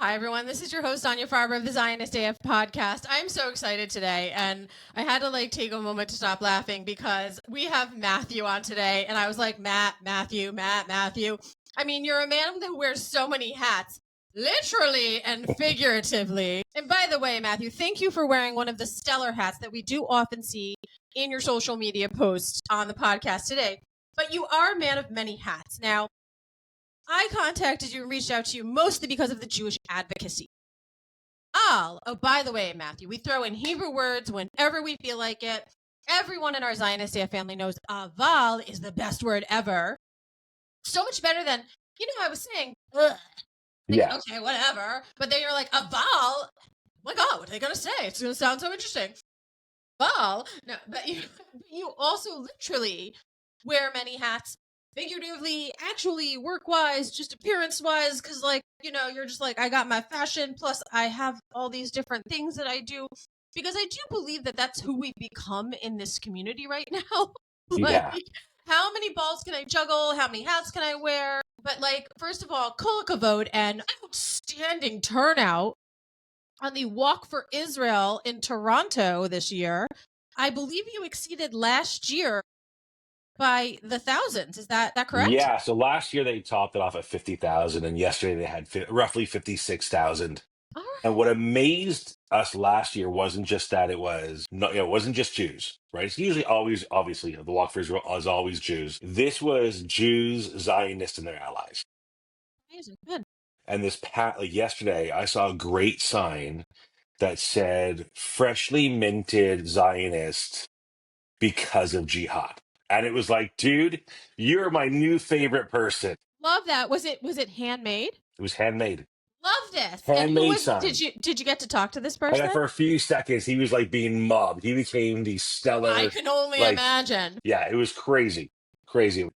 Hi, everyone. This is your host, Anya Farber of the Zionist AF podcast. I'm so excited today, and I had to take a moment to stop laughing because we have Matthew on today, and I was like, Matthew. I mean, you're a man who wears so many hats, literally and figuratively. And by the way, Matthew, thank you for wearing one of the stellar hats that we do often see in your social media posts on the podcast today. But you are a man of many hats. Now, I contacted you and reached out to you mostly because of the Jewish advocacy. Oh, by the way, Matthew, we throw in Hebrew words whenever we feel like it. Everyone in our Zionist AF family knows aval is the best word ever. So much better than, I was saying, ugh. Yeah. Okay, whatever. But then you're like, aval? Oh my God, what are they going to say? It's going to sound so interesting. Aval? No, but you also literally wear many hats. Figuratively, actually, work-wise, just appearance-wise, because, you're just like, I got my fashion, plus I have all these different things that I do, because I do believe that that's who we've become in this community right now. Yeah. How many balls can I juggle? How many hats can I wear? But, first of all, kol hakavod and outstanding turnout on the Walk for Israel in Toronto this year. I believe you exceeded last year by the thousands. Is that correct? Yeah. So last year they topped it off at 50,000, and yesterday they had roughly 56,000. All right. And what amazed us last year wasn't just that it wasn't just Jews, right? It's usually always, obviously, the Walk for Israel is always Jews. This was Jews, Zionists, and their allies. Amazing. Good. And yesterday, I saw a great sign that said "freshly minted Zionist because of jihad." And it was like, dude, you're my new favorite person. Love that. Was it handmade? It was handmade. Love this. Handmade sign. Did you get to talk to this And person? then for a few seconds, he was being mobbed. He became the stellar. I can only imagine. Yeah, it was crazy. Crazy.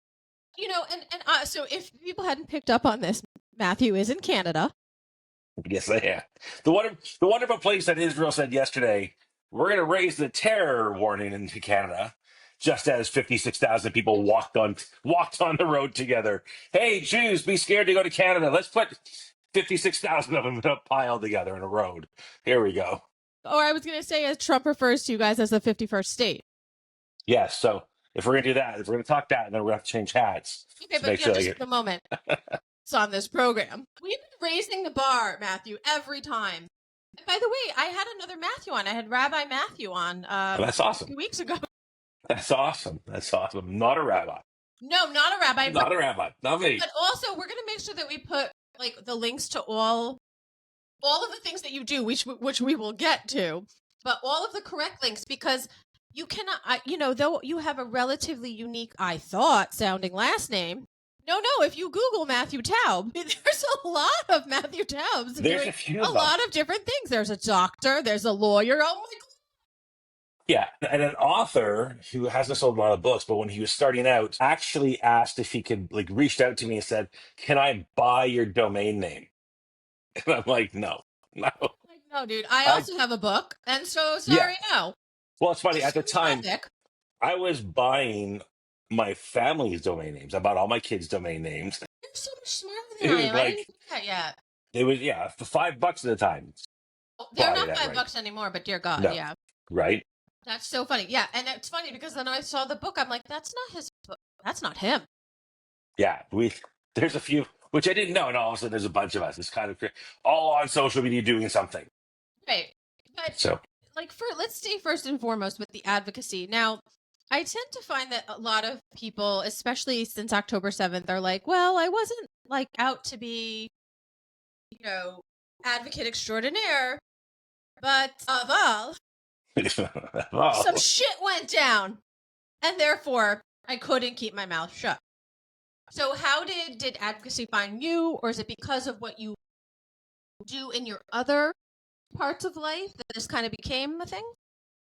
So if people hadn't picked up on this, Matthew is in Canada. Yes, they have. The wonderful place that Israel said yesterday, we're going to raise the terror warning into Canada, just as 56,000 people walked on the road together. Hey, Jews, be scared to go to Canada. Let's put 56,000 of them in a pile together in a road. Here we go. Or I was going to say, as Trump refers to you guys as the 51st state. Yes. So if we're going to do that, if we're going to talk that, then we're going to have to change hats. Okay, but just a moment. It's on this program. We've been raising the bar, Matthew, every time. And by the way, I had another Matthew on. I had Rabbi Matthew on that's awesome. 2 weeks ago. That's awesome. Not a rabbi. No, not a rabbi. Not a rabbi. Not me. But also, we're going to make sure that we put the links to all of the things that you do, which we will get to, but all of the correct links, because you cannot, though you have a relatively unique, I thought, sounding last name. No, if you Google Matthew Taub, there's a lot of Matthew Taubs. There's a few of them. lot of different things. There's a doctor, there's a lawyer. Oh my God. Yeah, and an author who hasn't sold a lot of books, but when he was starting out, actually asked if he could, reached out to me and said, "Can I buy your domain name?" And I'm like, no. No, dude. I also have a book, and so sorry, no. Well, it's funny. At the time, Traffic. I was buying my family's domain names. I bought all my kids' domain names. You're so much smarter than I am. I didn't do that yet. It was, for $5 at the time. They're not $5 anymore, but dear God, No. yeah. Right? That's so funny. Yeah, and it's funny because then I saw the book. I'm like, that's not his book. That's not him. Yeah, there's a few, which I didn't know, and all of a sudden there's a bunch of us. It's kind of all on social media doing something. Right. But so, let's stay first and foremost with the advocacy. Now, I tend to find that a lot of people, especially since October 7th, are like, well, I wasn't out to be, advocate extraordinaire, but aval. Some shit went down, and therefore I couldn't keep my mouth shut. So how did advocacy find you, or is it because of what you do in your other parts of life that this kind of became a thing?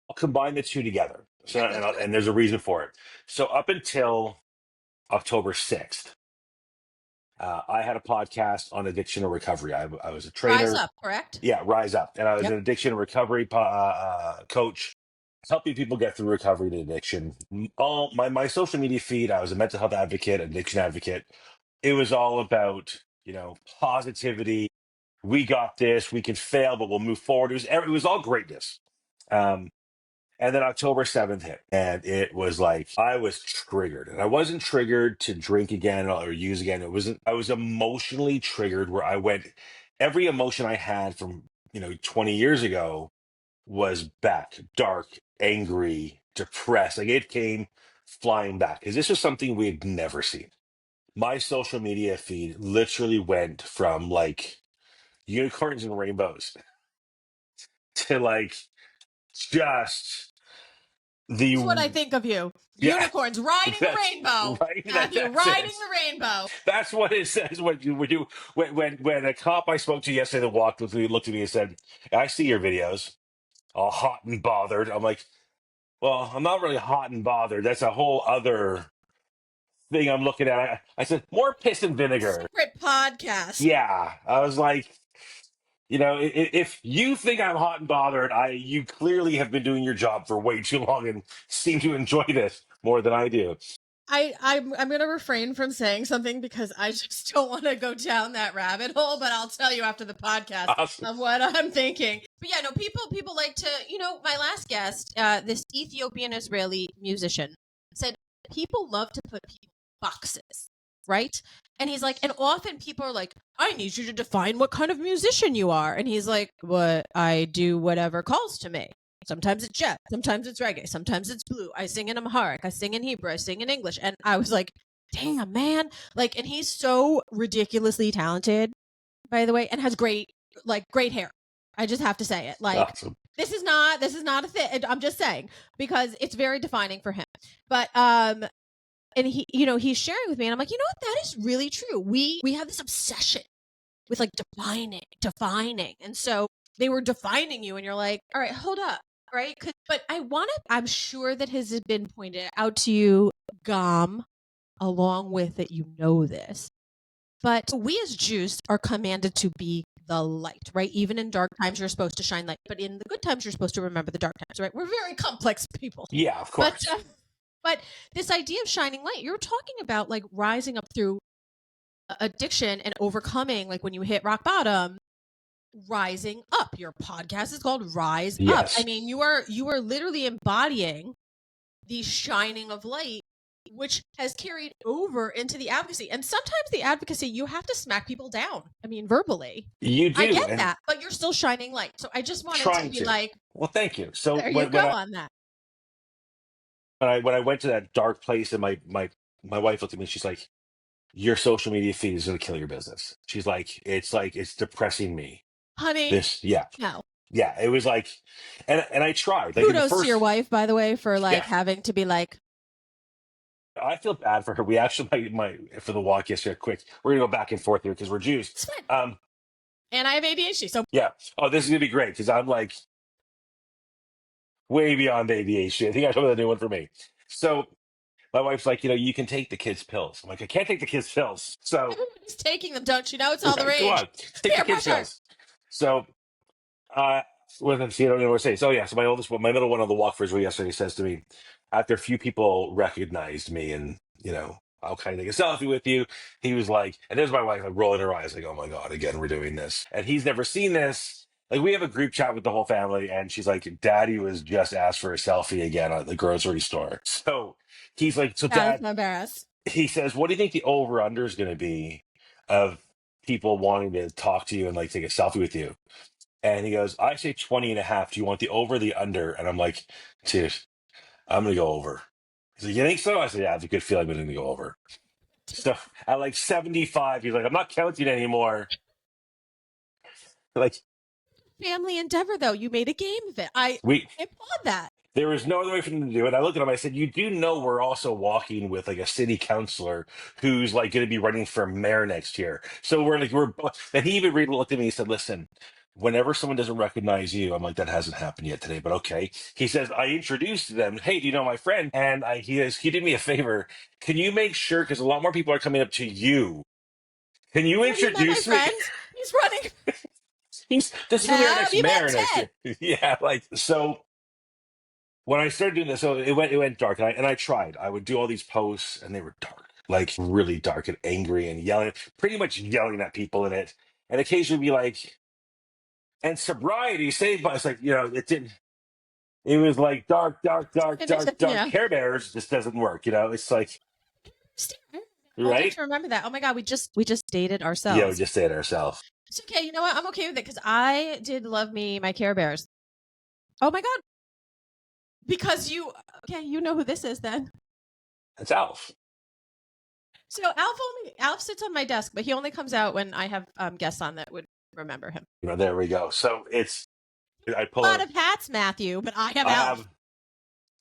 I'll combine the two together. So, and there's a reason for it. So up until October 6th, I had a podcast on addiction and recovery. I was a trainer. Rise Up, correct? Yeah, Rise Up. And I was an addiction and recovery coach, helping people get through recovery to addiction. All my social media feed, I was a mental health advocate, addiction advocate. It was all about, positivity, we got this, we can fail, but we'll move forward. It was all greatness. Um, and then October 7th hit, and it was like I was triggered. And I wasn't triggered to drink again or use again. It wasn't, I was emotionally triggered where I went, every emotion I had from, 20 years ago was back, dark, angry, depressed. Like it came flying back because this was something we had never seen. My social media feed literally went from like unicorns and rainbows to like just That's what I the think of you. yeah. Unicorns riding the That's rainbow. right. Matthew That's riding it. the rainbow. That's what it says. When a cop I spoke to yesterday that walked with me looked at me and said, "I see your videos, all hot and bothered." I'm like, "Well, I'm not really hot and bothered. That's a whole other thing I'm looking at." I said, "More piss and vinegar." Secret podcast. Yeah, I was like, if you think I'm hot and bothered, you clearly have been doing your job for way too long and seem to enjoy this more than I do. I'm gonna refrain from saying something because I just don't want to go down that rabbit hole, but I'll tell you after the podcast Awesome. of what I'm thinking. But yeah, no, people like to, my last guest, this Ethiopian Israeli musician, said people love to put people in boxes, right? And he's like, and often people are like, I need you to define what kind of musician you are. And he's like, what? I do whatever calls to me. Sometimes it's jazz, sometimes it's reggae, sometimes it's blue. I sing in Amharic, I sing in Hebrew, I sing in English. And I was like, damn, man. Like, and he's so ridiculously talented, by the way, and has great hair. I just have to say it. Like, Awesome. this is not a thing. I'm just saying because it's very defining for him. But and he, he's sharing with me, and I'm like, you know what? That is really true. We have this obsession with like defining. And so they were defining you, and you're like, all right, hold up. Right. But I'm sure that has been pointed out to you, along with it, this. But we as Jews are commanded to be the light, right? Even in dark times, you're supposed to shine light. But in the good times, you're supposed to remember the dark times, right? We're very complex people. Yeah, of course. But this idea of shining light, you're talking about like rising up through addiction and overcoming, like when you hit rock bottom, rising up. Your podcast is called Rise Up. I mean, you are literally embodying the shining of light, which has carried over into the advocacy. And sometimes the advocacy, you have to smack people down. I mean, verbally. You do. I get that, but you're still shining light. So I just wanted to be like, well, thank you. So there you go on that. When I went to that dark place, and my wife looked at me, she's like, your social media feed is going to kill your business. She's like, it's depressing me. Honey, no. Yeah, it was like, and I tried. Like, kudos to your wife, by the way, for like having to be like. I feel bad for her. We actually for the walk yesterday. Quick, we're gonna go back and forth here because we're Jews. It's fine. And I have ADHD, so yeah. Oh, this is gonna be great because I'm like way beyond ADHD. I think I have a new one for me. So my wife's like, you can take the kids' pills. I'm like, I can't take the kids' pills. So everybody's taking them, don't you know? It's all the rage. Come on, take the kids' pills. So, what did I don't know what to say. So yeah, so my middle one on the walk for Israel yesterday says to me, after a few people recognized me and I'll kind of take a selfie with you. He was like, and there's my wife like rolling her eyes, like, oh my God, again, we're doing this. And he's never seen this. Like, we have a group chat with the whole family, and she's like, Daddy was just asked for a selfie again at the grocery store. So he's like, so Dad, I'm embarrassed. He says, what do you think the over-under is going to be of people wanting to talk to you and like take a selfie with you? And he goes, I say 20.5. Do you want the over or the under? And I'm like, dude, I'm going to go over. He's like, you think so? I said, yeah, I have a good feeling I'm going to go over. So at like 75, he's like, I'm not counting anymore. Like, family endeavor, though. You made a game of it. I applaud that. There was no other way for them to do it. I looked at him. I said, you do know we're also walking with like a city councilor who's like going to be running for mayor next year. So and he even looked at me and said, listen, whenever someone doesn't recognize you, I'm like, that hasn't happened yet today, but okay. He says, I introduced them. Hey, do you know my friend? And he did me a favor. Can you make sure, because a lot more people are coming up to you. Can you introduce me? He's running. This is going to be our next mayor next year. Yeah, like, so when I started doing this, so it went dark, and I tried. I would do all these posts, and they were dark, like really dark and angry, and pretty much yelling at people in it. and occasionally be like, and sobriety saved by. It's like, it didn't. It was like dark, dark, dark, dark, dark. Yeah. Care Bears just doesn't work. It's like, Old enough right? to remember that. Oh my God, we just dated Yeah, we ourselves. just say it ourselves. It's okay. You know what? I'm okay with it because I did love me my Care Bears. Oh my God. Because you know who this is then. It's Alf. So Alf sits on my desk, but he only comes out when I have guests on that would remember him. There we go. So I A pull lot out. of hats, Matthew, but I have I Alf. have.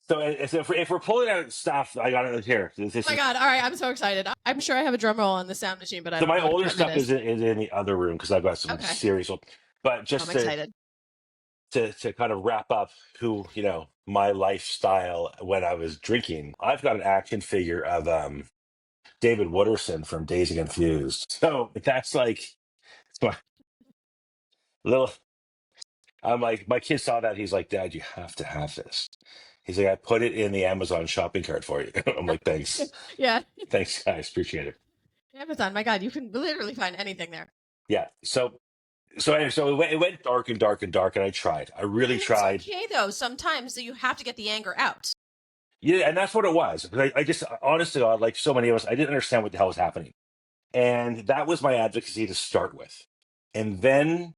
So if we're pulling out stuff, I got it here. Oh my God. All right. I'm so excited. I'm sure I have a drum roll on the sound machine, but I So don't my know what older department stuff it is. is in the other room because I've got some Okay. serious ones. But just I'm excited. to kind of wrap up who my lifestyle when I was drinking, I've got an action figure of David Wooderson from Dazed and Confused. So that's like it's my little. I'm like, my kid saw that. He's like, Dad, you have to have this. He's like, I put it in the Amazon shopping cart for you. I'm like, thanks. Yeah. Thanks, guys. Appreciate it. Amazon. My God, you can literally find anything there. Yeah. So anyway, so it went dark and dark and dark, and I tried. I really And tried. it's okay though. Sometimes you have to get the anger out. Yeah, and that's what it was. I just, honest to God, like so many of us, I didn't understand what the hell was happening. And that was my advocacy to start with. And then,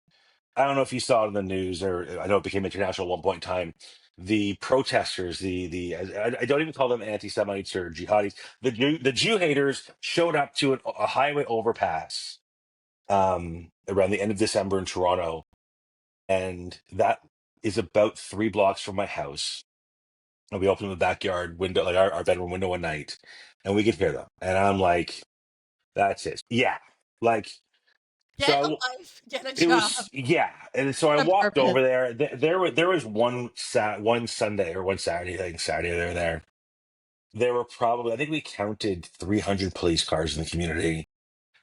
I don't know if you saw it in the news, or I know it became international at one point in time. The protesters, I don't even call them anti-Semites or jihadis. The Jew haters showed up to a highway overpass around the end of December in Toronto, and that is about 3 blocks from my house. And we opened the backyard window, like our bedroom window one night, and we could hear them. And I'm like, that's it. Yeah. Like, Get a so life. Get a it job. was, yeah. And so I On walked purpose. over there. There was one Sunday or one Saturday, I think Saturday they were there. There were probably, I think we counted 300 police cars in the community,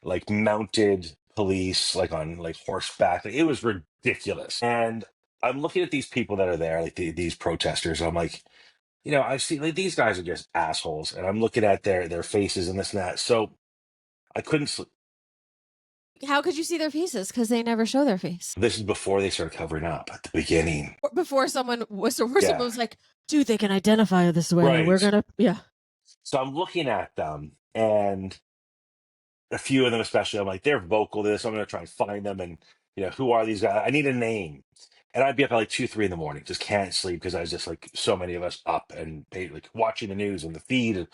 like mounted police, like on like horseback. Like, it was ridiculous. And I'm looking at these people that are there, like these protesters. I'm like, I see like these guys are just assholes, and I'm looking at their faces and this and that. So I couldn't sleep. How could you see their faces? Because they never show their face. This is before they started covering up at the beginning. Before someone was Yeah. like, dude, they can identify this way. Right. We're gonna, yeah. So I'm looking at them, and a few of them, especially, I'm like, they're vocal to this. I'm going to try and find them, and who are these guys? I need a name. And I'd be up at like 2, 3 in the morning, just can't sleep because I was just like so many of us up and like watching the news and the feed and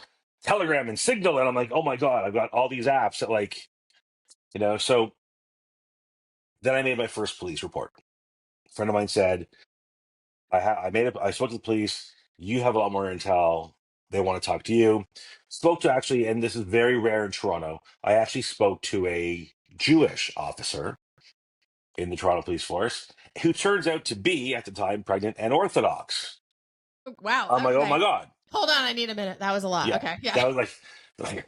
Telegram and Signal, and I'm like, oh my God, I've got all these apps that like, So then I made my first police report. A friend of mine said, I spoke to the police. You have a lot more intel. They want to talk to you. Spoke to actually, and this is very rare in Toronto. I actually spoke to a Jewish officer in the Toronto Police Force who turns out to be at the time pregnant and Orthodox. Wow. I'm like, oh my God. Hold on, I need a minute. That was a lot. Yeah, Okay. Yeah. that was like,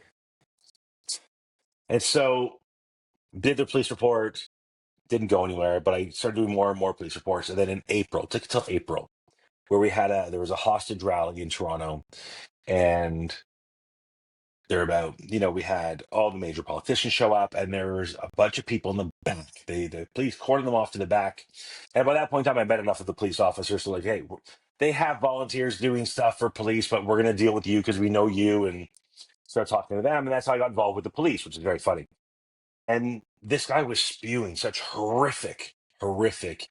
and so did the police report. Didn't go anywhere, but I started doing more and more police reports. And then in April, it took until April, where there was a hostage rally in Toronto, and we had all the major politicians show up, and there was a bunch of people in the back. The police cordoned them off to the back. And by that point in time, I met enough of the police officers to like, hey, they have volunteers doing stuff for police, but we're going to deal with you because we know you, and start talking to them. And that's how I got involved with the police, which is very funny. And this guy was spewing such horrific,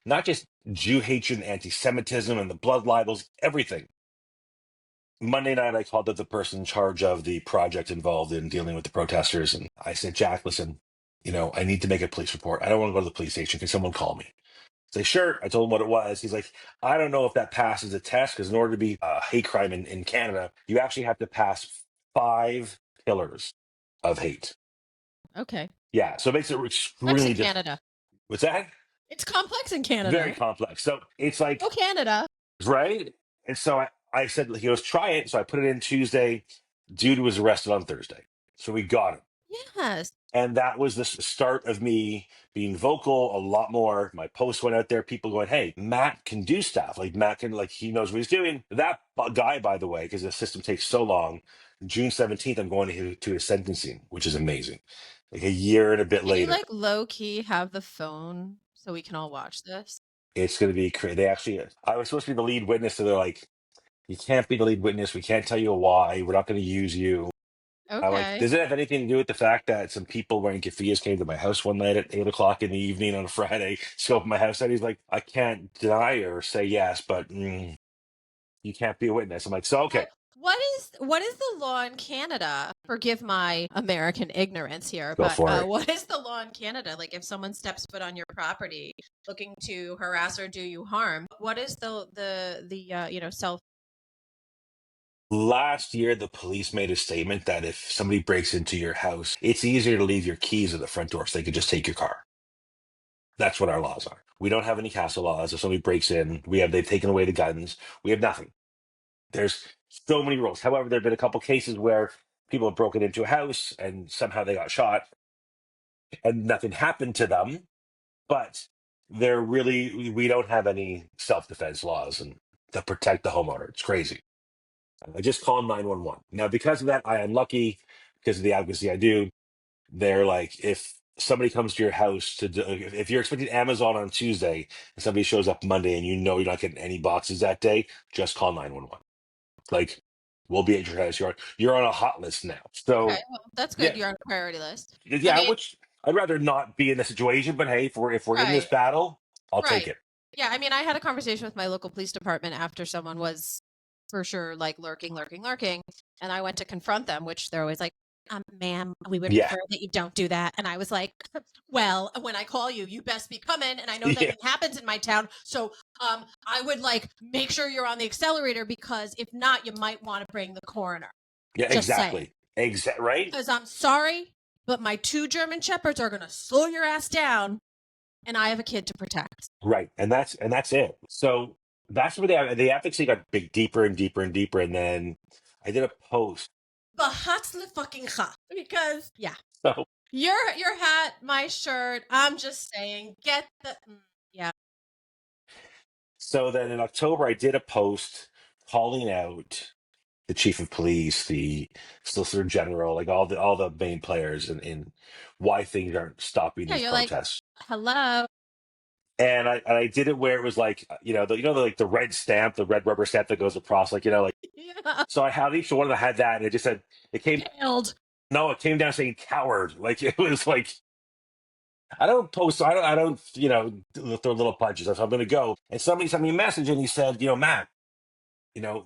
not just Jew hatred and anti-Semitism and the blood libels, everything. Monday night, I called up the person in charge of the project involved in dealing with the protesters. And I said, Jack, listen, I need to make a police report. I don't want to go to the police station. Can someone call me? Say, sure. I told him what it was. He's like, I don't know if that passes a test because in order to be a hate crime in Canada, you actually have to pass 5 pillars of hate. Okay. Yeah. So it makes it extremely difficult. Canada. What's that? It's complex in Canada. Very complex. So it's like, oh, Canada. Right. And so I said, he goes, try it. So I put it in Tuesday. Dude was arrested on Thursday. So we got him. Yes. And that was the start of me being vocal a lot more. My posts went out there, people going, hey, Matt can do stuff. Like Matt can, like, he knows what he's doing. That guy, by the way, because the system takes so long, June 17th, I'm going to his sentencing, which is amazing. like a year and a bit Can you later. like low key have the phone so we can all watch this? It's going to be crazy. They actually, I was supposed to be the lead witness, so they're like, you can't be the lead witness. We can't tell you why. We're not going to use you. I'm like, Okay. does it have anything to do with the fact that some people wearing keffiyehs came to my house one night at 8 o'clock in the evening on a Friday, scoped my house out? He's like, I can't deny or say yes, but you can't be a witness. I'm like, so okay, What is the law in Canada? Forgive my American ignorance here, go but for it. what is the law in Canada? Like if someone steps foot on your property looking to harass or do you harm, what is the self Last year, the police made a statement that if somebody breaks into your house, it's easier to leave your keys at the front door so they could just take your car. That's what our laws are. We don't have any castle laws. If somebody breaks in, they've taken away the guns. We have nothing. There's so many rules. However, there have been a couple cases where people have broken into a house and somehow they got shot and nothing happened to them. But we don't have any self-defense laws and to protect the homeowner. It's crazy. I just called 911. Now, because of that, I am lucky because of the advocacy I do. They're like, if somebody comes to your house if you're expecting Amazon on Tuesday and somebody shows up Monday and you know you're not getting any boxes that day, just call 911. Like, we'll be at your house. You're on a hot list now. Okay, So well, that's yeah, good. You're on a priority list. I yeah. mean, Which I'd rather not be in the situation, but hey, if we're in this right, battle, I'll take right. it. Yeah, I mean, I had a conversation with my local police department after someone was for sure like lurking, and I went to confront them, which they're always like, ma'am, we would Yeah, prefer that you don't do that. And I was like, well, when I call you, you best be coming, and I know yeah, nothing happens in my town, so I would like make sure you're on the accelerator because if not, you might want to bring the coroner. yeah. Just saying. Exactly. Right. Because I'm sorry, but my two German shepherds are gonna slow your ass down, and I have a kid to protect. Right, and that's it. So that's where the advocacy got big, deeper and deeper and deeper. And then I did a post. But hatzle fucking ha. Because yeah. So Your hat, my shirt. I'm just saying, get the yeah. so then in October, I did a post calling out the chief of police, the solicitor general, like all the main players, in why things aren't stopping Yeah, these you're like, protests. hello. And I did it where it was like, like the red stamp, the red rubber stamp that goes across, like, Yeah. so I had each one of them had that, and it just said it came. Failed. No, it came down saying coward. Like, it was like, I don't post, I don't, throw little punches. So I'm going to go. And somebody sent me a message and he said, Matt,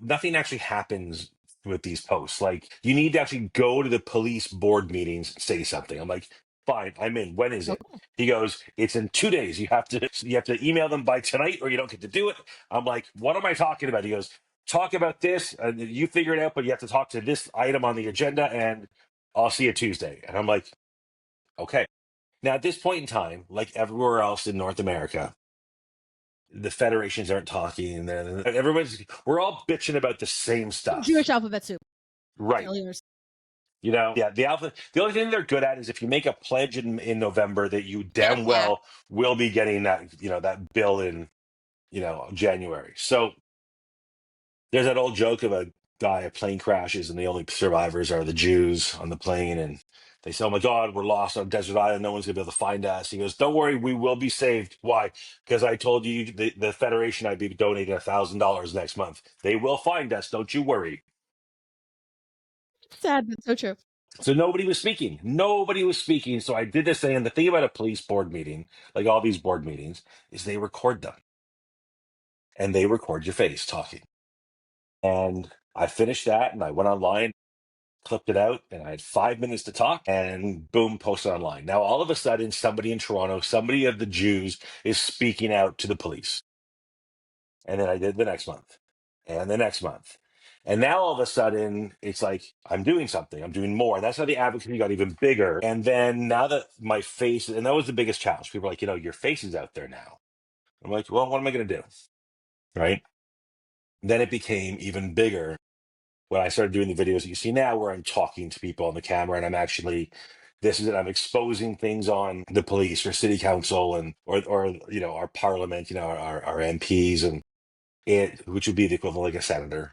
nothing actually happens with these posts. Like, you need to actually go to the police board meetings and say something. I'm like, fine, I'm in. When is it? Okay. He goes, it's in 2 days. You have to email them by tonight or you don't get to do it. I'm like, what am I talking about? He goes, talk about this. You figure it out, but you have to talk to this item on the agenda and I'll see you Tuesday. And I'm like, okay. Now, at this point in time, like everywhere else in North America, the federations aren't talking, and then we're all bitching about the same stuff, Jewish alphabet soup. right? Failures. Yeah, the only thing they're good at is if you make a pledge in November that you damn Yeah. well will be getting that bill in January. So there's that old joke of a plane crashes and the only survivors are the Jews on the plane, and they say, "Oh my God, we're lost on a desert island. No one's gonna be able to find us." He goes, "Don't worry, we will be saved. Why? Because I told you the Federation I'd be donating $1,000 next month. They will find us. Don't you worry." Sad, but so true. So nobody was speaking. Nobody was speaking. So I did this thing, and the thing about a police board meeting, like all these board meetings, is they record them and they record your face talking. And I finished that, and I went online, clipped it out, and I had 5 minutes to talk, and boom, posted online. Now, all of a sudden, somebody in Toronto, somebody of the Jews, is speaking out to the police. And then I did the next month, and the next month. And now all of a sudden, it's like I'm doing something, I'm doing more. And that's how the advocacy got even bigger. And then now that my face, and that was the biggest challenge, people are like, your face is out there now. I'm like, well, what am I going to do? Right. Then it became even bigger when I started doing the videos that you see now, where I'm talking to people on the camera, and this is it. I'm exposing things on the police or city council and or our parliament, our MPs, and which would be the equivalent like a senator.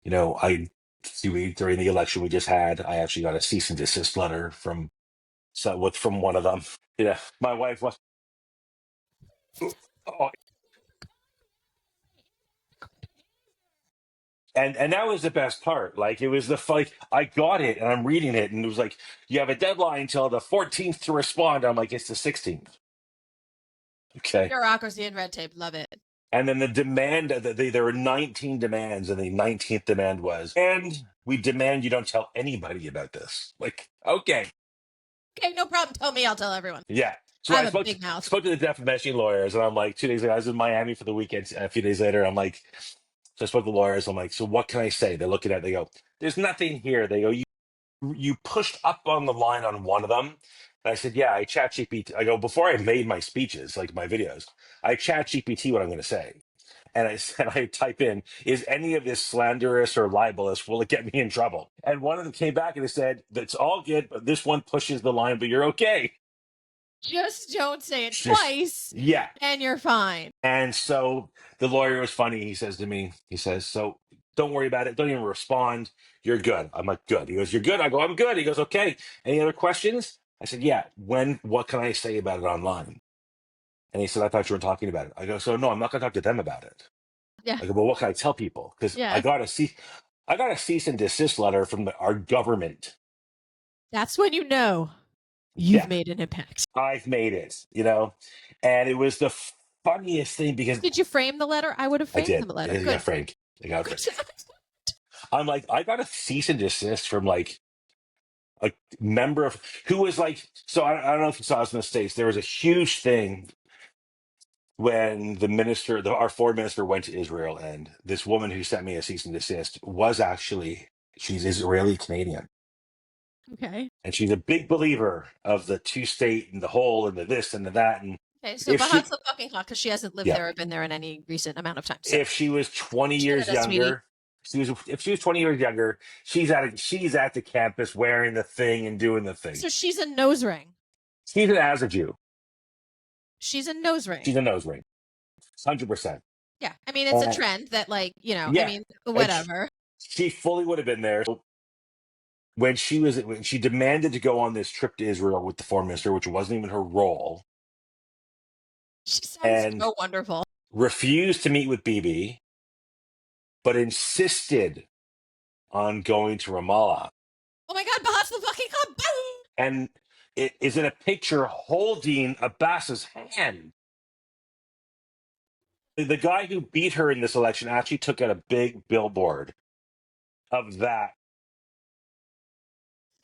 I during the election we just had, I actually got a cease and desist letter from So from one of them. Yeah, my wife was. Oh, and that was the best part. Like it was the like I got it and I'm reading it and it was like you have a deadline until the 14th to respond. I'm like it's the 16th. Okay. Bureaucracy and red tape. Love it. And then the demand, there were 19 demands, and the 19th demand was, and we demand you don't tell anybody about this. Like, okay. Okay, no problem. Tell me, I'll tell everyone. Yeah. So I I have a spoke big mouth. spoke to the defamation lawyers, and I'm like, 2 days later, I was in Miami for the weekend. A few days later, I'm like, so I spoke to the lawyers. I'm like, so what can I say? They're looking at it, they go, there's nothing here. They go, you pushed up on the line on one of them. And I said, yeah, I chat GPT. I go, before I made my speeches, like my videos, I chat GPT what I'm going to say. And I said, I type in, is any of this slanderous or libelous? Will it get me in trouble? And one of them came back and they said, that's all good, but this one pushes the line, but you're okay. Just don't say it Just, twice. yeah. And you're fine. And so the lawyer was funny. He says to me, he says, so don't worry about it. Don't even respond. You're good. I'm like, good. He goes, you're good. I go, I'm good. He goes, okay. Any other questions? I said, yeah. What can I say about it online? And he said, I thought you were talking about it. I go, so no, I'm not going to talk to them about it. Yeah. I go, well, what can I tell people? Because Yeah. I got a cease and desist letter from our government. That's when you know you've made an impact. I've made it, and it was the funniest thing because Did you frame the letter? I would have framed the letter. I got framed. I'm like, I got a cease and desist from like a member of who was like, so I don't know if you saw this in the States. There was a huge thing when our foreign minister went to Israel, and this woman who sent me a cease and desist she's Israeli Canadian. Okay. And she's a big believer of the two state and the whole and the this and the that. And okay, so Bahat's the fucking hot because she hasn't lived there or been there in any recent amount of time. So. If she was 20 years younger, if she was 20 years younger, she's at the campus wearing the thing and doing the thing. So she's a nose ring. She's an as a Jew. She's a nose ring. She's a nose ring. 100%. Yeah. I mean, it's a trend that, like, I mean, whatever. She fully would have been there. When she demanded to go on this trip to Israel with the foreign minister, which wasn't even her role. She sounds so wonderful. Refused to meet with Bibi, but insisted on going to Ramallah. Oh my God, Bahat's the fucking hot. And it is in a picture holding Abbas's hand. The guy who beat her in this election actually took out a big billboard of that.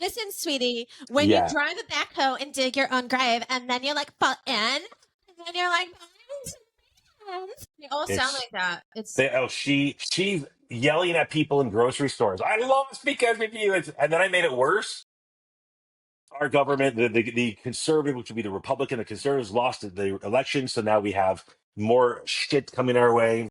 Listen, sweetie, when you drive a backhoe and dig your own grave, and then you're like, fall in, and then you're like, they all sound like that. She's yelling at people in grocery stores. I lost because of you. And then I made it worse. Our government, the conservative, which would be the Republican, the conservatives lost the election. So now we have more shit coming our way.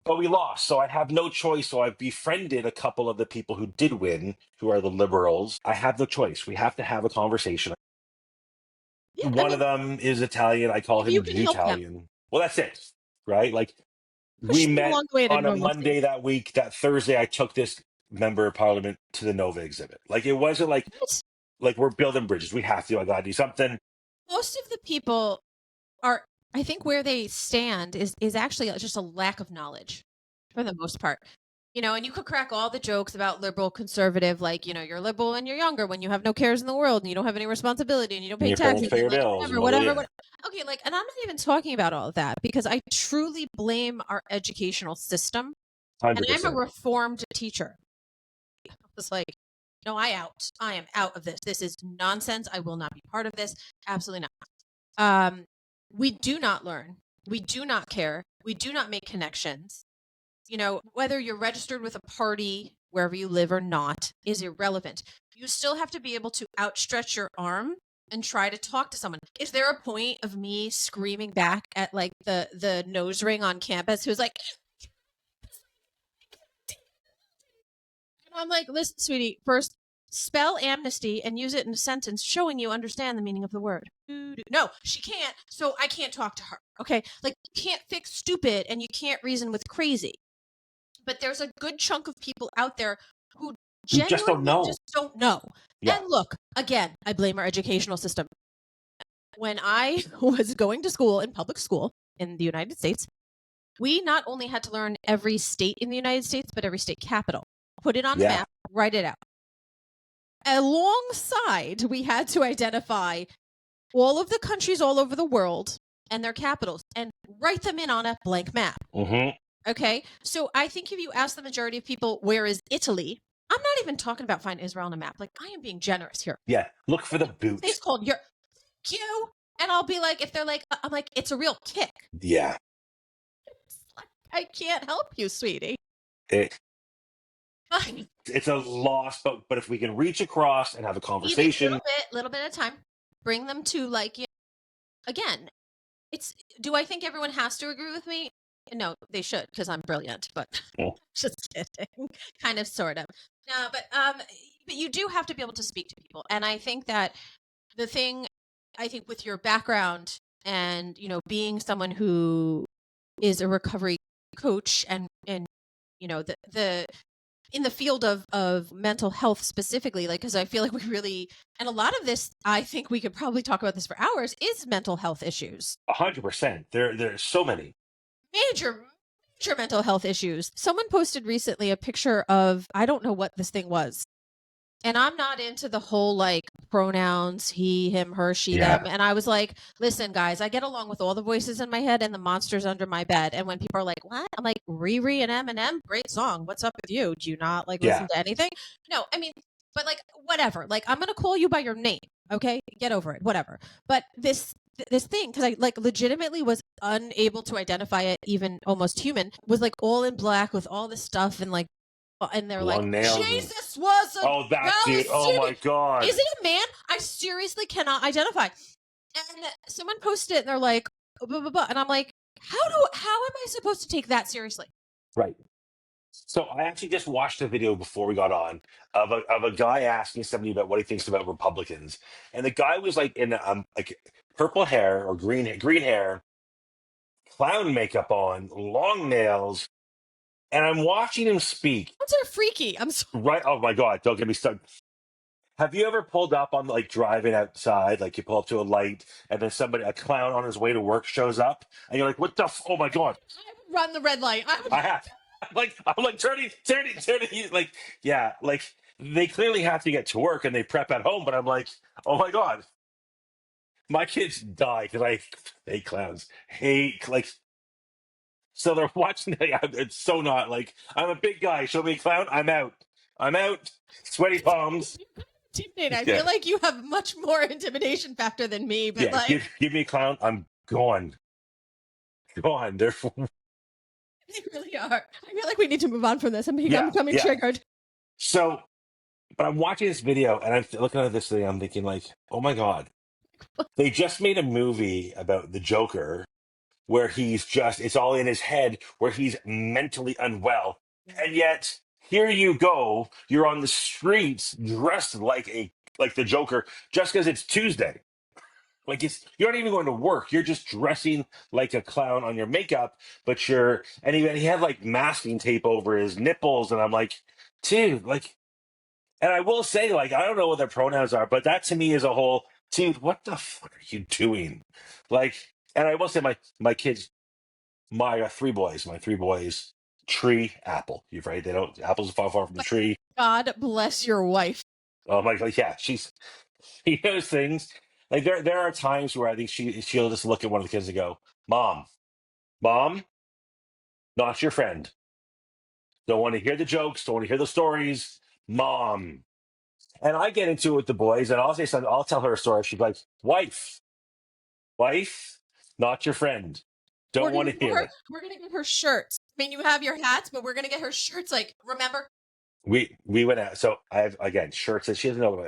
But we lost, so I have no choice. So I've befriended a couple of the people who did win, who are the liberals. I have no choice. We have to have a conversation. Yeah, One of them is Italian. I call him Italian. Well, that's it, right? Like we met on a Monday that week. That Thursday, I took this member of parliament to the Nova exhibit. Like it wasn't like we're building bridges. We have to. I gotta do something. Most of the people are. I think where they stand is actually just a lack of knowledge for the most part. And you could crack all the jokes about liberal, conservative, like, you're liberal and you're younger when you have no cares in the world and you don't have any responsibility and you don't pay taxes. Pay your bills, whatever. Okay, like, and I'm not even talking about all of that because I truly blame our educational system. 100%. And I'm a reformed teacher. It's like, I am out of this. This is nonsense. I will not be part of this. Absolutely not. We do not learn. We do not care. We do not make connections. Whether you're registered with a party wherever you live or not is irrelevant. You still have to be able to outstretch your arm and try to talk to someone. Is there a point of me screaming back at like the nose ring on campus who's like, and I'm like, listen, sweetie, first spell amnesty and use it in a sentence showing you understand the meaning of the word. No, she can't, so I can't talk to her. Okay? Like, you can't fix stupid and you can't reason with crazy. But there's a good chunk of people out there who We just don't genuinely know. just don't know. Yeah. And look, again, I blame our educational system. When I was going to school in public school in the United States, we not only had to learn every state in the United States, but every state capital. Put it on the Yeah. map, write it out. Alongside, we had to identify all of the countries all over the world and their capitals and write them in on a blank map. Mm-hmm. Okay? So I think if you ask the majority of people, where is Italy? I'm not even talking about find Israel on a map. Like, I am being generous here. Yeah. Look for the boot. It's called your you. And I'll be like, if they're like, I'm like, it's a real kick. Yeah. It's like, I can't help you, sweetie. It's a loss, but if we can reach across and have a conversation, little bit at a time, bring them to like, you know, again, it's. Do I think everyone has to agree with me? No, they should because I'm brilliant. But just kidding, kind of, sort of. No, but you do have to be able to speak to people, and I think that the thing, I think, with your background and you know being someone who is a recovery coach and you know the in the field of mental health specifically, like, because I feel like we really, and a lot of this, I think we could probably talk about this for hours, is mental health issues. 100%. There's so many Major mental health issues. Someone posted recently a picture of, I don't know what this thing was. And I'm not into the whole like pronouns, he, him, her, she, them. And I was like, listen, guys, I get along with all the voices in my head and the monsters under my bed. And when people are like, what? I'm like, Riri and Eminem, great song. What's up with you? Do you not like listen to anything? No, I mean, but like, whatever. Like, I'm going to call you by your name. Okay. Get over it. Whatever. But this thing, because I like legitimately was unable to identify it, even almost human, was like all in black with all this stuff and like, and they're long like, nails. Jesus was a that dude. Oh my God. Is it a man? I seriously cannot identify. And someone posted it and they're like, blah, blah, blah. And I'm like, how am I supposed to take that seriously? Right. So I actually just watched a video before we got on of a guy asking somebody about what he thinks about Republicans, and the guy was like in like purple hair or green hair, clown makeup on, long nails, and I'm watching him speak. Those are freaky. I'm sorry. Right? Oh my God! Don't get me started. Have you ever pulled up on like driving outside, like you pull up to a light, and then a clown on his way to work shows up, and you're like, "What the? Oh my God!" I would run the red light. I have. I'm like turning, like, yeah, like they clearly have to get to work and they prep at home, but I'm like, oh my God, my kids die because I hate clowns, like, so they're watching. It's so not like I'm a big guy. Show me a clown, I'm out, sweaty palms. I feel like you have much more intimidation factor than me, but like, give me a clown, I'm gone. They're they really are. I feel like we need to move on from this. I'm becoming triggered. So, but I'm watching this video and I'm looking at this thing. I'm thinking like, oh my God, they just made a movie about the Joker where it's all in his head, where he's mentally unwell. And yet here you go, you're on the streets dressed like the Joker just because it's Tuesday. Like you're not even going to work. You're just dressing like a clown on your makeup, but and he had like masking tape over his nipples, and I'm like, dude, like, and I will say, like, I don't know what their pronouns are, but that to me is a whole, dude, what the fuck are you doing? Like, and I will say my kids, my three boys, tree, apple. You're right. They don't, apples fall far from the tree. God bless your wife. Oh my God. Yeah. She knows things. Like there are times where I think she'll just look at one of the kids and go, Mom, not your friend. Don't want to hear the jokes. Don't want to hear the stories. Mom. And I get into it with the boys and I'll say something. I'll tell her a story. She's like, wife, not your friend. Don't want to hear it. We're going to get her shirts. I mean, you have your hats, but we're going to get her shirts. Like, remember? We went out. So I have, again, shirts that she doesn't know.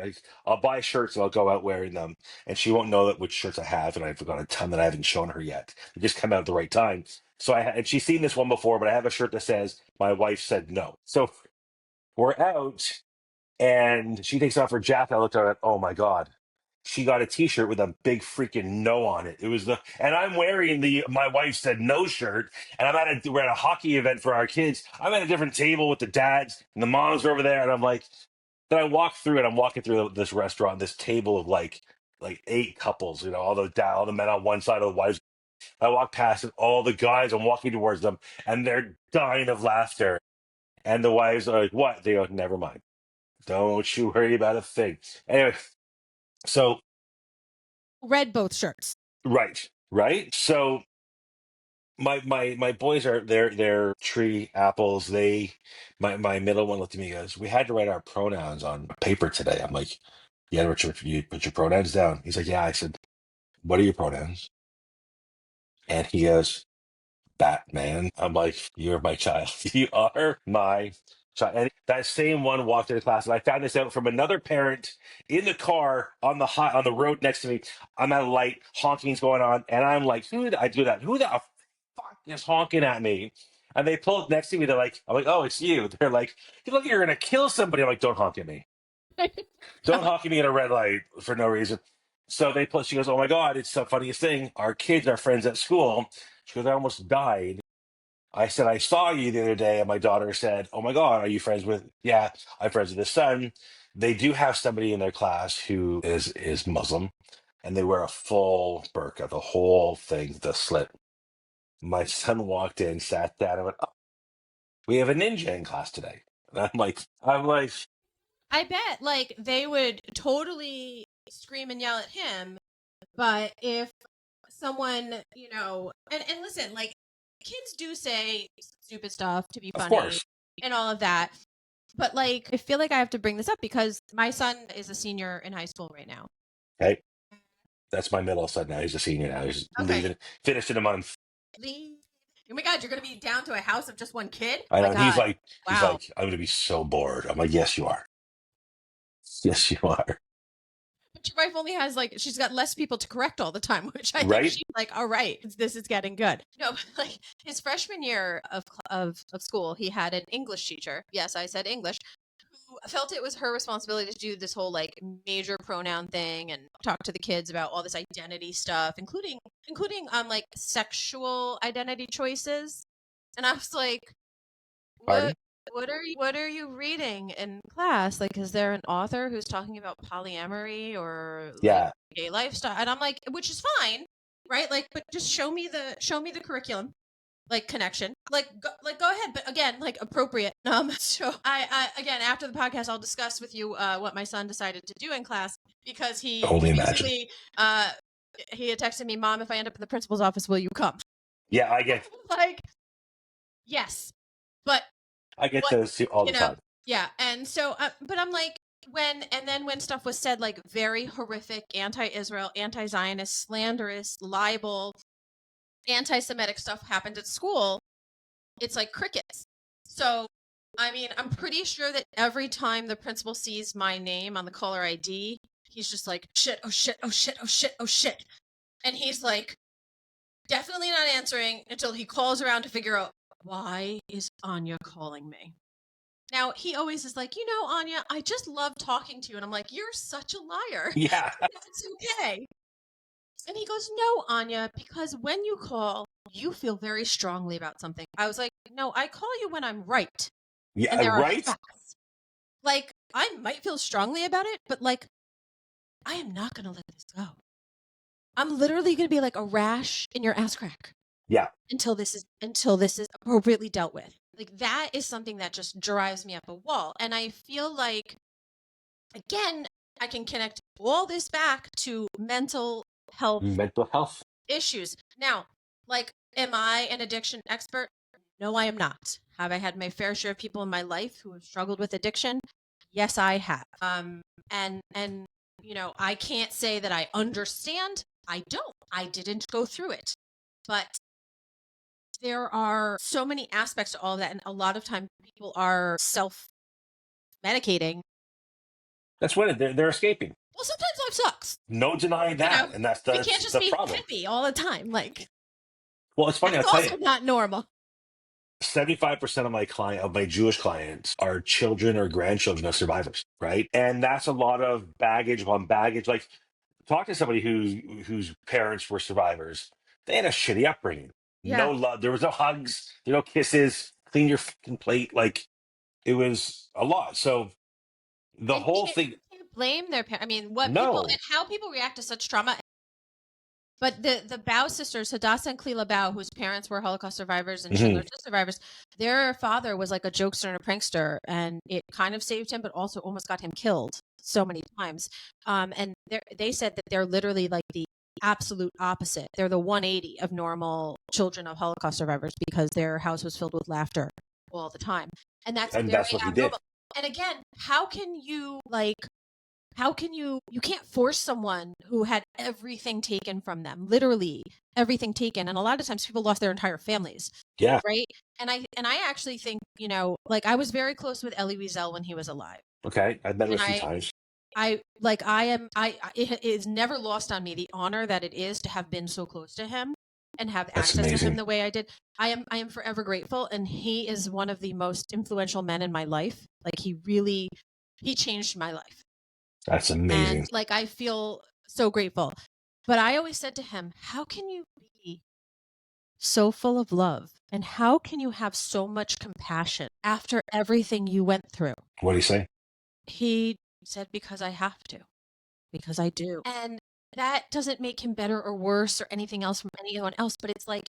I'll buy shirts and I'll go out wearing them. And she won't know which shirts I have. And I've got a ton that I haven't shown her yet. They just come out at the right time. So and she's seen this one before, but I have a shirt that says, my wife said no. So we're out and she takes off her jacket. I looked at her, oh my God. she got a T-shirt with a big freaking no on it. It was and I'm wearing my wife said no shirt, and we're at a hockey event for our kids. I'm at a different table with the dads, and the moms are over there, and I'm like, then I walk through it. I'm walking through this restaurant, this table of like 8 couples, all the men on one side, of the wives. I walk past it, all the guys. I'm walking towards them, and they're dying of laughter. And the wives are like, "What?" They go, "Never mind. Don't you worry about a thing." Anyway, so Read both shirts. right. So my boys are they're tree apples. My middle one looked at me and goes, "We had to write our pronouns on paper today." I'm like, "Yeah, Richard, you put your pronouns down." He's like, "Yeah." I said, "What are your pronouns?" And he goes, "Batman." I'm like, "You're my child. You are my child." And that same one walked into class, and I found this out from another parent in the car on the road next to me. I'm at a light, honking's going on, and I'm like, "Who did I do that? Who the fuck is honking at me?" And they pull up next to me. I'm like, "Oh, it's you." They're like, "You look, you're gonna kill somebody." I'm like, "Don't honk at me. Don't honk at me at a red light for no reason." So she goes, "Oh my God, it's the funniest thing. Our kids are friends at school." She goes, "I almost died." I said, "I saw you the other day." And my daughter said, "Oh my God, are you friends with?" "Yeah, I'm friends with his son." They do have somebody in their class who is Muslim, and they wear a full burqa, the whole thing, the slit. My son walked in, sat down, and went, "Oh, we have a ninja in class today." And I'm like, I bet like they would totally scream and yell at him, but if someone, and listen, like kids do say stupid stuff to be "Of funny course." and all of that. But like I feel like I have to bring this up because my son is a senior in high school right now. Okay, that's my middle son now. He's a senior now. He's Okay. leaving, finished in a month. Oh my God, you're gonna be down to a house of just one kid? I Oh my know. He's God. like, Wow. "I'm gonna be so bored." I'm like, "Yes, you are. Yes, you are." But your wife only has like she's got less people to correct all the time, which I think Right? she's like, all right, this is getting good. No, but, like his freshman year of school, he had an English teacher. Yes, I said English, who felt it was her responsibility to do this whole like major pronoun thing and talk to the kids about all this identity stuff, including like sexual identity choices. And I was like, what Pardon? what are you reading in class? Like, is there an author who's talking about polyamory or like Yeah. gay lifestyle? And I'm like, which is fine, right? Like, but just show me the curriculum, like connection. Go ahead, but again, like appropriate. So I again after the podcast, I'll discuss with you what my son decided to do in class because he Only imagine. basically he had texted me, "Mom, if I end up in the principal's office, will you come?" Yeah, I get Like, yes, but I get what those too all you the know time. yeah, and so but I'm like when stuff was said like very horrific anti-Israel, anti-Zionist, slanderous, libel, anti-Semitic stuff happened at school, it's like crickets. So I mean, I'm pretty sure that every time the principal sees my name on the caller ID, he's just like, shit, oh shit, oh shit, oh shit, oh shit. And he's like definitely not answering until he calls around to figure out why is Anya calling me. Now, he always is like, Anya, I just love talking to you. And I'm like, you're such a liar. Yeah. It's okay. And he goes, no, Anya, because when you call, you feel very strongly about something. I was like, no, I call you when I'm right. Yeah, And there are right? facts. Like, I might feel strongly about it, but like, I am not going to let this go. I'm literally going to be like a rash in your ass crack Yeah. until this is appropriately dealt with. Like that is something that just drives me up a wall. And I feel like again, I can connect all this back to mental health Mental health. issues. Now, like, am I an addiction expert? No, I am not. Have I had my fair share of people in my life who have struggled with addiction? Yes, I have. And I can't say that I understand. I don't. I didn't go through it. But there are so many aspects to all of that, and a lot of times people are self-medicating. That's what they're escaping. Well, sometimes life sucks. No denying that. And that's We can't just the be problem. happy all the time. Like, Well, it's funny, I'll that's tell you, also not normal. 75% of my Jewish clients are children or grandchildren of survivors, right? And that's a lot of baggage upon baggage. Like talk to somebody whose parents were survivors. They had a shitty upbringing. Yeah. No love. There was no hugs. There were no kisses. Clean your fucking plate. Like it was a lot. So the And whole thing. you can't blame their parents. I mean, what people No. and how people react to such trauma. But the Bao sisters, Hadassah and Kalila Bao, whose parents were Holocaust survivors and Schindler's List survivors, their father was like a jokester and a prankster, and it kind of saved him, but also almost got him killed so many times. And they said that they're literally like the absolute opposite. They're the 180 of normal children of Holocaust survivors because their house was filled with laughter all the time, and that's very That's what he did. abnormal. And again, how can you you can't force someone who had everything taken from them, literally everything taken. And a lot of times people lost their entire families. Yeah. Right. And I actually think, like I was very close with Elie Wiesel when he was alive. Okay. I've met him a few times. It is never lost on me the honor that it is to have been so close to him and have That's access amazing. to him the way I did. I am forever grateful. And he is one of the most influential men in my life. Like he changed my life. That's amazing. And like I feel so grateful. But I always said to him, how can you be so full of love? And how can you have so much compassion after everything you went through? What did he say? He said, because I have to. Because I do. And that doesn't make him better or worse or anything else from anyone else. But it's like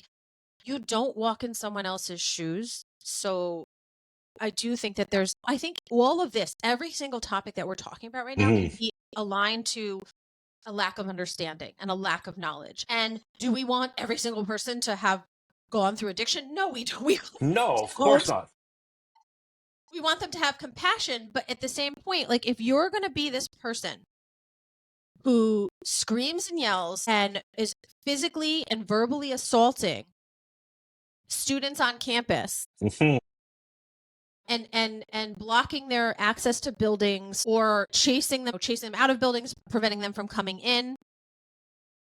you don't walk in someone else's shoes. So I do think that I think all of this, every single topic that we're talking about right now can be aligned to a lack of understanding and a lack of knowledge. And do we want every single person to have gone through addiction? No, we don't. No, of course not. We want them to have compassion, but at the same point, like if you're going to be this person who screams and yells and is physically and verbally assaulting students on campus, and blocking their access to buildings or chasing them out of buildings, preventing them from coming in.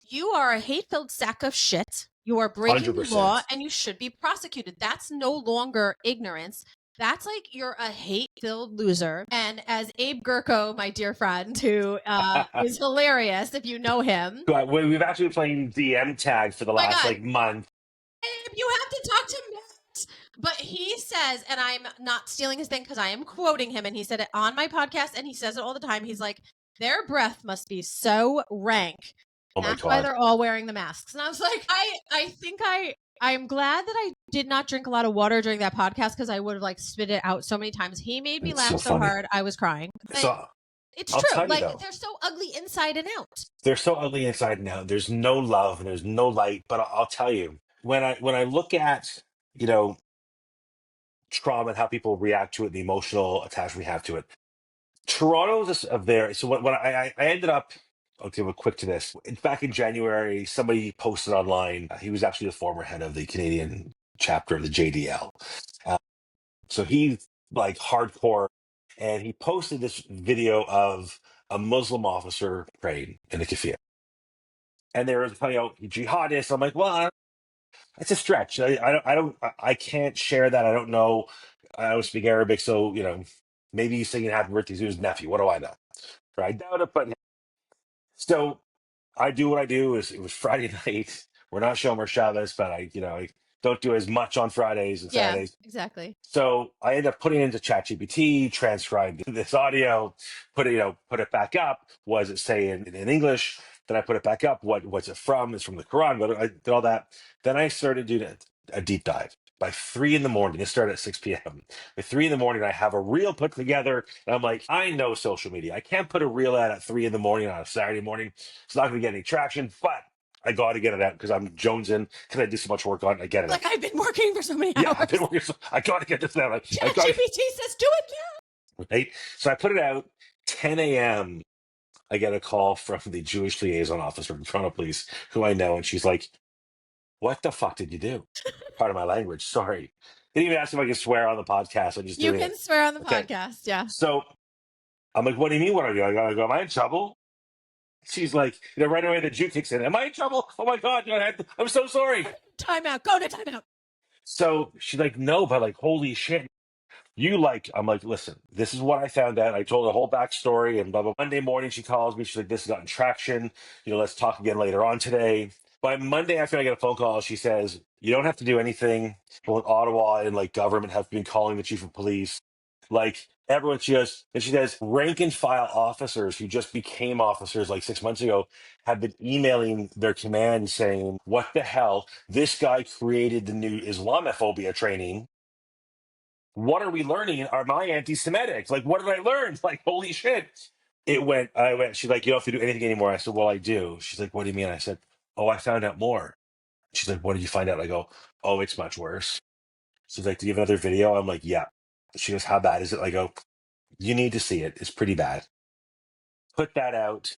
You are a hate-filled sack of shit. You are breaking 100%. the law and you should be prosecuted. That's no longer ignorance. That's like you're a hate-filled loser. And as Abe Gurko, my dear friend, who is hilarious if you know him. We've actually been playing DM tag for the last month. Abe, you have to talk to Matt. But he says, and I'm not stealing his thing because I am quoting him, and he said it on my podcast, and he says it all the time. He's like, their breath must be so rank. Oh my That's God. why they're all wearing the masks. And I was like, I'm glad that I did not drink a lot of water during that podcast because I would have spit it out so many times. He made me laugh so hard. I was crying. So it's true. They're so ugly inside and out. They're so ugly inside and out. There's no love and there's no light. But I'll tell you, when I look at, trauma and how people react to it, the emotional attachment we have to it, Toronto's of there. So when I ended up, I'll give a quick to this. Back in January, somebody posted online. He was actually the former head of the Canadian chapter of the JDL. So he's like hardcore. And he posted this video of a Muslim officer praying in the kafir. And they were telling jihadists. I'm like, well, it's a stretch. I can't share that. I don't know. I don't speak Arabic. So, maybe he's singing happy birthday to his nephew. What do I know? I doubt it, but so I do what I do. It was Friday night. We're not Shomer Shabbos, but I don't do as much on Fridays and Saturdays. Yeah, exactly. So I end up putting it into ChatGPT, transcribed this audio, put it back up. What does it say in English? Then I put it back up. What's it from? It's from the Quran. But I did all that. Then I started doing a deep dive. By 3 a.m, it started at 6 p.m. By 3 a.m, I have a reel put together. And I'm like, I know social media. I can't put a reel out at 3 a.m. on a Saturday morning. It's not going to get any traction, but I got to get it out because I'm jonesing because I do so much work on it. I get it out. I've been working for so many hours. Yeah, I've been working. I got to get this out. ChatGPT says do it now. Right? So I put it out 10 a.m. I get a call from the Jewish liaison officer from Toronto Police, who I know, and she's like, "What the fuck did you do?" Part of my language. Sorry. Didn't even ask if I can swear on the podcast. I just you can swear on the podcast. Yeah. So I'm like, "What do you mean? What are you?" I go, "Am I in trouble?" She's like, right away the Jew kicks in. "Am I in trouble? Oh my God, I'm so sorry." Time out. Go to time out. So she's like, "No, but holy shit." I'm like, listen, this is what I found out. I told her the whole backstory and blah, blah. Monday morning, she calls me. She's like, this has gotten traction. Let's talk again later on today. By Monday after I get a phone call, she says, you don't have to do anything. Well, in Ottawa and like government have been calling the chief of police. Like everyone, and she says, rank and file officers who just became officers like 6 months ago have been emailing their command saying, what the hell? This guy created the new Islamophobia training. What are we learning? Are my anti-Semitic? Like, what did I learn? Like, holy shit. I went, she's like, you don't have to do anything anymore. I said, well, I do. She's like, what do you mean? I said, oh, I found out more. She's like, what did you find out? I go, oh, it's much worse. She's like, do you have another video? I'm like, yeah. She goes, how bad is it? I go, you need to see it. It's pretty bad. Put that out.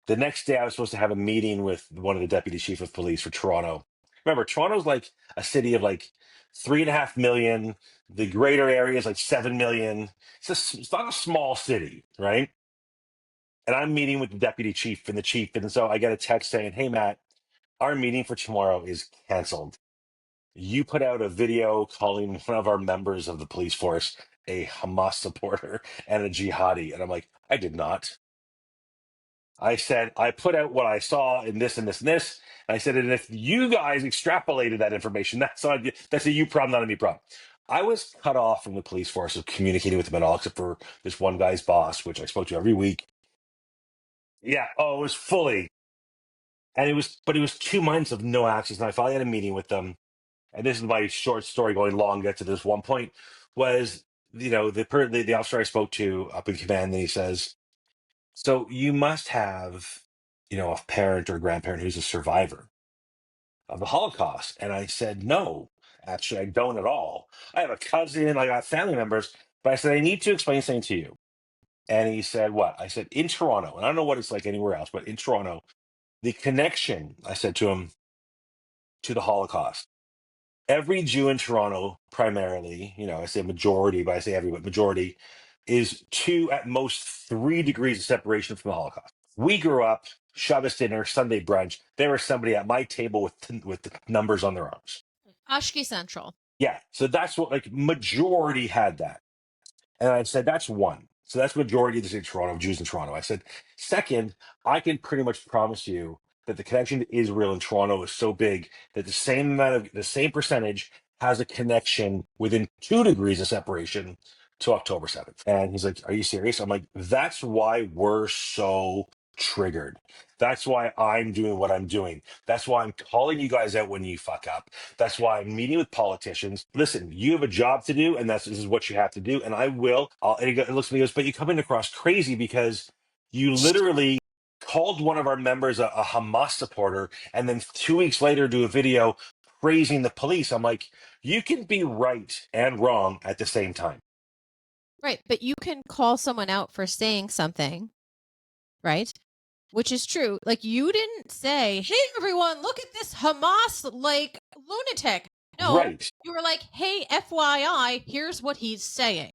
The next day, I was supposed to have a meeting with one of the deputy chief of police for Toronto. Remember, Toronto's like a city of like 3.5 million. The greater area is like 7 million. It's not a small city, right? And I'm meeting with the deputy chief and the chief. And so I get a text saying, hey, Matt, our meeting for tomorrow is canceled. You put out a video calling one of our members of the police force a Hamas supporter and a jihadi. And I'm like, I did not. I said, I put out what I saw in this and this and this. And I said, and if you guys extrapolated that information, that's a you problem, not a me problem. I was cut off from the police force of communicating with them at all, except for this one guy's boss, which I spoke to every week. Yeah. Oh, it was fully. And but it was 2 months of no access. And I finally had a meeting with them. And this is my short story going long, get to this one point was, the officer I spoke to up in command, and he says, so you must have, a parent or grandparent who's a survivor of the Holocaust. And I said, no, actually, I don't at all. I have a cousin, I got family members, but I said, I need to explain something to you. And he said, what? I said, in Toronto, and I don't know what it's like anywhere else, but in Toronto, the connection, I said to him, to the Holocaust. Every Jew in Toronto, primarily, I say majority, but I say every, but majority, is 2, at most 3 degrees of separation from the Holocaust. We grew up, Shabbos dinner, Sunday brunch. There was somebody at my table with the numbers on their arms. Ashki Central. Yeah, so that's what, like, majority had that. And I said, that's one. So that's majority of the city of Toronto, of Jews in Toronto. I said, second, I can pretty much promise you that the connection to Israel in Toronto is so big that the same percentage has a connection within 2 degrees of separation to October 7th. And he's like, are you serious? I'm like, that's why we're so triggered. That's why I'm doing what I'm doing. That's why I'm calling you guys out when you fuck up. That's why I'm meeting with politicians. Listen, you have a job to do, and this is what you have to do. And I will. And he looks at me and goes, but you're coming across crazy because you literally called one of our members a Hamas supporter, and then 2 weeks later do a video praising the police. I'm like, you can be right and wrong at the same time. Right, but you can call someone out for saying something, right? Which is true. Like, you didn't say, hey, everyone, look at this Hamas, like, lunatic. No, right. You were like, hey, FYI, here's what he's saying.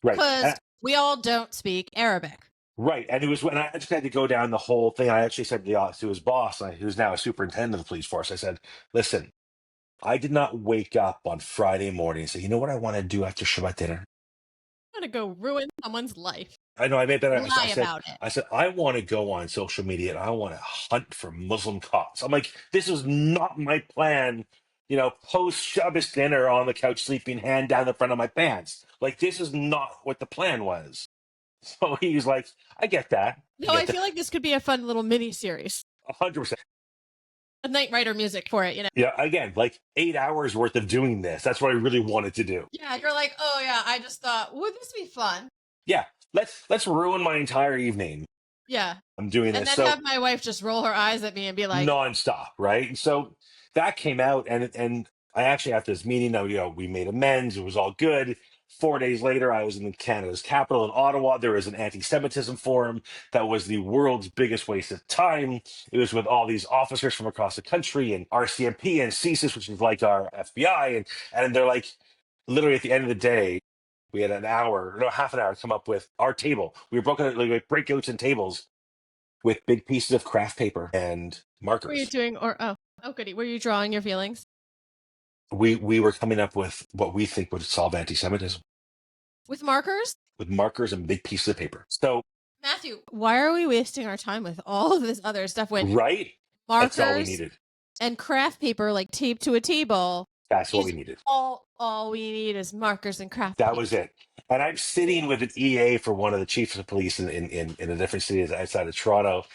Right. Because we all don't speak Arabic. Right. And it was when I just had to go down the whole thing. I actually said to his boss, who's now a superintendent of the police force, I said, listen, I did not wake up on Friday morning and say, you know what I want to do after Shabbat dinner? I want to go ruin someone's life. I know I made that. I said, I want to go on social media and I want to hunt for Muslim cops. I'm like, this is not my plan. Post Shabbos dinner on the couch, sleeping, hand down the front of my pants. Like, this is not what the plan was. So he's like, I get that. I feel like this could be a fun little mini series. 100%. A Night Rider music for it, Yeah, again, like 8 hours worth of doing this. That's what I really wanted to do. Yeah, you're like, oh yeah, I just thought, would this be fun? Yeah, let's ruin my entire evening. Yeah. I'm doing this. And then have my wife just roll her eyes at me and be like, nonstop, right? And so that came out, and I actually, after this meeting, we made amends. It was all good. 4 days later, I was in Canada's capital in Ottawa. There was an anti-Semitism forum that was the world's biggest waste of time. It was with all these officers from across the country and RCMP and CSIS, which is like our FBI. And they're like, literally at the end of the day, we had half an hour to come up with our table. We were broken like breakouts and tables with big pieces of craft paper and markers. What were you doing? Oh, goody. Were you drawing your feelings? we were coming up with what we think would solve anti-Semitism With markers? with markers and big pieces of paper. So, Matthew, why are we wasting our time with all of this other stuff when right? That's all we markers needed. and craft paper like taped to a table? That's what we is needed. All we need is markers and craft That paper. was it. And I'm sitting with an EA for one of the chiefs of police in a different city outside of Toronto.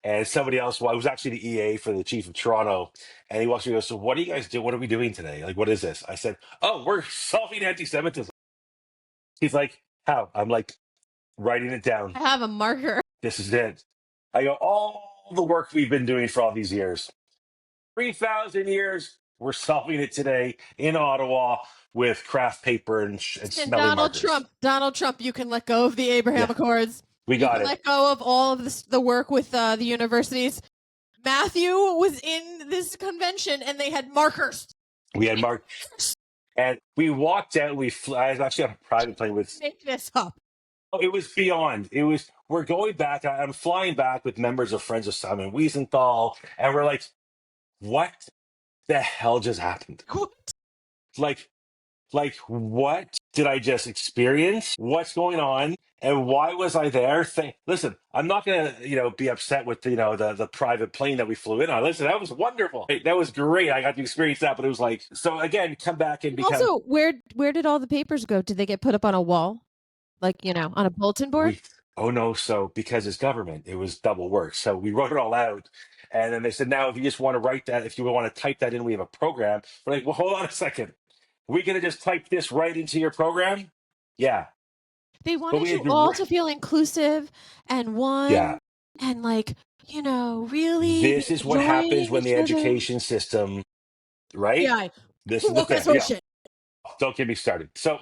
And somebody else, well, I was actually the EA for the chief of Toronto. And he walks me and goes, so what do you guys do? What are we doing today? Like, what is this? I said, oh, we're solving anti-Semitism. He's like, how? I'm like, writing it down. I have a marker. This is it. I go, all the work we've been doing for all these years, 3,000 years, we're solving it today in Ottawa with craft paper and smelly markers. Donald Trump, you can let go of the Abraham Accords. We got you can it. let go of all of the work with the universities. Matthew was in this convention and they had markers. We had markers. And we walked out. I was actually on a private plane with. Make this up. Oh, it was beyond. We're going back. I'm flying back with members of Friends of Simon Wiesenthal. And we're like, what the hell just happened? What? Like, what did I just experience? What's going on? And why was I there? Listen, I'm not going to, be upset with, the private plane that we flew in on. Listen, that was wonderful. That was great. I got to experience that. But it was like, so again, come back and become. Also, where did all the papers go? Did they get put up on a wall? Like, on a bulletin board? Oh, no. So because it's government, it was double work. So we wrote it all out. And then they said, now, if you just want to write that, if you want to type that in, we have a program. We're like, well, hold on a second. We going to just type this right into your program? Yeah. They wanted you all to feel inclusive and one. Yeah. And really. This is what happens when the education system, right? Yeah. This is the thing. Yeah. Don't get me started. So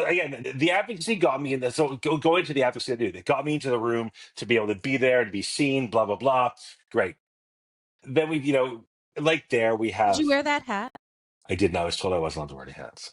again, the advocacy got me in the, so go into the advocacy I do. They got me into the room to be able to be there and be seen, blah, blah, blah. Great. Then we, we have. Did you wear that hat? I did not. I was told I wasn't allowed to wear any hats.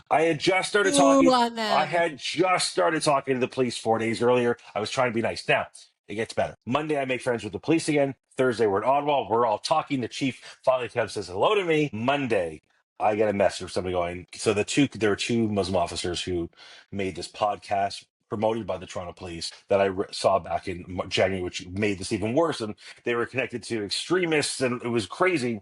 I had just started talking. I had just started talking to the police 4 days earlier. I was trying to be nice. Now, it gets better. Monday, I make friends with the police again. Thursday, we're in Ottawa. We're all talking. The chief finally comes, says hello to me. Monday, I get a message from somebody going, so there were two Muslim officers who made this podcast promoted by the Toronto police that I saw back in January, which made this even worse. And they were connected to extremists, and it was crazy.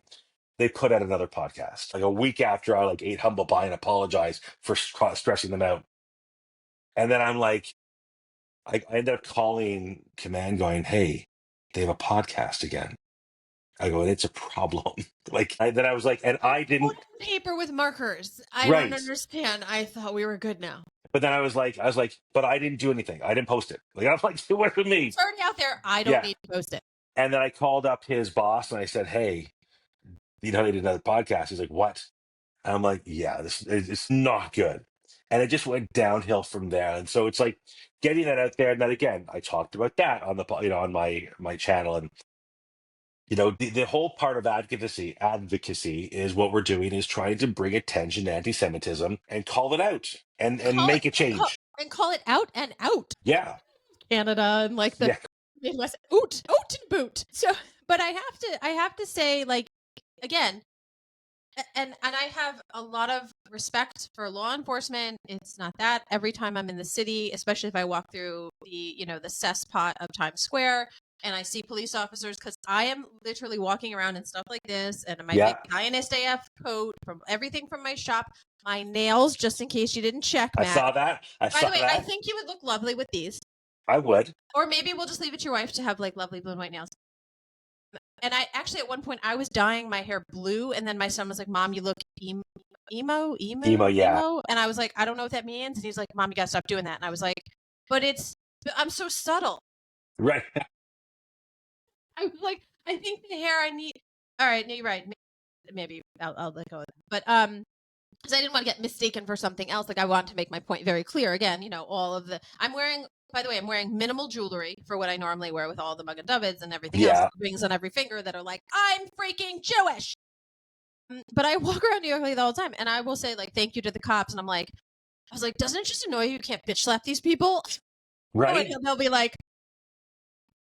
They put out another podcast like a week after I ate humble pie and apologized for stressing them out. And then I'm like, I ended up calling command going, hey, they have a podcast again. I go, and it's a problem. Then I was like, and I didn't. Paper with markers. I don't understand. I thought we were good now. But then I was like, but I didn't do anything. I didn't post it. I'm like, what with me? It's already out there. I don't need to post it. And then I called up his boss and I said, hey, they did another podcast. He's like, what? And I'm like, yeah, it's not good. And it just went downhill from there. And so it's like getting that out there. And then again, I talked about that on the, on my channel. And, the whole part of advocacy is what we're doing is trying to bring attention to anti-Semitism and call it out and make a change. Call it out and out. Yeah. Canada and the Midwest. Oot and boot. So, but I have to say, again, and I have a lot of respect for law enforcement. It's not that every time I'm in the city, especially if I walk through the cesspot of Times Square and I see police officers, because I am literally walking around in stuff like this, and my big Zionist AF coat, from everything from my shop, my nails, just in case you didn't check, Matt. I saw that. By the way, I think you would look lovely with these. I would. Or maybe we'll just leave it to your wife to have lovely blue and white nails. And I actually, at one point, I was dyeing my hair blue, and then my son was like, "Mom, you look emo, yeah." And I was like, "I don't know what that means." And he's like, "Mom, you gotta stop doing that." And I was like, "But I'm so subtle." Right. I was like, "I think the hair I need." All right, no, you're right. Maybe I'll let go of it. But because I didn't want to get mistaken for something else. I wanted to make my point very clear. Again, all of the By the way, I'm wearing minimal jewelry for what I normally wear with all the Mug and Davids and everything else. Rings on every finger that are like, I'm freaking Jewish. But I walk around New York like that all the time. And I will say, thank you to the cops. And I was like, doesn't it just annoy you? You can't bitch slap these people? Right. And they'll be like,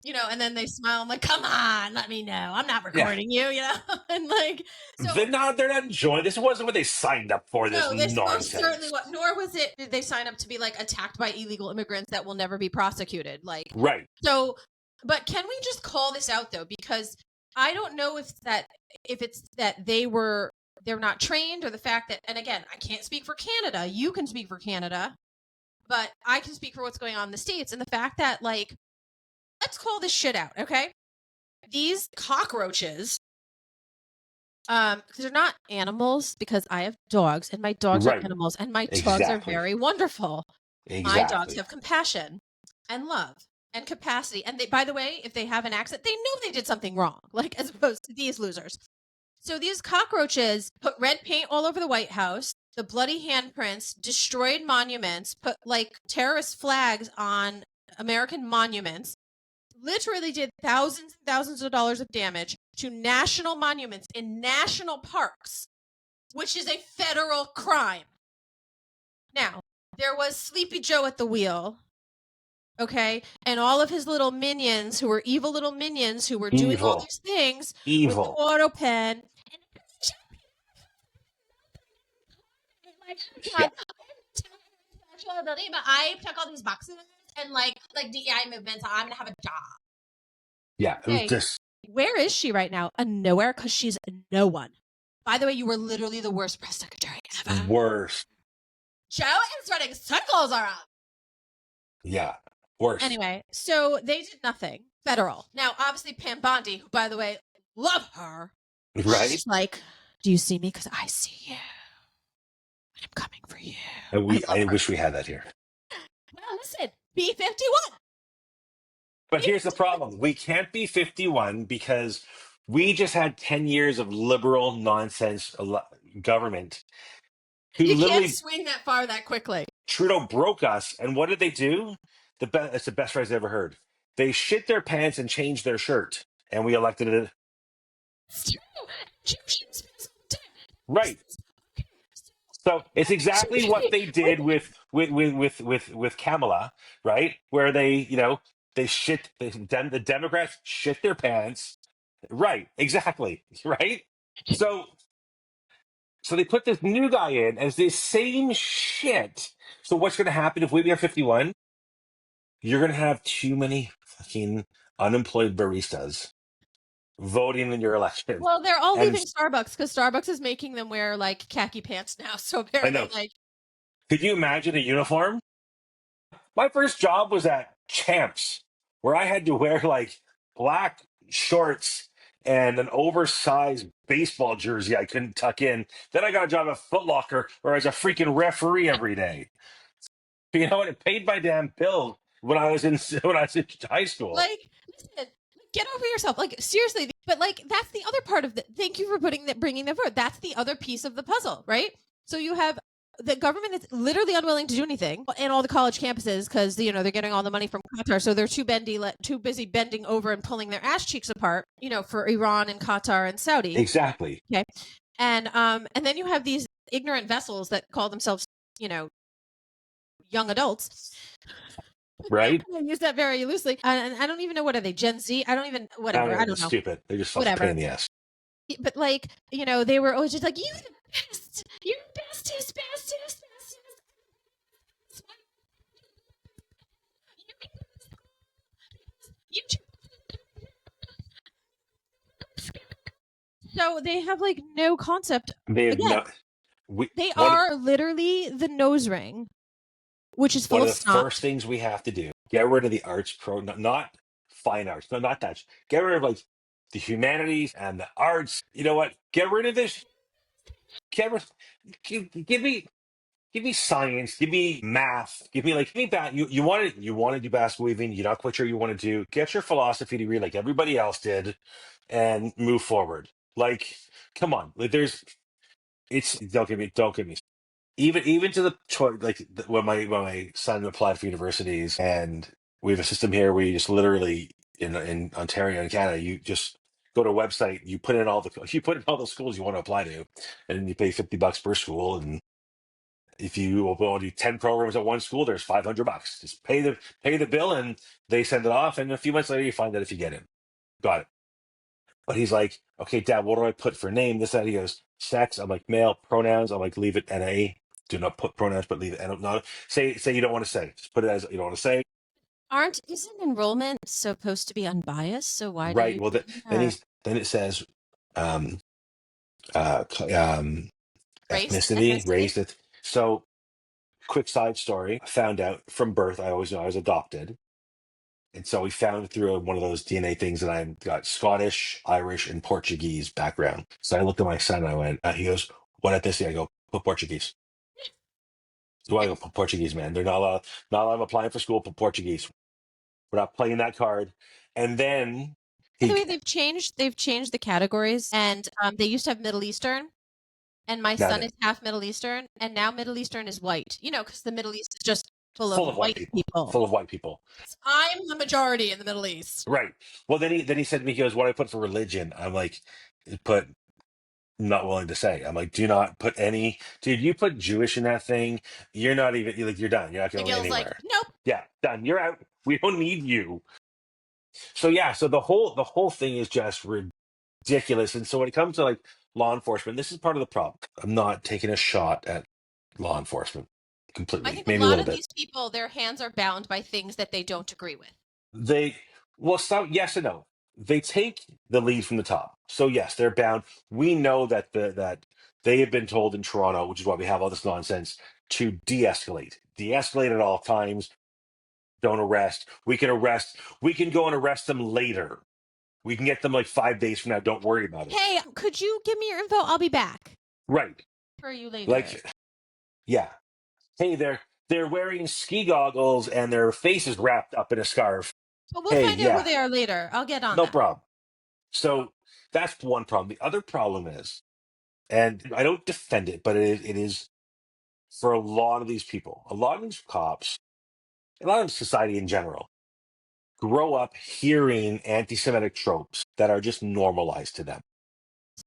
and then they smile. I'm like, come on, let me know. I'm not Yeah. recording you, and like, so They're not enjoying this. It wasn't what they signed up for, this no, this most certainly nonsense. what. Nor was it. Did they sign up to be like attacked by illegal immigrants that will never be prosecuted? Like, Right. so. But can we just call this out though? Because I don't know if it's that they're not trained, or the fact that, and again, I can't speak for Canada. You can speak for Canada, but I can speak for what's going on in the States, and the fact that, like, let's call this shit out, okay? These cockroaches, they're not animals, because I have dogs, and my dogs are Right. animals, and my dogs are Exactly. very wonderful. My dogs Exactly. have compassion and love and capacity. And they, by the way, if they have an accent, they know they did something wrong, like, as opposed to these losers. So these cockroaches put red paint all over the White House, the bloody handprints, destroyed monuments, put like terrorist flags on American monuments, literally did thousands and thousands of dollars of damage to national monuments in national parks, which is a federal crime. Now, there was Sleepy Joe at the wheel, okay? And all of his little minions, who were evil little minions, who were doing all these things with the Evil. auto pen. Yeah. I check all these boxes and like DEI movements. I'm gonna have a job. Yeah. It Okay. was just Where is she right now? Nowhere, because she's no one. By the way, you were literally the worst press secretary ever. worse. Joe is running circles around. Yeah. Worse. Anyway, so they did nothing. Federal. Now, obviously, Pam Bondi, who, by the way, love her. Right. She's like, do you see me? Because I see you. I'm coming for you. And I wish we had that here. Well, listen, B-51. But here's the problem. We can't be 51 because we just had 10 years of liberal nonsense government. You can't swing that far that quickly. Trudeau broke us. And what did they do? That's the best phrase I ever heard. They shit their pants and changed their shirt. And we elected it. Right. So it's exactly what they did with Kamala, right? Where they, the Democrats shit their pants. Right, exactly. Right. So they put this new guy in as the same shit. So what's going to happen if we are 51? You're going to have too many fucking unemployed baristas voting in your election. Well, they're all leaving Starbucks because Starbucks is making them wear like khaki pants now. So apparently, I know. Could you imagine a uniform? My first job was at Champs, where I had to wear like black shorts and an oversized baseball jersey I couldn't tuck in. Then I got a job at Foot Locker where I was a freaking referee every day. You know what? It paid my damn bill when I was in high school. Like, listen, get over yourself. Like, seriously. But like, that's the other part of the. Thank you for bringing that forward. That's the other piece of the puzzle, right? So you have the government that's literally unwilling to do anything, and all the college campuses, because they're getting all the money from Qatar, so they're too busy bending over and pulling their ass cheeks apart, for Iran and Qatar and Saudi. Exactly. Okay, and then you have these ignorant vessels that call themselves, young adults. Right. I use that very loosely, and I don't even know, what are they, Gen Z? I don't even, whatever. I don't know. Stupid. They're just fucking pain in the ass. But like, they were always just like, you the best, you're bestest. So they have like no concept. They are literally the nose ring, which is full one of of the first things we have to do. Get rid of the arts not fine arts, no, not that. Get rid of like the humanities and the arts. You know what? Get rid of this. Give me science. Give me math. Give me that. You want to do basket weaving. You're not quite sure you want to do. Get your philosophy degree like everybody else did, and move forward. Like, come on. Like, don't get me. Even to the choice, like when my son applied for universities, and we have a system here where you just literally in Ontario and Canada, you just go to a website, you put in all the schools you want to apply to, and you pay $50 per school, and if you want to do 10 programs at one school, there's $500. Just pay the bill and they send it off. And a few months later, you find out if you get in. Got it. But he's like, okay, Dad, what do I put for name? This, that. He goes, sex. I'm like, male. Pronouns. I'm like, leave it NA. Do not put pronouns, but leave it. And not say you don't want to say. Just put it as you don't want to say. Isn't enrollment supposed to be unbiased? So why do Right. you Well, do that? then it says um uh c- um ethnicity, Ethnicity? race. So quick side story. I found out from birth. I always know I was adopted. And so we found through one of those DNA things that I've got Scottish, Irish, and Portuguese background. So I looked at my son and I went, he goes, what ethnicity? I go, put Portuguese. So I go, put Portuguese, man. They're not allowed applying for school, put Portuguese. We're not playing that card. And then By the he, way, they've changed the categories, and they used to have Middle Eastern, and my now son that is half Middle Eastern, and now Middle Eastern is white. Because the Middle East is just full of full of white white people, people. full of white people. I'm the majority in the Middle East. Right. Well, then he said to me, he goes, what do I put for religion? I'm like, put not willing to say. I'm like, do not put any, dude, you put Jewish in that thing. You're not even, you're like, you're done. You're not going McGill's like, anywhere. nope. Yeah, done. You're out. We don't need you. So yeah, so the whole thing is just ridiculous. And so when it comes to like law enforcement, this is part of the problem. I'm not taking a shot at law enforcement I completely, think a maybe a lot little of bit. these people, their hands are bound by things that they don't agree with. They well, some yes and no. They take the lead from the top. So yes, they're bound. We know that they have been told in Toronto, which is why we have all this nonsense, to de-escalate. De-escalate at all times. Don't arrest. We can arrest. We can go and arrest them later. We can get them like 5 days from now. Don't worry about it. Hey, could you give me your info? I'll be back Right. for you later. Like, yeah. Hey, they're wearing ski goggles and their face is wrapped up in a scarf. But we'll Hey, find out who yeah, they are later. I'll get on no that. problem. So that's one problem. The other problem is, and I don't defend it, but it is for a lot of these people, a lot of these cops, a lot of society in general, grow up hearing anti-Semitic tropes that are just normalized to them.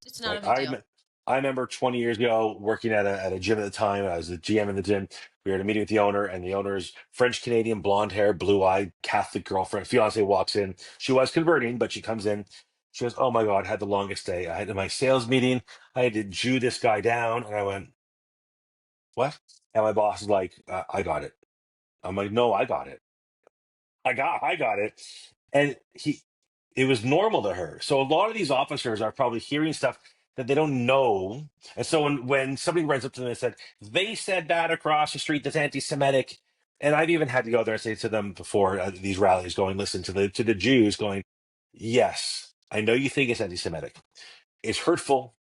It's not a Like big deal. I remember 20 years ago working at a gym at the time. I was the GM in the gym. We were at a meeting with the owner, and the owner's French Canadian, blonde hair, blue eyed Catholic girlfriend, fiance walks in. She was converting, but she comes in. She goes, "Oh my God, I had the longest day. I had my sales meeting. I had to Jew this guy down." And I went, "What?" And my boss is like, "I got it." I'm like, "No, I got it. I got it." And it was normal to her. So a lot of these officers are probably hearing stuff that they don't know. And so when somebody runs up to them and said, they said that across the street that's anti-Semitic. And I've even had to go there and say to them before these rallies going, listen to the Jews going, yes, I know you think it's anti-Semitic. It's hurtful.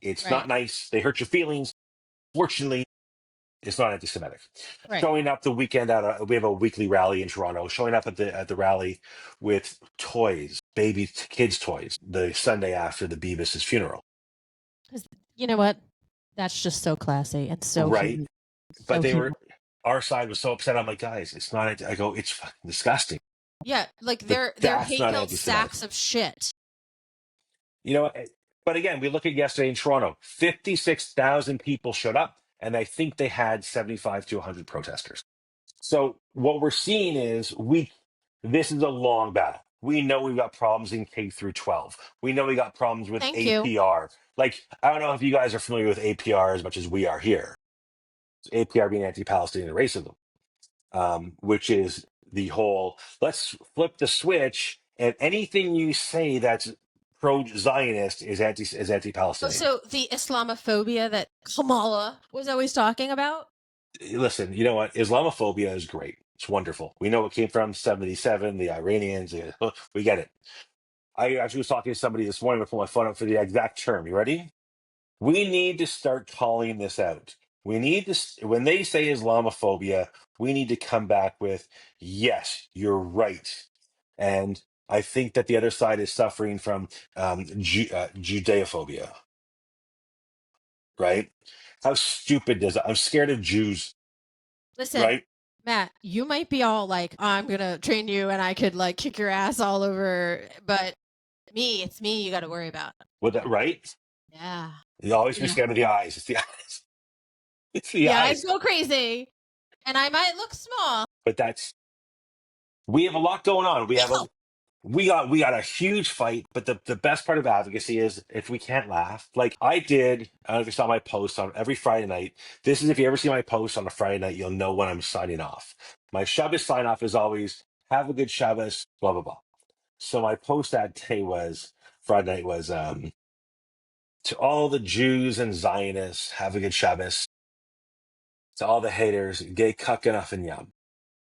It's Right. not nice. They hurt your feelings. Fortunately, it's not anti-Semitic. Right. Showing up the weekend we have a weekly rally in Toronto. Showing up at the rally with toys, baby kids toys, the Sunday after the Beavis's funeral, Because you know what? That's just so classy and so right? cute. But So cute. our side was so upset. I'm like, guys, it's not. I go, it's fucking disgusting. Yeah, like But they're that's not hate-filled anti-Semitic. sacks of shit. You know. But again, we look at yesterday in Toronto. 56,000 people showed up, and I think they had 75 to 100 protesters. So what we're seeing is this is a long battle. We know we've got problems in K through 12. We know we got problems with Thank you. APR. Like, I don't know if you guys are familiar with APR as much as we are here. APR being anti-Palestinian racism, which is the whole let's flip the switch and anything you say that's pro-Zionist is Oh, anti-Palestinian. so the Islamophobia that Kamala was always talking about? Listen, you know what? Islamophobia is great. It's wonderful. We know it came from 77, the Iranians. We get it. I actually was talking to somebody this morning before my phone up for the exact term. You ready? We need to start calling this out. We need to, when they say Islamophobia, we need to come back with, yes, you're right. And I think that the other side is suffering from Judeophobia, right? How stupid does it? I'm scared of Jews, Listen, right? Matt, you might be all like, I'm gonna train you and I could like kick your ass all over, but it's me you got to worry about. With that, right? Yeah. You always be Yeah. scared of the eyes. It's the eyes. It's the The eyes. eyes go crazy, and I might look small. But we have a lot going on. Ew. We got a huge fight, but the best part of advocacy is if we can't laugh. Like I did, I don't know if you saw my post on every Friday night. This is if you ever see my post on a Friday night, you'll know when I'm signing off. My Shabbos sign off is always have a good Shabbos, blah blah blah. So my post that day was Friday night was to all the Jews and Zionists, have a good Shabbos. To all the haters, gay kuck and yum.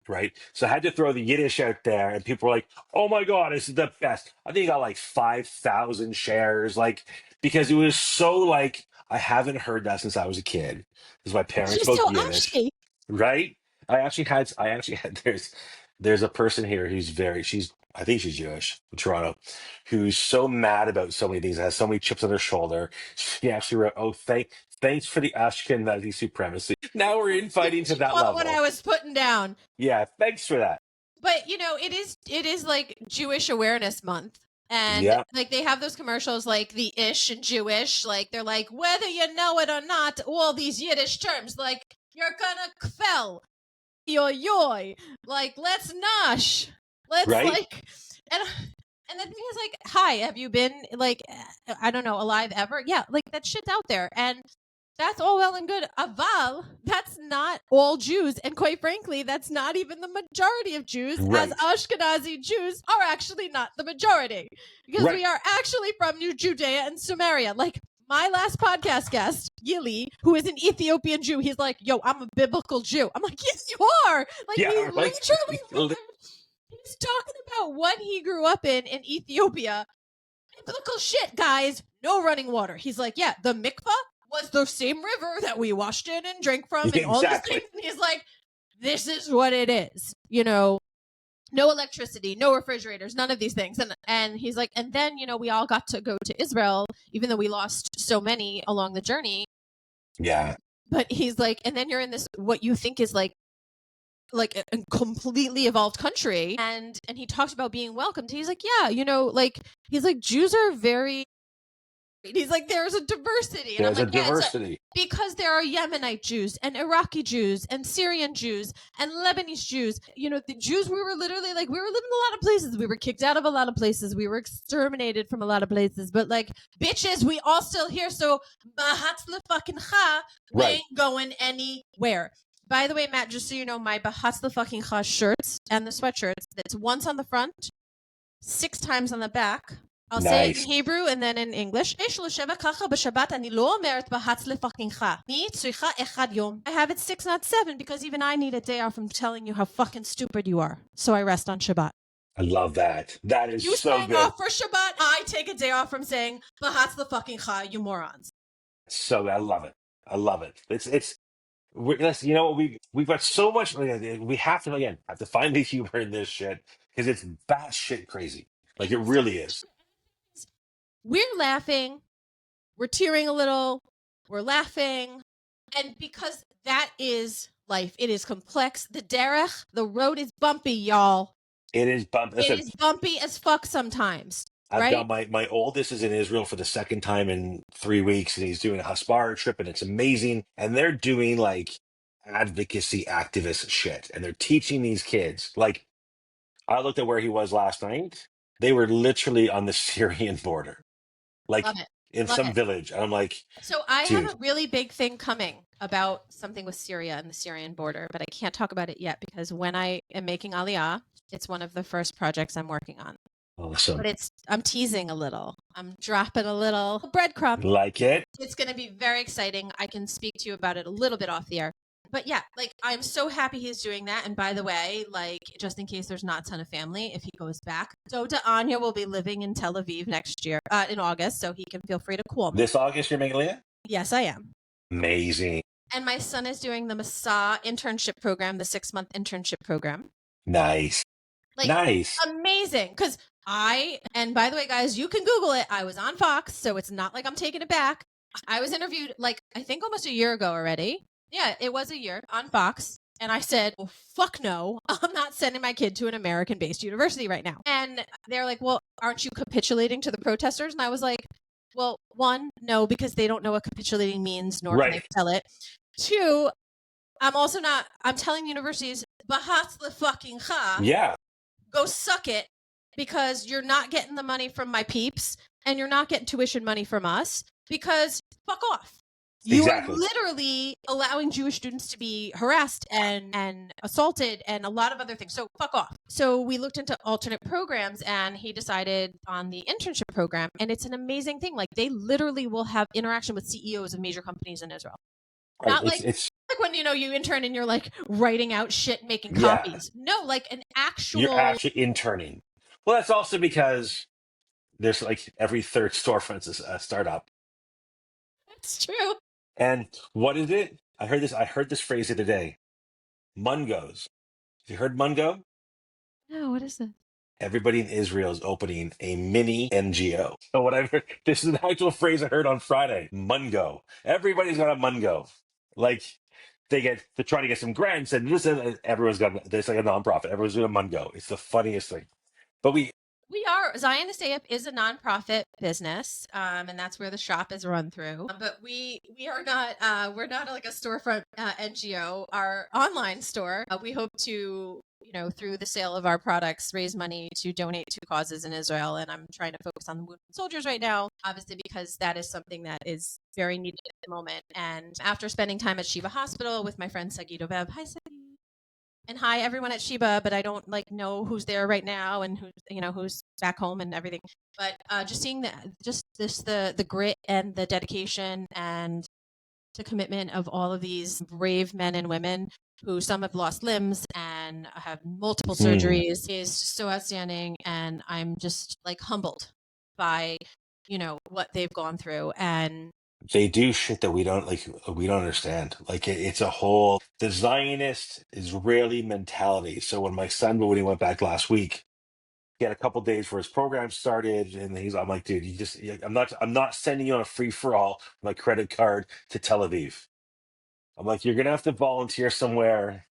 Right? So I had to throw the Yiddish out there, and people were like, "Oh my god, this is the best!" I think it got like 5,000 shares, like because it was so like I haven't heard that since I was a kid, because my parents She's spoke so Yiddish, ashy. right? I actually had there's a person here she's I think she's Jewish in Toronto, who's so mad about so many things, has so many chips on her shoulder. She actually wrote, "Oh, thanks for the Ashkenazi supremacy." Now we're infighting to She that caught what I level. was putting down. Yeah, thanks for that. But it is like Jewish Awareness Month. And Yeah, like they have those commercials like the ish and Jewish, like they're like, whether you know it or not, all these Yiddish terms, like you're gonna kfel, yoy, like let's nosh. Let's right? like and the thing is like, hi, have you been like I don't know, alive ever? Yeah, like that shit's out there. And that's all well and good. Aval, that's not all Jews. And quite frankly, that's not even the majority of Jews, as Right, Ashkenazi Jews are actually not the majority. Because right. we are actually from New Judea and Samaria. Like my last podcast guest, Yili, who is an Ethiopian Jew, he's like, yo, I'm a biblical Jew. I'm like, yes, you are. Like, Yeah, he like literally, he's talking about what he grew up in Ethiopia. Biblical shit, guys. No running water. He's like, yeah, the mikvah was the same river that we washed in and drank from and all these exactly. things. And he's like, this is what it is. No electricity, no refrigerators, none of these things. And he's like, and then, we all got to go to Israel, even though we lost so many along the journey. Yeah, But he's like, and then you're in this, what you think is like a completely evolved country. And he talked about being welcomed. He's like, yeah, like, he's like, Jews are very, he's like, there's a diversity. And I'm there's a like, yeah, it's diversity. because there are Yemenite Jews and Iraqi Jews and Syrian Jews and Lebanese Jews. The Jews, we were living in a lot of places. We were kicked out of a lot of places. We were exterminated from a lot of places. But like, bitches, we all still here. So, bahatz fucking cha, we Right. ain't going anywhere. By the way, Matt, just so you know, my bahatz fucking cha shirts and the sweatshirts, that's once on the front, 6 times on the back. I'll say it in Nice. Hebrew and then in English. I have it 6, not 7, because even I need a day off from telling you how fucking stupid you are. So I rest on Shabbat. I love that. That is You so sign good. off for Shabbat, I take a day off from saying, Bahatz the fucking cha, you morons. So I love it. I love it. Listen, we've got so much. We have to find the humor in this shit because it's batshit crazy. Like it really is. We're laughing, we're tearing a little, we're laughing, and because that is life. It is complex. The road is bumpy, y'all. It is bump. It Listen, is bumpy as fuck sometimes, I've right? got my oldest is in Israel for the second time in 3 weeks, and he's doing a Hasbara trip, and it's amazing. And they're doing like advocacy activist shit, and they're teaching these kids. Like I looked at where he was last night. They were literally on the Syrian border, Love like it. in Love some it. village. And I'm like, So I have dude, a really big thing coming about something with Syria and the Syrian border, but I can't talk about it yet because when I am making Aliyah, it's one of the first projects I'm working on. awesome. But I'm teasing a little. I'm dropping a little breadcrumb. Like it. It's going to be very exciting. I can speak to you about it a little bit off the air. But yeah, like I'm so happy he's doing that. And by the way, like just in case there's not a ton of family, if he goes back, Doda Anya will be living in Tel Aviv next year, in August, so he can feel free to call me. This August, you're making Leah? Yes, I am. Amazing. And my son is doing the Masa internship program, the 6-month internship program. Nice. Like, nice. Amazing. Because and by the way, guys, you can Google it. I was on Fox, so it's not like I'm taking it back. I was interviewed I think almost a year ago already. Yeah, it was a year on Fox. And I said, well, fuck no. I'm not sending my kid to an American-based university right now. And they're like, well, aren't you capitulating to the protesters? And I was like, well, one, no, because they don't know what capitulating means, nor can they Right. tell it. Two, I'm telling universities, Bahasla fucking ha, Yeah, go suck it, because you're not getting the money from my peeps and you're not getting tuition money from us, because fuck off. You are exactly. literally allowing Jewish students to be harassed and assaulted and a lot of other things. So fuck off. So we looked into alternate programs and he decided on the internship program. And it's an amazing thing. Like they literally will have interaction with CEOs of major companies in Israel. Right. Not like It's when you intern and you're like writing out shit, making yeah. copies. No, like an You're actual. actually interning. Well, that's also because there's like every third storefront is a startup. It's true. And what is it? I heard this phrase the other day. Mungos. Have you heard Mungo? No, what is it? Everybody in Israel is opening a mini NGO. So what I've heard, this is an actual phrase I heard on Friday. Mungo. Everybody's got a Mungo. Like they're trying to get some grants and this and everyone's got this like a nonprofit. Everyone's doing a Mungo. It's the funniest thing. But We are Zionist AF is a nonprofit business, and that's where the shop is run through. But we are not we're not like a storefront NGO. Our online store, we hope to through the sale of our products raise money to donate to causes in Israel. And I'm trying to focus on the wounded soldiers right now, obviously because that is something that is very needed at the moment. And after spending time at Shiva Hospital with my friend Sagi Dovev, hi Sagi. And hi everyone at Sheba, but I don't know who's there right now and who's back home and everything. But just seeing the grit and the dedication and the commitment of all of these brave men and women who some have lost limbs and have multiple surgeries is so outstanding, and I'm just humbled by what they've gone through. And they do shit that we don't understand. Like it's a whole the Zionist Israeli mentality. So when he went back last week, he had a couple days where his program started, and I'm like, dude, I'm not sending you on a free for all my credit card to Tel Aviv. I'm like, you're gonna have to volunteer somewhere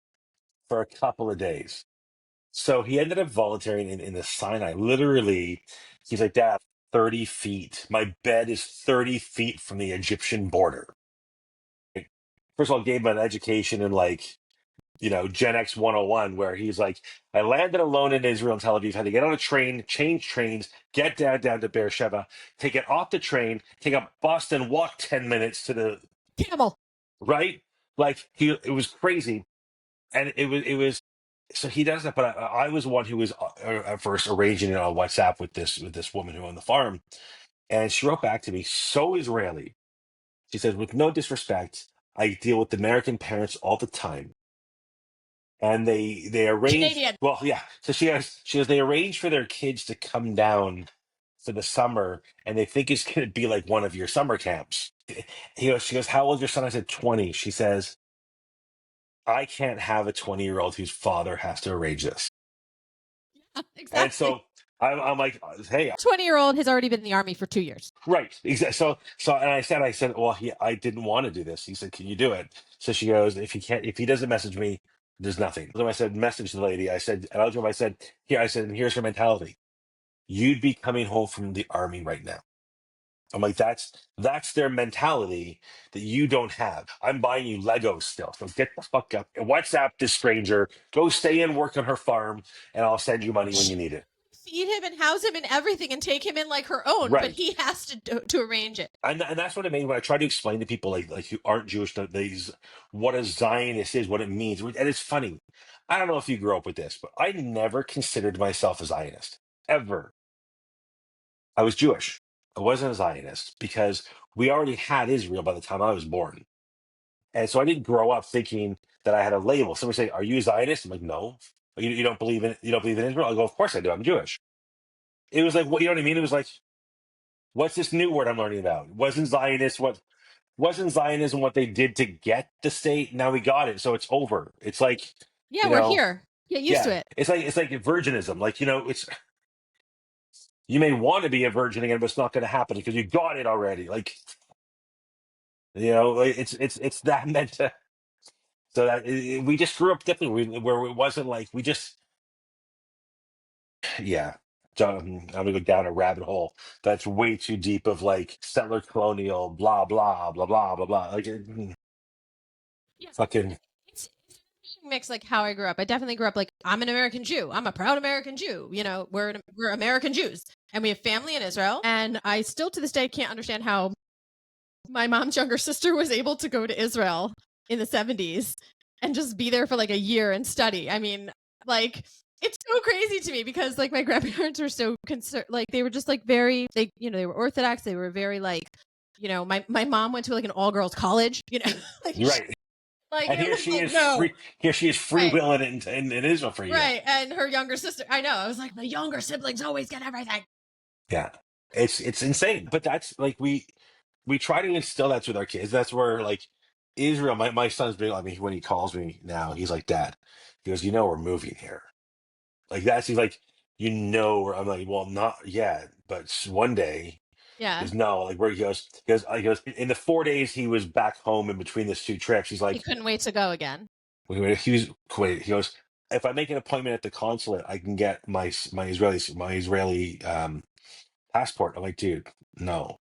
for a couple of days. So he ended up volunteering in the Sinai. Literally, he's like, Dad, 30 feet. My bed is 30 feet from the Egyptian border. First of all, gave him an education in Gen X 101, where he's like, I landed alone in Israel and Tel Aviv, had to get on a train, change trains, get down to Beersheba, take it off the train, take a bus, and walk 10 minutes to the camel. right. It was crazy, and it was. So he does that, but I was one who was at first arranging it on WhatsApp with this woman who owned the farm, and she wrote back to me, so Israeli. She says, with no disrespect, I deal with American parents all the time, and they arrange. Canadian. Well, yeah. So she goes they arrange for their kids to come down for the summer, and they think it's going to be like one of your summer camps. She goes, how old is your son? I said 20. She says, I can't have a 20-year-old whose father has to arrange this. Exactly. And so I'm like, hey, 20-year-old has already been in the army for 2 years. right, exactly. So, and I said, well, I didn't want to do this. He said, can you do it? So she goes, if he doesn't message me, there's nothing. So I said, message the lady. I said, and I said, here's her mentality. You'd be coming home from the army right now. I'm like, that's their mentality that you don't have. I'm buying you Legos still. So get the fuck up. WhatsApp this stranger. Go stay and work on her farm, and I'll send you money when you need it. Feed him and house him and everything and take him in like her own, Right. But he has to arrange it. And that's what I mean when I try to explain to people like who aren't Jewish that what a Zionist is, what it means. And it's funny. I don't know if you grew up with this, but I never considered myself a Zionist. Ever. I was Jewish. I wasn't a Zionist because we already had Israel by the time I was born. And so I didn't grow up thinking that I had a label. Somebody say, "Are you a Zionist?" I'm like, "No." You don't believe in Israel? I go, "Of course I do. I'm Jewish." It was like, what, you know what I mean? It was like, what's this new word I'm learning about? Wasn't Zionism what they did to get the state? Now we got it, so it's over. It's like, Yeah, we're here. Get used to it. It's like virginism. It's you may want to be a virgin again, but it's not going to happen because you got it already. It's that meant to. So that we just grew up differently, where it wasn't like we just, yeah. So I'm gonna go down a rabbit hole that's way too deep of like settler colonial, blah blah blah blah blah blah. Yeah, Fucking it's an interesting mix, like how I grew up. I definitely grew up like I'm an American Jew. I'm a proud American Jew. You know, we're American Jews, and we have family in Israel. And I still to this day can't understand how my mom's younger sister was able to go to Israel in the 70s and just be there for like a year and study. I mean, like it's so crazy to me because like my grandparents were so concerned, like they were just like very, they, you know, they were Orthodox. They were very like, you know, my mom went to like an all girls college, you know, like, right. like And it was like, no, here she is free right, willing in Israel for you. right. And her younger sister, I know, I was like, the younger siblings always get everything. Yeah. It's insane. But that's like we try to instill that with our kids. That's where like Israel, my son's big. I mean, when he calls me now, he's like, Dad, he goes, you know, we're moving here. Like that's he's like, you know, I'm like, well, not yet, but one day. Yeah. Is no, like where he goes in the 4 days he was back home in between these two trips. He's He like, couldn't wait to go again. he was wait. He goes, if I make an appointment at the consulate, I can get my Israeli passport. I'm like, dude, no.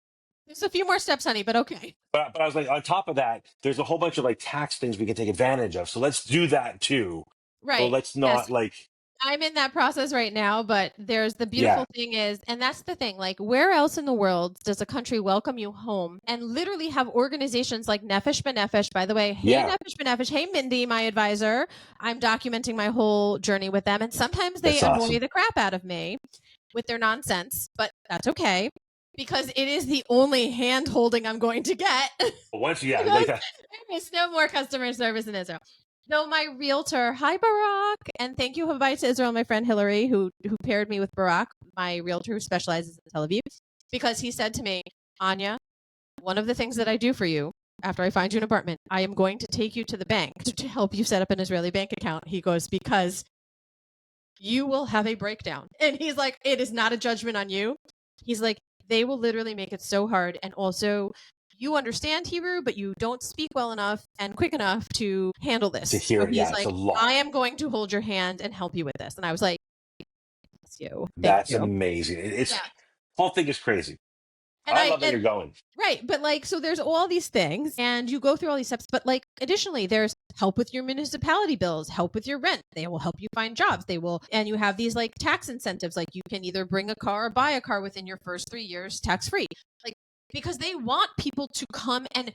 There's a few more steps, honey, but okay. But I was like, on top of that, there's a whole bunch of like tax things we can take advantage of. So let's do that too. But Right. let's Yes. not like, I'm in that process right now, but there's the yeah, beautiful thing is, and that's the thing, like where else in the world does a country welcome you home and literally have organizations like Nefesh B'Nefesh, by the way, hey yeah, Nefesh B'Nefesh, hey Mindy, my advisor, I'm documenting my whole journey with them, and sometimes they that's annoy awesome. the crap out of me with their nonsense, but that's okay because it is the only hand holding I'm going to get. Once, yeah, Because like that. there is no more customer service in Israel. No, my realtor, hi Barak, and thank you, Havai to Israel, my friend Hillary, who paired me with Barak, my realtor who specializes in Tel Aviv, because he said to me, Anya, one of the things that I do for you after I find you an apartment, I am going to take you to the bank to help you set up an Israeli bank account. He goes, because you will have a breakdown. And he's like, it is not a judgment on you. He's like, they will literally make it so hard. And also, you understand Hebrew, but you don't speak well enough and quick enough to handle this. To hear So it, he's yeah, it's like, a lot. I am going to hold your hand and help you with this. And I was like, bless you. Thank That's you. amazing. It's Yeah. whole thing is crazy. And I love that you're going. right, but like, so there's all these things, and you go through all these steps. But like, additionally, there's help with your municipality bills, help with your rent. They will help you find jobs. They will, and you have these like tax incentives. Like, you can either bring a car or buy a car within your first 3 years tax free. Like, because they want people to come and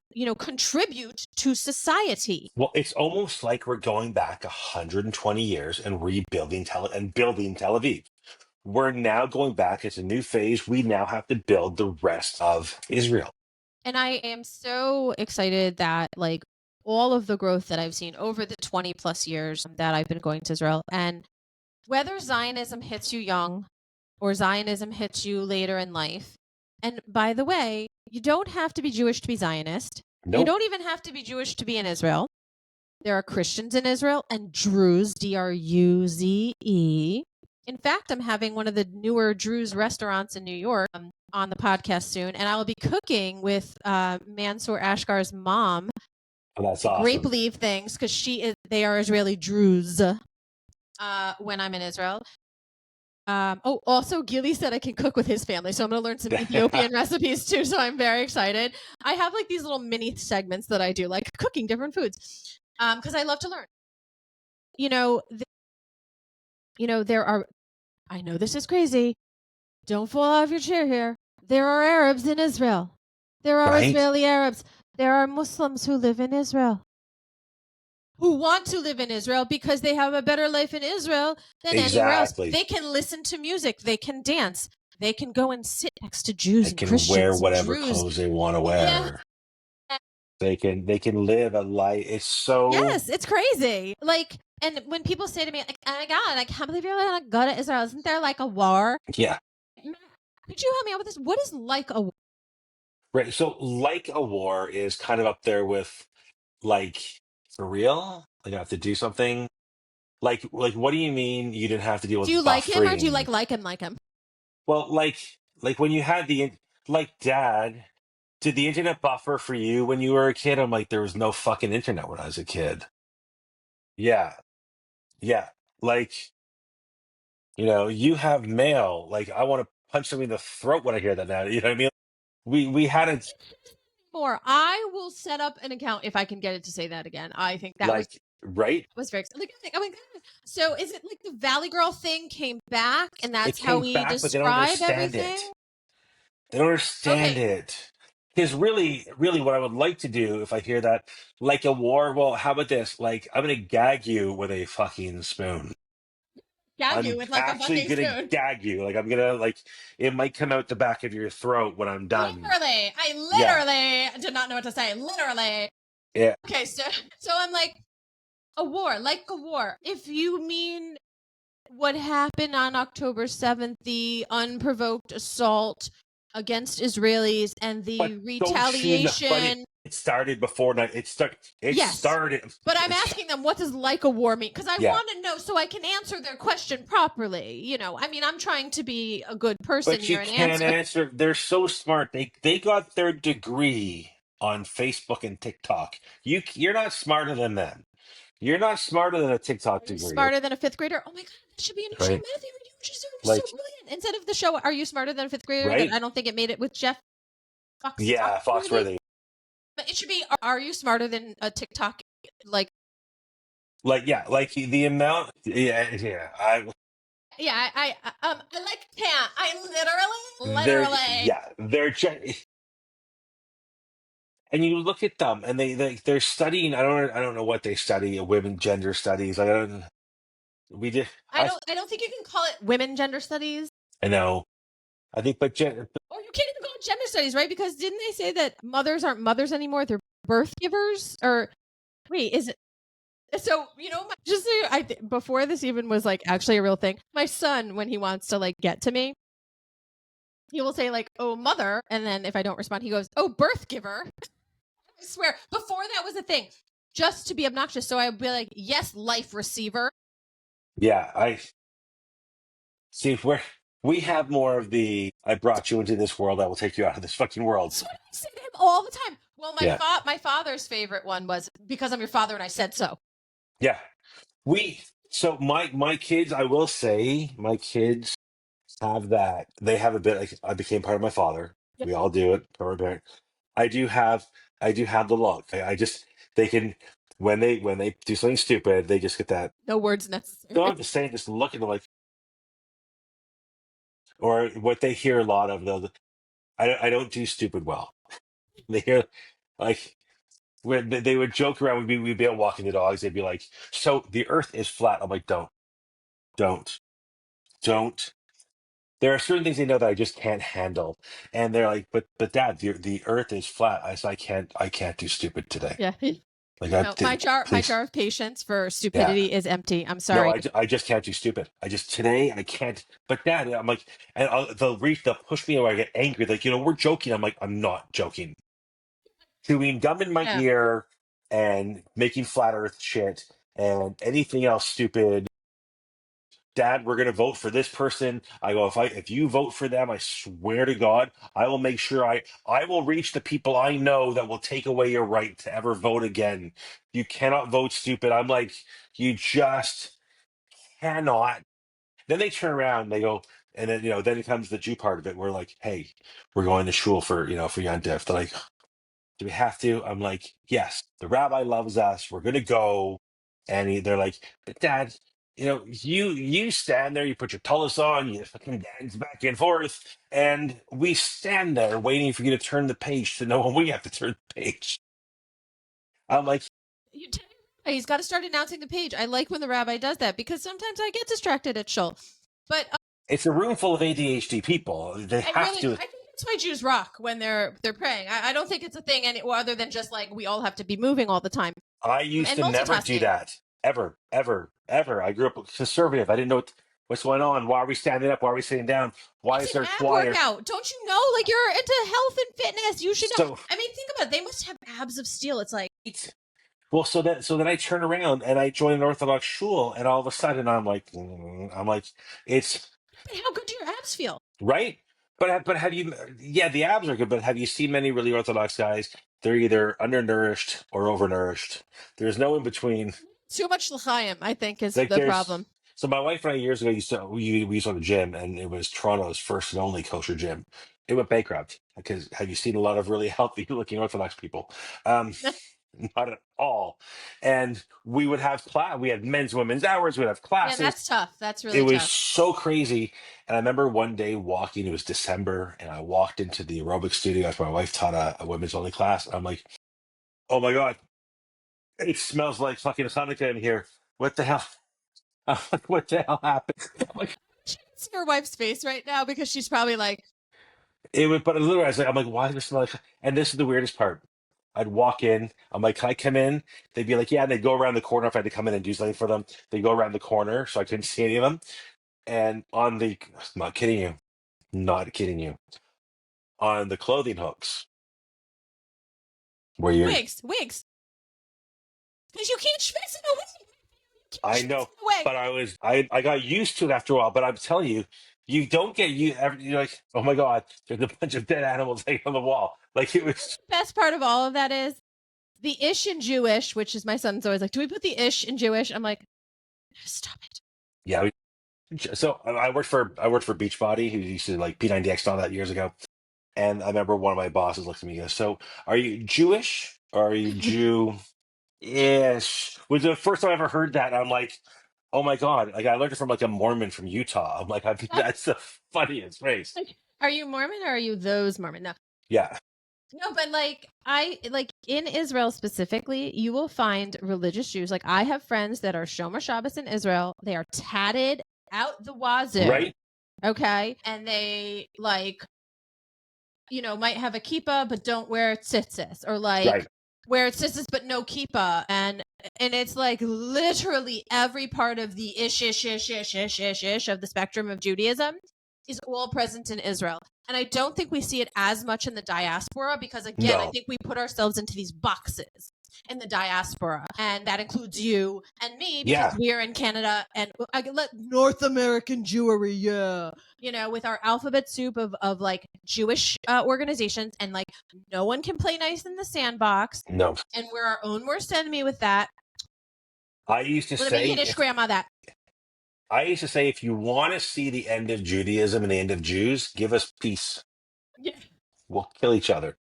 you know, contribute to society. Well, it's almost like we're going back 120 years and rebuilding building Tel Aviv. We're now going back. It's a new phase. We now have to build the rest of Israel. And I am so excited that like all of the growth that I've seen over the 20 plus years that I've been going to Israel, and whether Zionism hits you young or Zionism hits you later in life. And by the way, you don't have to be Jewish to be Zionist. You Nope. don't even have to be Jewish to be in Israel. There are Christians in Israel and Druze, Druze. In fact, I'm having one of the newer Druze restaurants in New York on the podcast soon, and I will be cooking with Mansour Ashgar's mom. Oh, that's Grape awesome. leaf things because they are Israeli Druze. When I'm in Israel. Also, Gili said I can cook with his family, so I'm going to learn some Ethiopian recipes too. So I'm very excited. I have like these little mini segments that I do, like cooking different foods, because I love to learn. You know, there are. I know this is crazy. Don't fall off your chair here. There are Arabs in Israel. There are Right? Israeli Arabs. There are Muslims who live in Israel, who want to live in Israel because they have a better life in Israel than anywhere else. Exactly. They can listen to music. They can dance. They can go and sit next to Jews They and can Christians wear and whatever Druze. clothes they want to Yeah. wear. They can live a life. It's so Yes, it's crazy. Like, and when people say to me, like, oh my God, I can't believe you're gonna go to Israel. Isn't there like a war? yeah. Could you help me out with this? What is like a war? Right. So like a war is kind of up there with like for real? Like I have to do something. Like what do you mean you didn't have to deal Do with you like him or do you buffering? like him like him? Well, like when you had like dad, did the internet buffer for you when you were a kid? I'm like, there was no fucking internet when I was a kid. Yeah. Yeah. Like, you have mail. Like I want to punch somebody in the throat when I hear that now. You know what I mean? We had it. more. I will set up an account if I can get it to say that again. I think that Like, right? was very exciting. Like, oh my god! So is it like the Valley Girl thing came back, and It that's how came we back, but they don't describe understand everything? it. They don't understand Okay, it. Because really, really, what I would like to do if I hear that, like a war, well, how about this? Like, I'm going to gag you with a fucking spoon. gag you I'm with like a actually fucking going to spoon. gag you. Like, I'm going to, like, it might come out the back of your throat when I'm done. Literally, I Yeah. literally did not know what to say. Literally. Yeah. Okay, so I'm like a war, like a war. If you mean what happened on October 7th, the unprovoked assault against Israelis and But the don't you know? But retaliation. it started before night. It Yes. started. But I'm asking them, what does like a war mean? Because I Yeah. want to know so I can answer their question properly. You know, I mean, I'm trying to be a good person But you here and can't answer. answer. They're so smart. They got their degree on Facebook and TikTok. You're not smarter than them. You're not smarter than a TikTok Are you degree, smarter than a fifth grader? Oh my god, that should be a new show, right? Matthew. You just are so Like, brilliant. Instead of the show, Are You Smarter Than a Fifth Grader? That right? I don't think it made it with Jeff Yeah, Foxworthy. Foxworthy. But it should be Are You Smarter Than a TikTok? Like, Yeah, like the amount. Yeah. I like can't. Literally. They're just. And you look at them, and they're studying. I don't know what they study. Women gender studies. I don't. We did. I don't think you can call it women gender studies. I know. I think, but Or you can't even call it gender studies, right? Because didn't they say that mothers aren't mothers anymore? They're birth givers? Or wait, is it? So just so before this even was like actually a real thing, my son, when he wants to like get to me, he will say like, "Oh, mother," and then if I don't respond, he goes, "Oh, birth giver." I swear, before that was a thing, just to be obnoxious. So I would be like, "Yes, life receiver." yeah, I see. We have more of the "I brought you into this world. I will take you out of this fucking world." That's what I say to him all the time. Well, Yeah. my father's favorite one was "Because I'm your father and I said so." Yeah. So my kids, I will say, my kids have that. They have a bit like I became part of my father. Yep. We all do it. Or parent. I do have the look. I just they can when they do something stupid, they just get that. No words necessary. Don't have to say, just look at them like, or what they hear a lot of. I don't do stupid well. They hear like when they would joke around. We'd be out walking the dogs. They'd be like, "So the Earth is flat." I'm like, don't, don't. There are certain things they know that I just can't handle, and they're like, "But Dad, the Earth is flat." I said, I can't do stupid today. Yeah. Like No, my please. jar of patience for Yeah. stupidity is empty. I'm No, sorry. I just can't do stupid. Today I can't. But Dad, I'm like, and they'll push me away. I get angry. Like, we're joking. I'm like, I'm not joking. Chewing gum in my Yeah. ear and making flat Earth shit and anything else stupid. Dad, we're gonna vote for this person. I go, if you vote for them, I swear to God, I will make sure I will reach the people I know that will take away your right to ever vote again. You cannot vote stupid. I'm like, you just cannot. Then they turn around and they go, and then then it comes the Jew part of it. We're like, hey, we're going to shul for for Yontif. They're like, do we have to? I'm like, yes, the rabbi loves us. We're going to go. And they're like, but Dad, you stand there, you put your tullus on, you fucking dance back and forth, and we stand there waiting for you to turn the page to know when we have to turn the page. I'm like, He's got to start announcing the page. I like when the rabbi does that because sometimes I get distracted at shul. But it's a room full of ADHD people. They have to. I think that's why Jews rock when they're praying. I don't think it's a thing other than just like we all have to be moving all the time. I used to never do that. Ever. I grew up conservative. I didn't know what's going on. Why are we standing up? Why are we sitting down? Why is there choir? Workout. Don't you know? Like, you're into health and fitness. You should know. I mean, think about it. They must have abs of steel. It's like, well, so then I turn around and I join an Orthodox shul, and all of a sudden I'm like, it's. But how good do your abs feel? Right. But have you? Yeah, the abs are good. But have you seen many really Orthodox guys? They're either undernourished or overnourished. There's no in between. Too much l'chaim, I think, is Like, the problem. So my wife and I years ago we used to go to the gym, and it was Toronto's first and only kosher gym. It went bankrupt. because have you seen a lot of really healthy looking Orthodox people? Um, not at all. And we would have class. We had men's, women's hours. We'd have Yeah, classes. that's tough. That's It really was tough. so crazy. And I remember one day walking, it was December, and I walked into the aerobic studio after my wife taught a women's only class. And I'm like, oh my God, it smells like fucking Hanukkah in here. What the hell? I'm like, what the hell happened? I'm like, See your wife's face right now because she's probably like, it was, but literally, I'm like, why does it smell like? And this is the weirdest part. I'd walk in. I'm like, can I come in? They'd be like, yeah. And they'd go around the corner if I had to come in and do something for them. They go around the corner, so I couldn't see any of them. And on the, I'm not kidding you, not kidding you, on the clothing hooks where you're, wigs. Because you can't schmix it away. I know, but I got used to it after a while. But I'm telling you, you don't get you're like, oh my God, there's a bunch of dead animals hanging on the wall. Like it was, Best part of all of that is the ish in Jewish, which is my son's always like, do we put the ish in Jewish? I'm like, stop it. yeah. So I worked for Beachbody, who used to like P90X and all that years ago. And I remember one of my bosses looked at me and goes, so are you Jewish or are you Jew-ish? Was the first time I ever heard that. And I'm like, oh my God. Like I learned it from like a Mormon from Utah. I'm like, that's the funniest phrase. Like, are you Mormon or are you those Mormon? No. Yeah. No, but like in Israel specifically, you will find religious Jews. Like I have friends that are Shomer Shabbos in Israel. They are tatted out the wazoo. Right. Okay. And they like, might have a kippah but don't wear tzitzis, or like Right. wear tzitzis but no kippah, and it's like literally every part of the ish of the spectrum of Judaism is all present in Israel. And I don't think we see it as much in the diaspora because, again, I No. think we put ourselves into these boxes in the diaspora. And that includes you and me because we are in Canada and I let North American Jewry, with our alphabet soup of like Jewish organizations. And like no one can play nice in the sandbox. No. And we're our own worst enemy with that. I used to say, Yiddish grandma that. I used to say, if you want to see the end of Judaism and the end of Jews, give us peace. Yeah. We'll kill each other.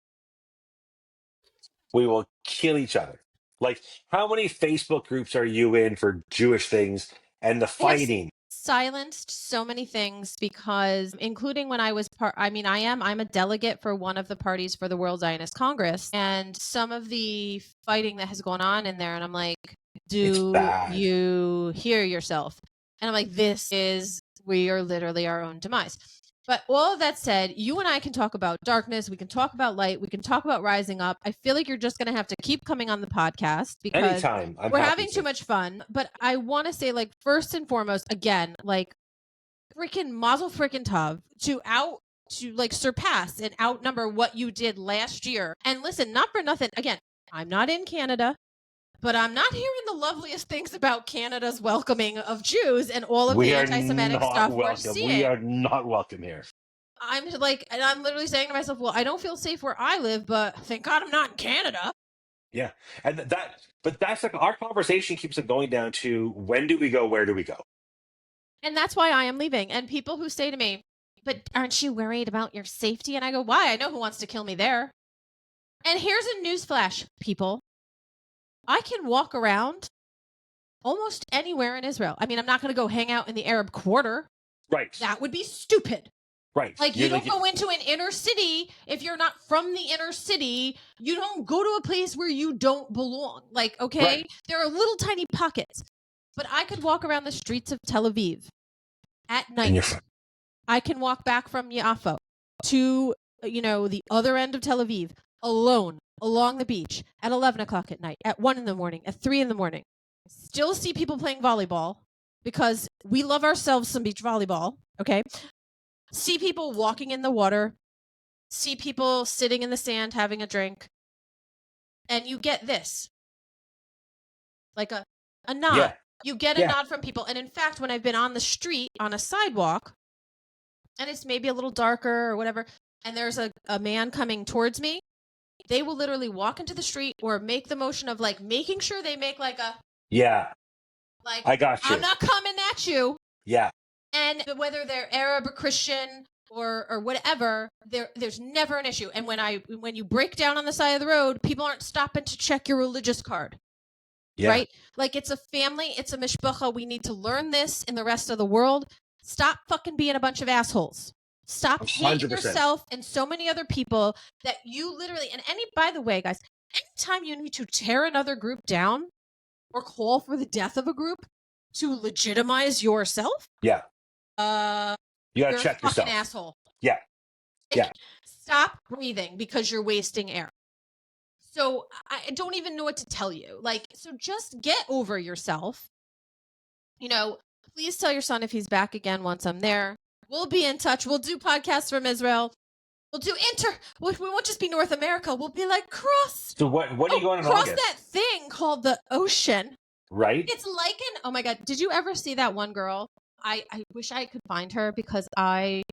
We will kill each other. Like, how many Facebook groups are you in for Jewish things and the fighting? Silenced so many things because, including when I was I'm a delegate for one of the parties for the World Zionist Congress, and some of the fighting that has gone on in there, and I'm like, do you hear yourself? And I'm like, we are literally our own demise. But all of that said, you and I can talk about darkness. We can talk about light. We can talk about rising up. I feel like you're just going to have to keep coming on the podcast because anytime. we're having too much fun. But I want to say, like, first and foremost, again, like, freaking Mazel freaking Tov to like surpass and outnumber what you did last year. And listen, not for nothing. Again, I'm not in Canada, but I'm not hearing the loveliest things about Canada's welcoming of Jews and all of the anti-Semitic stuff we're seeing. We are not welcome here. I'm literally saying to myself, well, I don't feel safe where I live, but thank God I'm not in Canada. Yeah. And that's like our conversation keeps it going down to when do we go, where do we go? And that's why I am leaving. And people who say to me, but aren't you worried about your safety? And I go, why? I know who wants to kill me there. And here's a newsflash, people. I can walk around almost anywhere in Israel. I mean, I'm not going to go hang out in the Arab Quarter. Right. That would be stupid. Right. Like, you don't go into an inner city if you're not from the inner city. You don't go to a place where you don't belong. Like, okay, right. There are little tiny pockets. But I could walk around the streets of Tel Aviv at night. I can walk back from Yaffo to, the other end of Tel Aviv alone along the beach at 11 o'clock at night, at 1 in the morning, at 3 in the morning. Still see people playing volleyball because we love ourselves some beach volleyball, okay? See people walking in the water, see people sitting in the sand having a drink, and you get this, like a nod. Yeah. You get a nod from people. And in fact, when I've been on the street, on a sidewalk, and it's maybe a little darker or whatever, and there's a man coming towards me, they will literally walk into the street or make the motion of like making sure they make like a... Yeah. Like, I got you. I'm not coming at you. Yeah. And whether they're Arab or Christian or whatever, there's never an issue. And when you break down on the side of the road, people aren't stopping to check your religious card. Yeah. Right? Like, it's a family, it's a mishpacha. We need to learn this in the rest of the world. Stop fucking being a bunch of assholes. Stop hating 100%. yourself and so many other people that you literally, by the way, guys, anytime you need to tear another group down or call for the death of a group to legitimize yourself, Yeah. You gotta you're check a fucking yourself. asshole. Yeah. Yeah. Stop breathing because you're wasting air. So I don't even know what to tell you. Like, so just get over yourself. You know, please tell your son if he's back again once I'm there. We'll be in touch. We'll do podcasts from Israel. We'll do we won't just be North America. We'll be like cross. So what are you going in cross August? that thing called the ocean. Right? It's like oh my God, did you ever see that one girl? I wish I could find her because I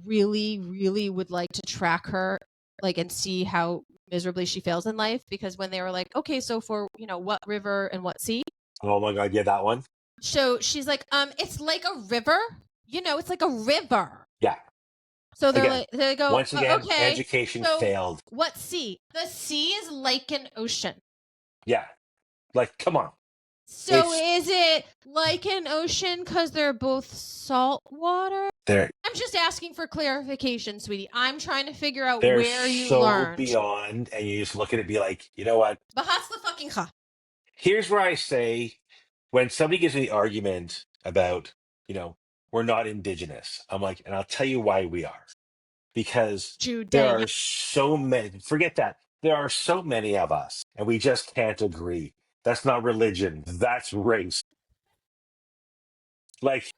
really, really would like to track her, like, and see how miserably she fails in life. Because when they were like, okay, so for, what river and what sea? Oh my God, yeah, that one. So she's like, it's like a river. It's like a river. Yeah. So Again, they go, once again, okay, education so failed. What sea? The sea is like an ocean. Yeah. Like, come on. So is it like an ocean because they're both salt water? I'm just asking for clarification, sweetie. I'm trying to figure out where you learned. They're so beyond, and you just look at it and be like, you know what? Bahat's the fucking cha. Here's where I say, when somebody gives me the argument about, we're not indigenous, I'm like, and I'll tell you why we are. Because there are so many, forget that. There are so many of us, and we just can't agree. That's not religion. That's race. Like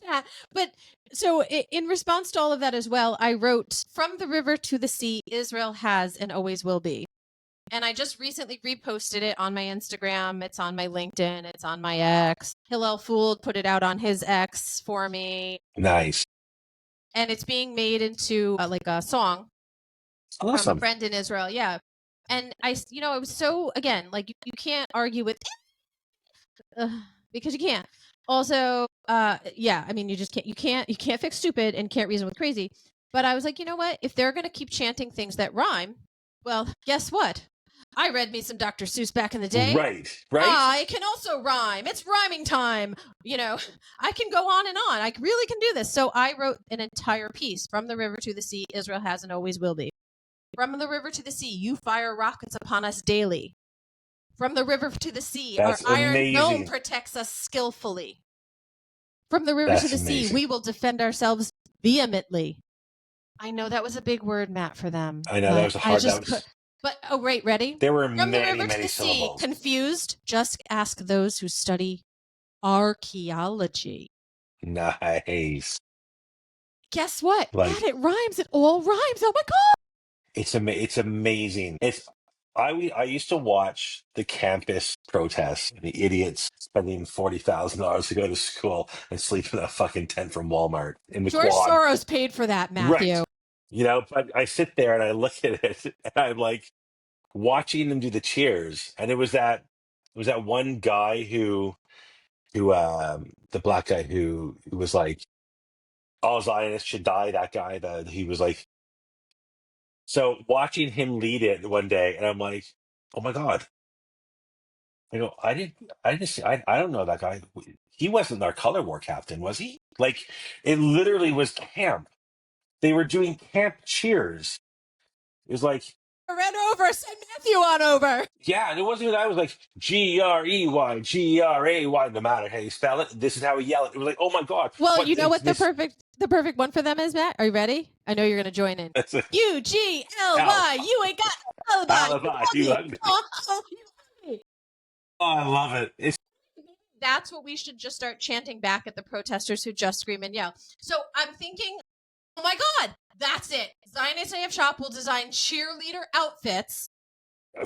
that. But so in response to all of that as well, I wrote, from the river to the sea, Israel has and always will be. And I just recently reposted it on my Instagram. It's on my LinkedIn. It's on my X. Hillel Fooled put it out on his X for me. Nice. And it's being made into like a song. Awesome. From a friend in Israel. Yeah. And it was so, again, like you can't argue with because you can't. Also, yeah, I mean, you can't fix stupid and can't reason with crazy. But I was like, you know what? If they're going to keep chanting things that rhyme, well, guess what? I read me some Dr. Seuss back in the day. Right. I can also rhyme. It's rhyming time. I can go on and on. I really can do this. So I wrote an entire piece, from the river to the sea, Israel has and always will be. From the river to the sea, you fire rockets upon us daily. From the river to the sea, That's our iron amazing. dome protects us skillfully. From the river to the sea, we will defend ourselves vehemently. I know that was a big word, Matt, for them. I know that was a hard. But wait, ready? There were From many, the river many to the syllables. sea, confused? Just ask those who study archaeology. Nice. Guess what? Matt, it rhymes. It all rhymes. Oh my God! It's amazing. I used to watch the campus protests, and the idiots spending $40,000 to go to school and sleep in a fucking tent from Walmart in the George quad. Soros paid for that, Matthew. Right. But I sit there and I look at it, and I'm like watching them do the cheers, and it was that one guy who the black guy who was like, all Zionists should die. That guy that he was like. So watching him lead it one day, and I'm like, oh my God. I go, I don't know that guy. He wasn't our color war captain, was he? Like, it literally was camp. They were doing camp cheers. It was like, I ran over, send Matthew on over. Yeah, and it wasn't even, I was like, Grey, Gray, no matter how you spell it, this is how we yell it. It was like, oh my God. Well, you know what the perfect one for them is, Matt? Are you ready? I know you're going to join in. UGLY, you ain't got alibi. Oh, I love it. That's what we should just start chanting back at the protesters who just scream and yell. So I'm thinking, oh my God, that's it. Zionist AF Shop will design cheerleader outfits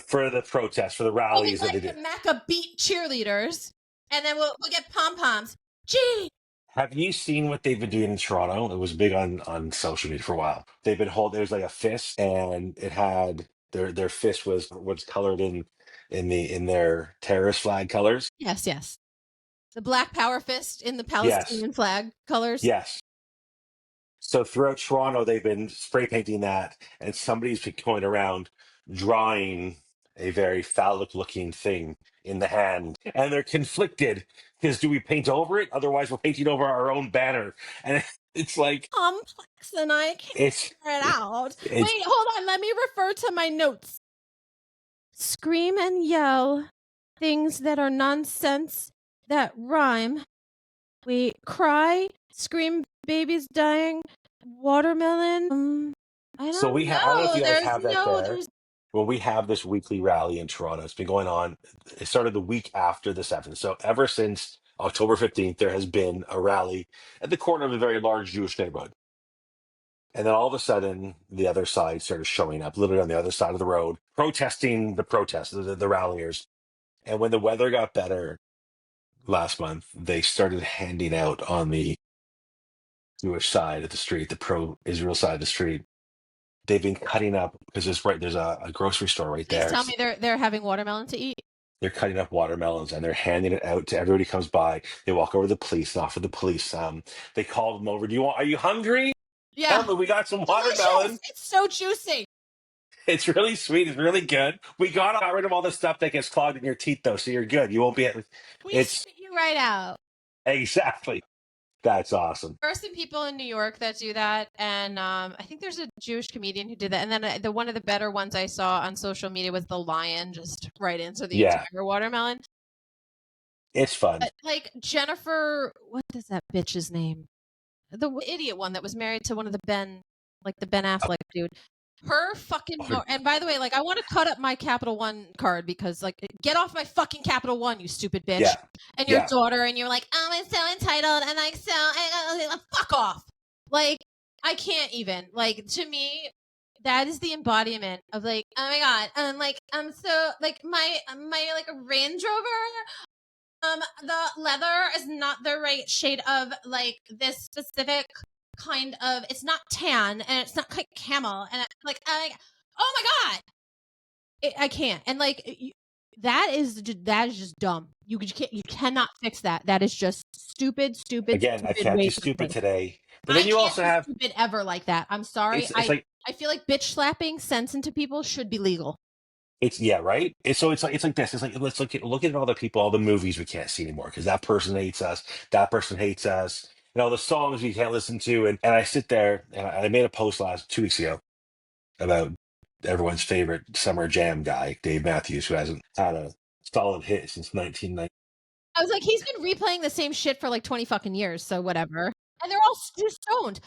for the protests, for the rallies that they do. Mecca beat cheerleaders, and then we'll get pom-poms. Gee! Have you seen what they've been doing in Toronto? It was big on social media for a while. They've been there's like a fist, and it had their fist was colored in their terrorist flag colors. Yes. The Black Power fist in the Palestinian flag colors. Yes. So throughout Toronto, they've been spray painting that, and somebody's been going around drawing a very phallic looking thing in the hand. And they're conflicted because do we paint over it? Otherwise, we're painting over our own banner. And it's like, Complex, and I can't it's, figure it out. it's, Wait, hold on. Let me refer to my notes. Scream and yell things that are nonsense that rhyme. Wait, cry, scream, babies dying, watermelon. I so don't we have, I don't know if know. you guys have that there. There's Well, we have this weekly rally in Toronto. It's been going on. It started the week after the 7th. So ever since October 15th, there has been a rally at the corner of a very large Jewish neighborhood. And then all of a sudden, the other side started showing up, literally on the other side of the road, protesting the protests, the ralliers. And when the weather got better last month, they started handing out on the Jewish side of the street, the pro-Israel side of the street. They've been cutting up because there's a grocery store right Please there. tell me they're having watermelon to eat. They're cutting up watermelons and they're handing it out to everybody who comes by. They walk over to the police and offer the police. They call them over. Are you hungry? Yeah. Tell them we got some watermelon. Delicious. It's so juicy. It's really sweet. It's really good. We got rid of all the stuff that gets clogged in your teeth, though, so you're good. You won't be. We spit you right out. Exactly. That's awesome. There are some people in New York that do that, and I think there's a Jewish comedian who did that. And then one of the better ones I saw on social media was the lion just right into the entire watermelon. It's fun. But, like Jennifer, what is that bitch's name? The idiot one that was married to one of the Ben Affleck dude. Her fucking and by the way, like I want to cut up my Capital One card because like get off my fucking Capital One, you stupid bitch. Yeah. And your daughter, and you're like, oh, I'm so entitled, and like so fuck off. Like I can't even. Like to me, that is the embodiment of like, oh my god, like I'm so like my like a Range Rover. The leather is not the right shade of like this specific kind of, it's not tan and it's not like camel, and like oh my god, I can't. And like that is just dumb. You cannot fix that. That is just stupid. Again, stupid I can't do stupid today. But then you also have stupid ever like that. I'm sorry. I feel like bitch slapping sense into people should be legal. It's right. It's like this. It's like let's look at all the people, all the movies we can't see anymore because that person hates us, that person hates us, and all the songs we can't listen to. And I sit there and I made a post 2 weeks ago about everyone's favorite summer jam guy, Dave Matthews, who hasn't had a solid hit since 1990. I was like, he's been replaying the same shit for like 20 fucking years, so whatever. And they're all stoned.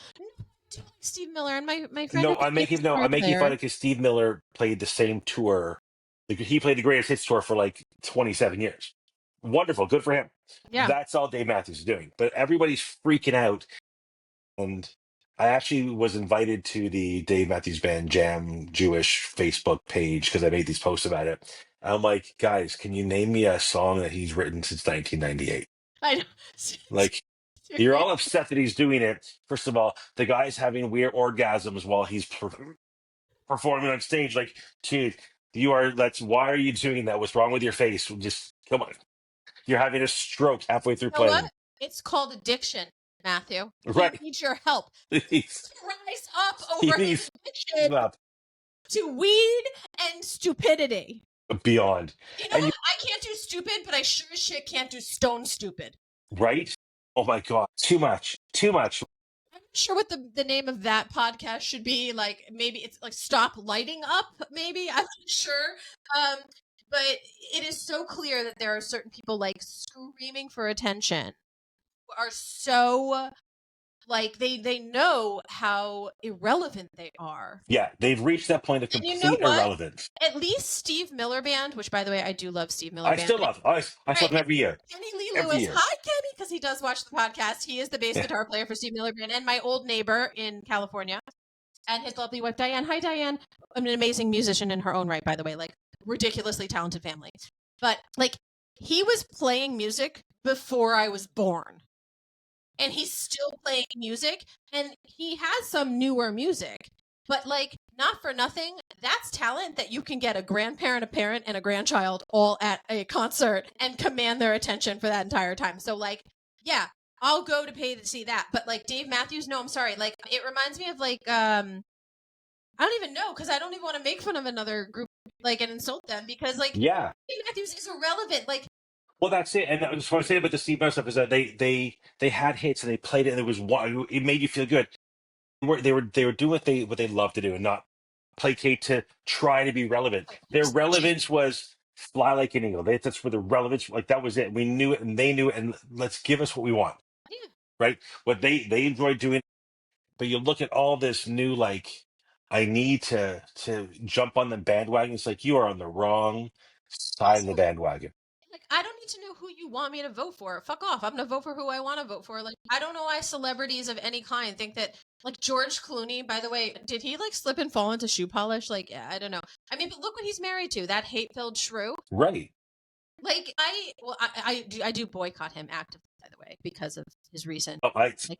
Steve Miller and my friend. No, I'm making fun of because Steve Miller played the same tour. Like he played the greatest hits tour for like 27 years. Wonderful, good for him. Yeah, that's all Dave Matthews is doing. But everybody's freaking out, and I actually was invited to the Dave Matthews Band Jam Jewish Facebook page because I made these posts about it. I'm like, guys, can you name me a song that he's written since 1998? I know. Like. You're all upset that he's doing it. First of all, the guy's having weird orgasms while he's performing on stage. Like, dude, why are you doing that? What's wrong with your face? Just come on. You're having a stroke halfway through playing. What? It's called addiction, Matthew. Right. He needs your help. Rise up over his addiction to weed and stupidity. Beyond. You know what? I can't do stupid, but I sure as shit can't do stone stupid. Right? Oh my God, too much. I'm not sure what the name of that podcast should be. Like maybe it's like Stop Lighting Up, maybe. I'm not sure. But it is so clear that there are certain people like screaming for attention who are so like they know how irrelevant they are. Yeah, they've reached that point of complete irrelevance. At least Steve Miller Band, which by the way I do love Steve Miller Band. I still love. I saw him every year. Kenny Lee Lewis, hi Kenny, because he does watch the podcast. He is the bass guitar player for Steve Miller Band, and my old neighbor in California, and his lovely wife Diane. Hi Diane, I'm an amazing musician in her own right, by the way, like ridiculously talented family. But like he was playing music before I was born. And he's still playing music, and he has some newer music. But, like, not for nothing, that's talent that you can get a grandparent, a parent, and a grandchild all at a concert and command their attention for that entire time. So, like, yeah, I'll go to pay to see that. But like Dave Matthews, no, I'm sorry. Like it reminds me of like I don't even know because I don't even want to make fun of another group like and insult them because like Yeah. Dave Matthews is irrelevant. Like Well, that's it. And that's what I'm saying about the Steve Ballmer stuff is that they had hits and they played it and it was one. It made you feel good. They were doing what they love to do and not placate to try to be relevant. Their relevance was fly like an eagle. That's where the relevance, like that was it. We knew it and they knew it, and let's give us what we want, yeah. right? What they enjoyed doing. But you look at all this new like, I need to jump on the bandwagon. It's like you are on the wrong side of the Also, bandwagon. like I don't need to know who you want me to vote for. Fuck off. I'm gonna vote for who I want to vote for. Like I don't know why celebrities of any kind think that like George Clooney, by the way, did he like slip and fall into shoe polish? Like I don't know. I mean, but look what he's married to, that hate-filled shrew. Right. Like I do boycott him actively, by the way, because of his recent Oh, like But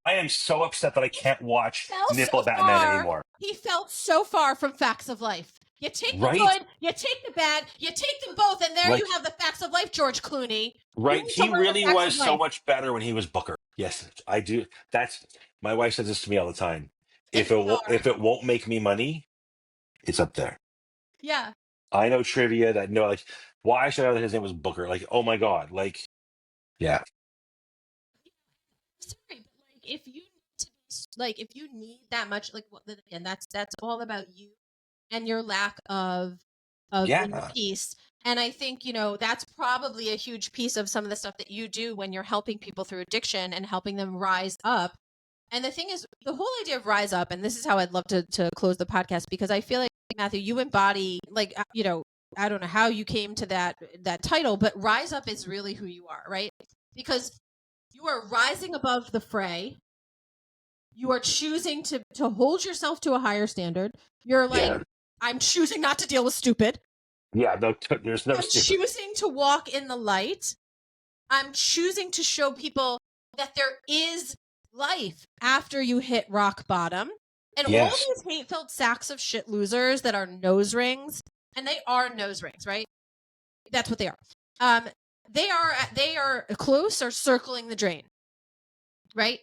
I am so upset that I can't watch fell Nipple so Batman far. anymore. He fell so far from facts of life. You take the Right. good, you take the bad, you take them both, and there Like- you have the facts of life, George Clooney. Right. You need to He learn the really facts was of so life. much better when he was Booker. Yes, I do. That's my wife says this to me all the time. If And if it won't make me money, it's up there. Yeah. I know trivia that no, like why should I know that his name was Booker? Like, oh my God. Like, yeah. Sorry, but like if you need to like if you need that much like again that's all about you and your lack of Yeah. inner peace. And I think that's probably a huge piece of some of the stuff that you do when you're helping people through addiction and helping them rise up. And the thing is, the whole idea of rise up, and this is how I'd love to close the podcast, because I feel like, Matthew, you embody like I don't know how you came to that title, but rise up is really who you are, right? Because you are rising above the fray. You are choosing to hold yourself to a higher standard. You're like, Yeah. I'm choosing not to deal with stupid. Yeah. No, there's no I'm stupid. choosing to walk in the light. I'm choosing to show people that there is life after you hit rock bottom. And all Yes. these hate-filled sacks of shit losers that are nose rings, and they are nose rings, right? That's what they are. They are close or circling the drain, right?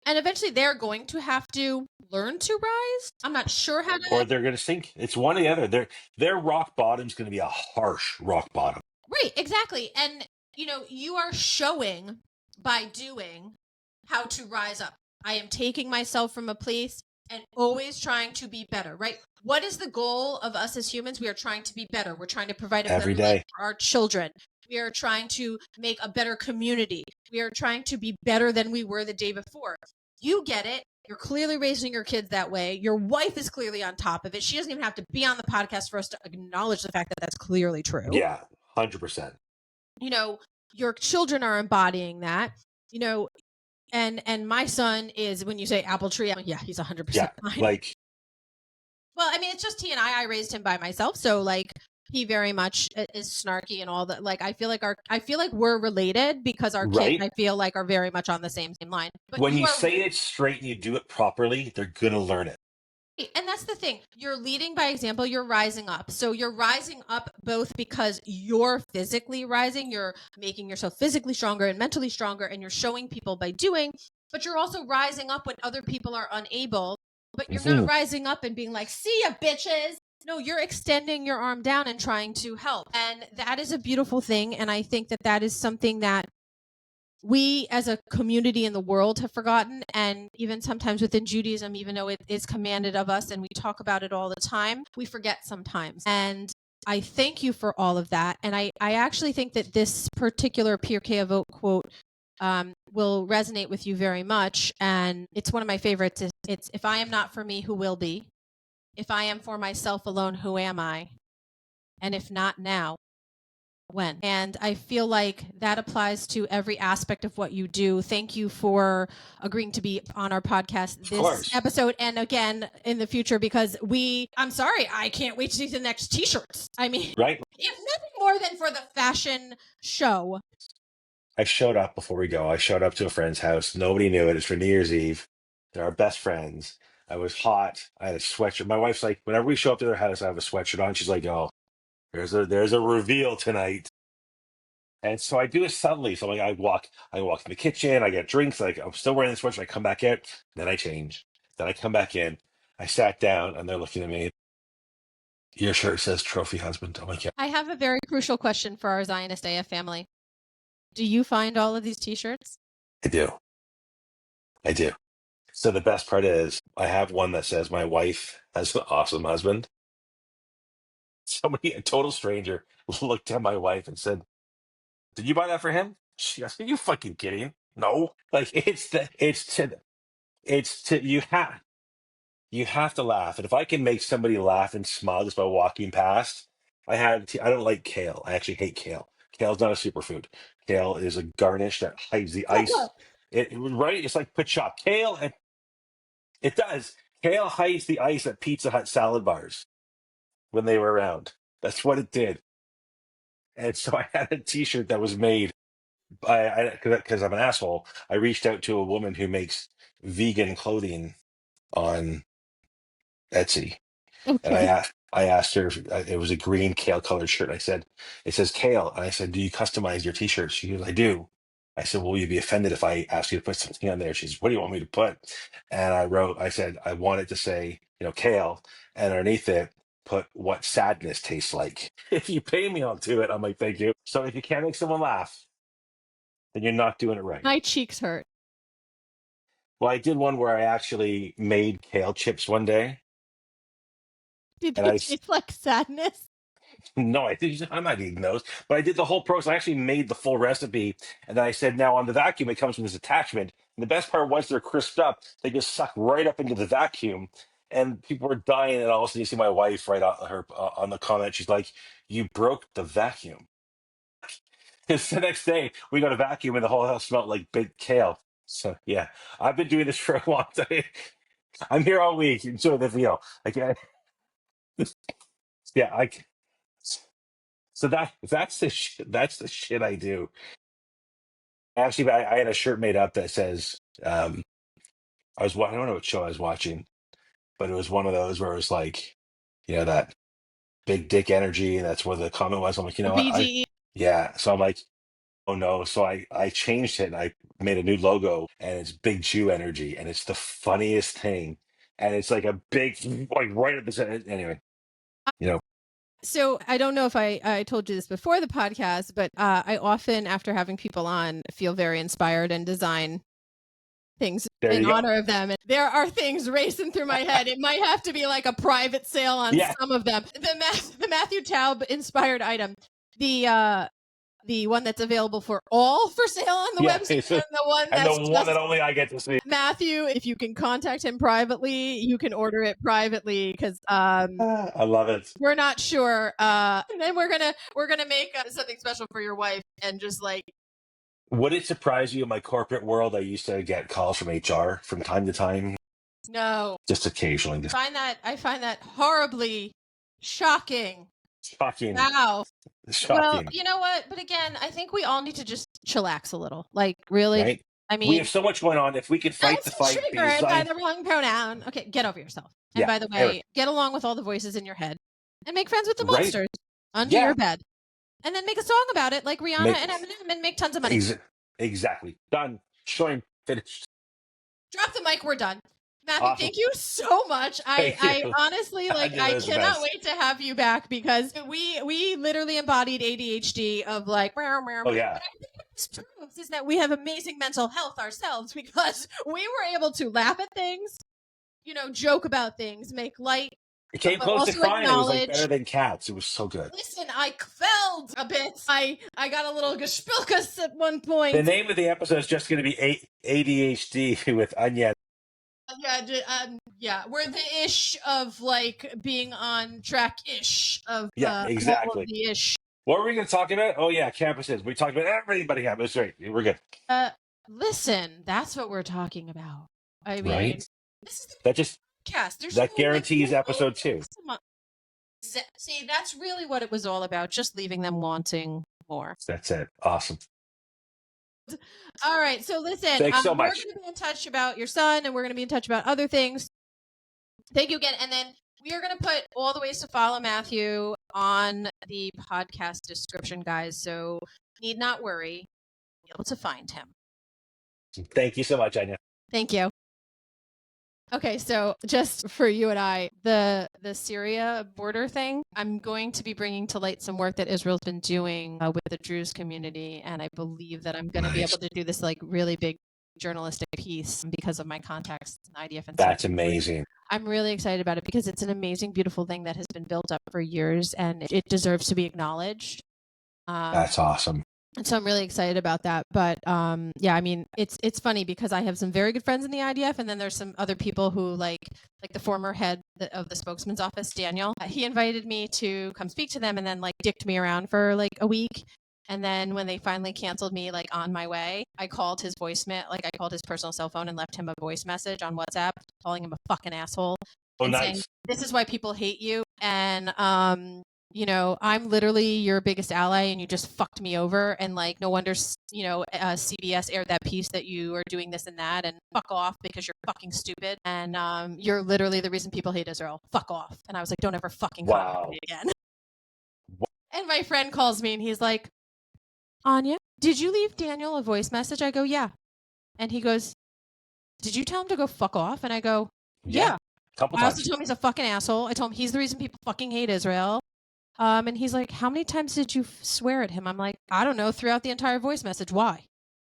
And eventually they're going to have to learn to rise. I'm not sure how to. Or they're going to sink. It's one or the other. Their rock bottom's going to be a harsh rock bottom. Right, exactly. And you are showing by doing how to rise up. I am taking myself from a place and always trying to be better, right? What is the goal of us as humans? We are trying to be better. We're trying to provide a Every better life day. for our children. We are trying to make a better community. We are trying to be better than we were the day before. You get it. You're clearly raising your kids that way. Your wife is clearly on top of it. She doesn't even have to be on the podcast for us to acknowledge the fact that that's clearly true. Yeah, 100%. Your children are embodying that. And my son is, when you say apple tree, yeah, he's 100% Yeah, mine. like, Well, I mean, it's just he and I raised him by myself, so like he very much is snarky and all that. Like I feel like we're related because our Right. kids, I feel like, are very much on the same line. But when you are say it straight and you do it properly, they're going to learn it. And that's the thing. You're leading by example. You're rising up. So you're rising up both because you're physically rising, you're making yourself physically stronger and mentally stronger, and you're showing people by doing, but you're also rising up when other people are unable. But you're not rising up and being like, see ya, bitches. No, you're extending your arm down and trying to help. And that is a beautiful thing. And I think that that is something that we as a community in the world have forgotten. And even sometimes within Judaism, even though it is commanded of us and we talk about it all the time, we forget sometimes. And I thank you for all of that. And I actually think that this particular Pirkei Avot quote will resonate with you very much. And it's one of my favorites. It's if I am not for me, who will be? If I am for myself alone, who am I? And if not now, when? And I feel like that applies to every aspect of what you do. Thank you for agreeing to be on our podcast this episode and again in the future, because I'm sorry, I can't wait to see the next t-shirts. I mean, right? If nothing more than for the fashion show. I showed up before we go. I showed up to a friend's house. Nobody knew it. It's for New Year's Eve. They're our best friends. I was hot. I had a sweatshirt. My wife's like, whenever we show up to their house, I have a sweatshirt on. She's like, oh, there's a reveal tonight. And so I do it subtly. So like I walk in the kitchen, I get drinks, like I'm still wearing the sweatshirt, I come back in, then I change. Then I come back in. I sat down and they're looking at me. Your shirt says trophy husband. I'm like, yeah, I have a very crucial question for our Zionist AF family. Do you find all of these t-shirts? I do. I do. So the best part is I have one that says my wife has an awesome husband. Somebody, a total stranger, looked at my wife and said, "Did you buy that for him?" She goes, "Are you fucking kidding? No." Like it's to you have to laugh. And if I can make somebody laugh and smile just by walking past, I don't like kale. I actually hate kale. Kale's not a superfood. Kale is a garnish that hides the ice. Right? It's like put chop. Kale, and it does. Kale hides the ice at Pizza Hut salad bars when they were around. That's what it did. And so I had a T-shirt that was made because I'm an asshole. I reached out to a woman who makes vegan clothing on Etsy, and Okay. I asked her if it was a green kale colored shirt. I said, "It says kale," and I said, "Do you customize your T-shirts?" She goes, "I do." I said, "Will you be offended if I ask you to put something on there?" She says, "What do you want me to put?" And I said, "I want it to say, kale, and underneath it, put what sadness tastes like." If you pay me, I'll do it. I'm like, "Thank you." So if you can't make someone laugh, then you're not doing it right. My cheeks hurt. Well, I did one where I actually made kale chips one day, Did and they taste like sadness? no, I'm not eating those, but I did the whole process. I actually made the full recipe, and then I said, now on the vacuum, it comes with this attachment. And the best part, once they're crisped up, they just suck right up into the vacuum, and people were dying. And all of a sudden, you see my wife right on her on the comment. She's like, "You broke the vacuum." Because the next day we got a vacuum, and the whole house smelled like baked kale. So yeah, I've been doing this for a long time. I'm here all week. Enjoy the meal. Like, yeah, so that's the shit I do. Actually, I had a shirt made up that says, I don't know what show I was watching, but it was one of those where it was like, that big dick energy, and that's where the comment was. I'm like, you know what, BJE. yeah. So I'm like, oh no. So I changed it and I made a new logo, and it's big Jew energy, and it's the funniest thing, and it's like a big like right at the center. Anyway, you know, So I don't know if I told you this before the podcast, but I often, after having people on, feel very inspired and design things there in you go. honor of them. And there are things racing through my head. It might have to be like a private sale on Yeah, some of them. The Matthew Taub inspired item, the one that's available for all for sale on the yeah. website, and the one And the that's one just that only I get to see. Matthew. If you can contact him privately, you can order it privately because I love it. we're not sure. And then we're gonna make something special for your wife, and just like Would it surprise you in my corporate world, I used to get calls from HR from time to time, no, just occasionally. Just I find that horribly shocking. shocking, Wow. Well, shocking, you know what? But again, I think we all need to just chillax a little. Like, really? right? I We mean, have so much going on. If we could I'm fight the so fight, be triggered by designed. the wrong pronoun. Okay, get over yourself. And Yeah, by the anyway, way, get along with all the voices in your head and make friends with the right? monsters under your Yeah, bed. And then make a song about it like Rihanna make and Eminem and make tons of money. ex- exactly done. Showing finished. Drop the mic, we're done. Matthew, Awesome. thank you so much. Thank I you. honestly I Angela's the cannot best. wait to have you back because we literally embodied ADHD of like meow, meow. Oh But yeah, I think what this proves is that we have amazing mental health ourselves because we were able to laugh at things, joke about things, make light, it came but close to also crying. It was like acknowledge. better than Cats. It was so good. Listen, I felt a bit. I got a little gespilkus at one The point. name of the episode is just going to be ADHD with Anya. Yeah, we're the ish of like being on track ish of Yeah, all of exactly. the ish. What were we going to talk about? Oh yeah, campuses. We talked about everybody campus. Right, we're good. Listen, that's what we're talking about. I mean, Right? this is the That just podcast. There's that no like guarantees episode 2. See, that's really what it was all about. Just leaving them wanting more. That's it. Awesome. All right. So listen, Thanks so we're much. going to be in touch about your son, and we're going to be in touch about other things. Thank you again. And then we are going to put all the ways to follow Matthew on the podcast description, guys. So need not worry. You'll be able to find him. Thank you so much, Anya. Thank you. Okay, so just for you and I, the Syria border thing, I'm going to be bringing to light some work that Israel's been doing with the Druze community, and I believe that I'm going to be able to do this like really big journalistic piece because of my contacts in IDF and That's stuff. amazing. I'm really excited about it because it's an amazing, beautiful thing that has been built up for years, and it deserves to be acknowledged. That's awesome. And so I'm really excited about that. But yeah, I mean, it's funny because I have some very good friends in the IDF, and then there's some other people who like the former head of the spokesman's office, Daniel. He invited me to come speak to them, and then like dicked me around for like a week. And then when they finally canceled me, like on my way, I called his voicemail, like I called his personal cell phone and left him a voice message on WhatsApp, calling him a fucking asshole, and saying, "This is why people hate you." And you know, I'm literally your biggest ally, and you just fucked me over. And like, no wonder, you know, CBS aired that piece that you are doing this and that, and fuck off because you're fucking stupid. And you're literally the reason people hate Israel. Fuck off. And I was like, don't ever fucking contact me again. And my friend calls me, and he's like, Anya, did you leave Daniel a voice message? I go, yeah. And he goes, did you tell him to go fuck off? And I go, yeah. Couple I times. also told him he's a fucking asshole. I told him he's the reason people fucking hate Israel. And he's like, how many times did you swear at him? I'm like, I don't know, throughout the entire voice message. Why?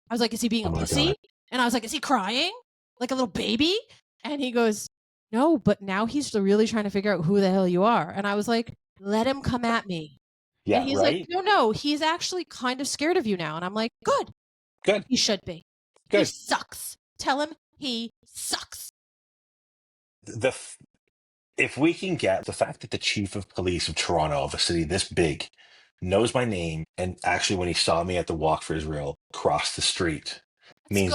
I was like, is he being a pussy? God. And I was like, is he crying like a little baby? And he goes, no, but now he's really trying to figure out who the hell you are. And I was like, let him come at me. Yeah, and he's like, no, he's actually kind of scared of you now. And I'm like, good. He should be. Good. He sucks. Tell him he sucks. If we can get the fact that the chief of police of Toronto, of a city this big, knows my name, and actually when he saw me at the Walk for Israel cross the street, means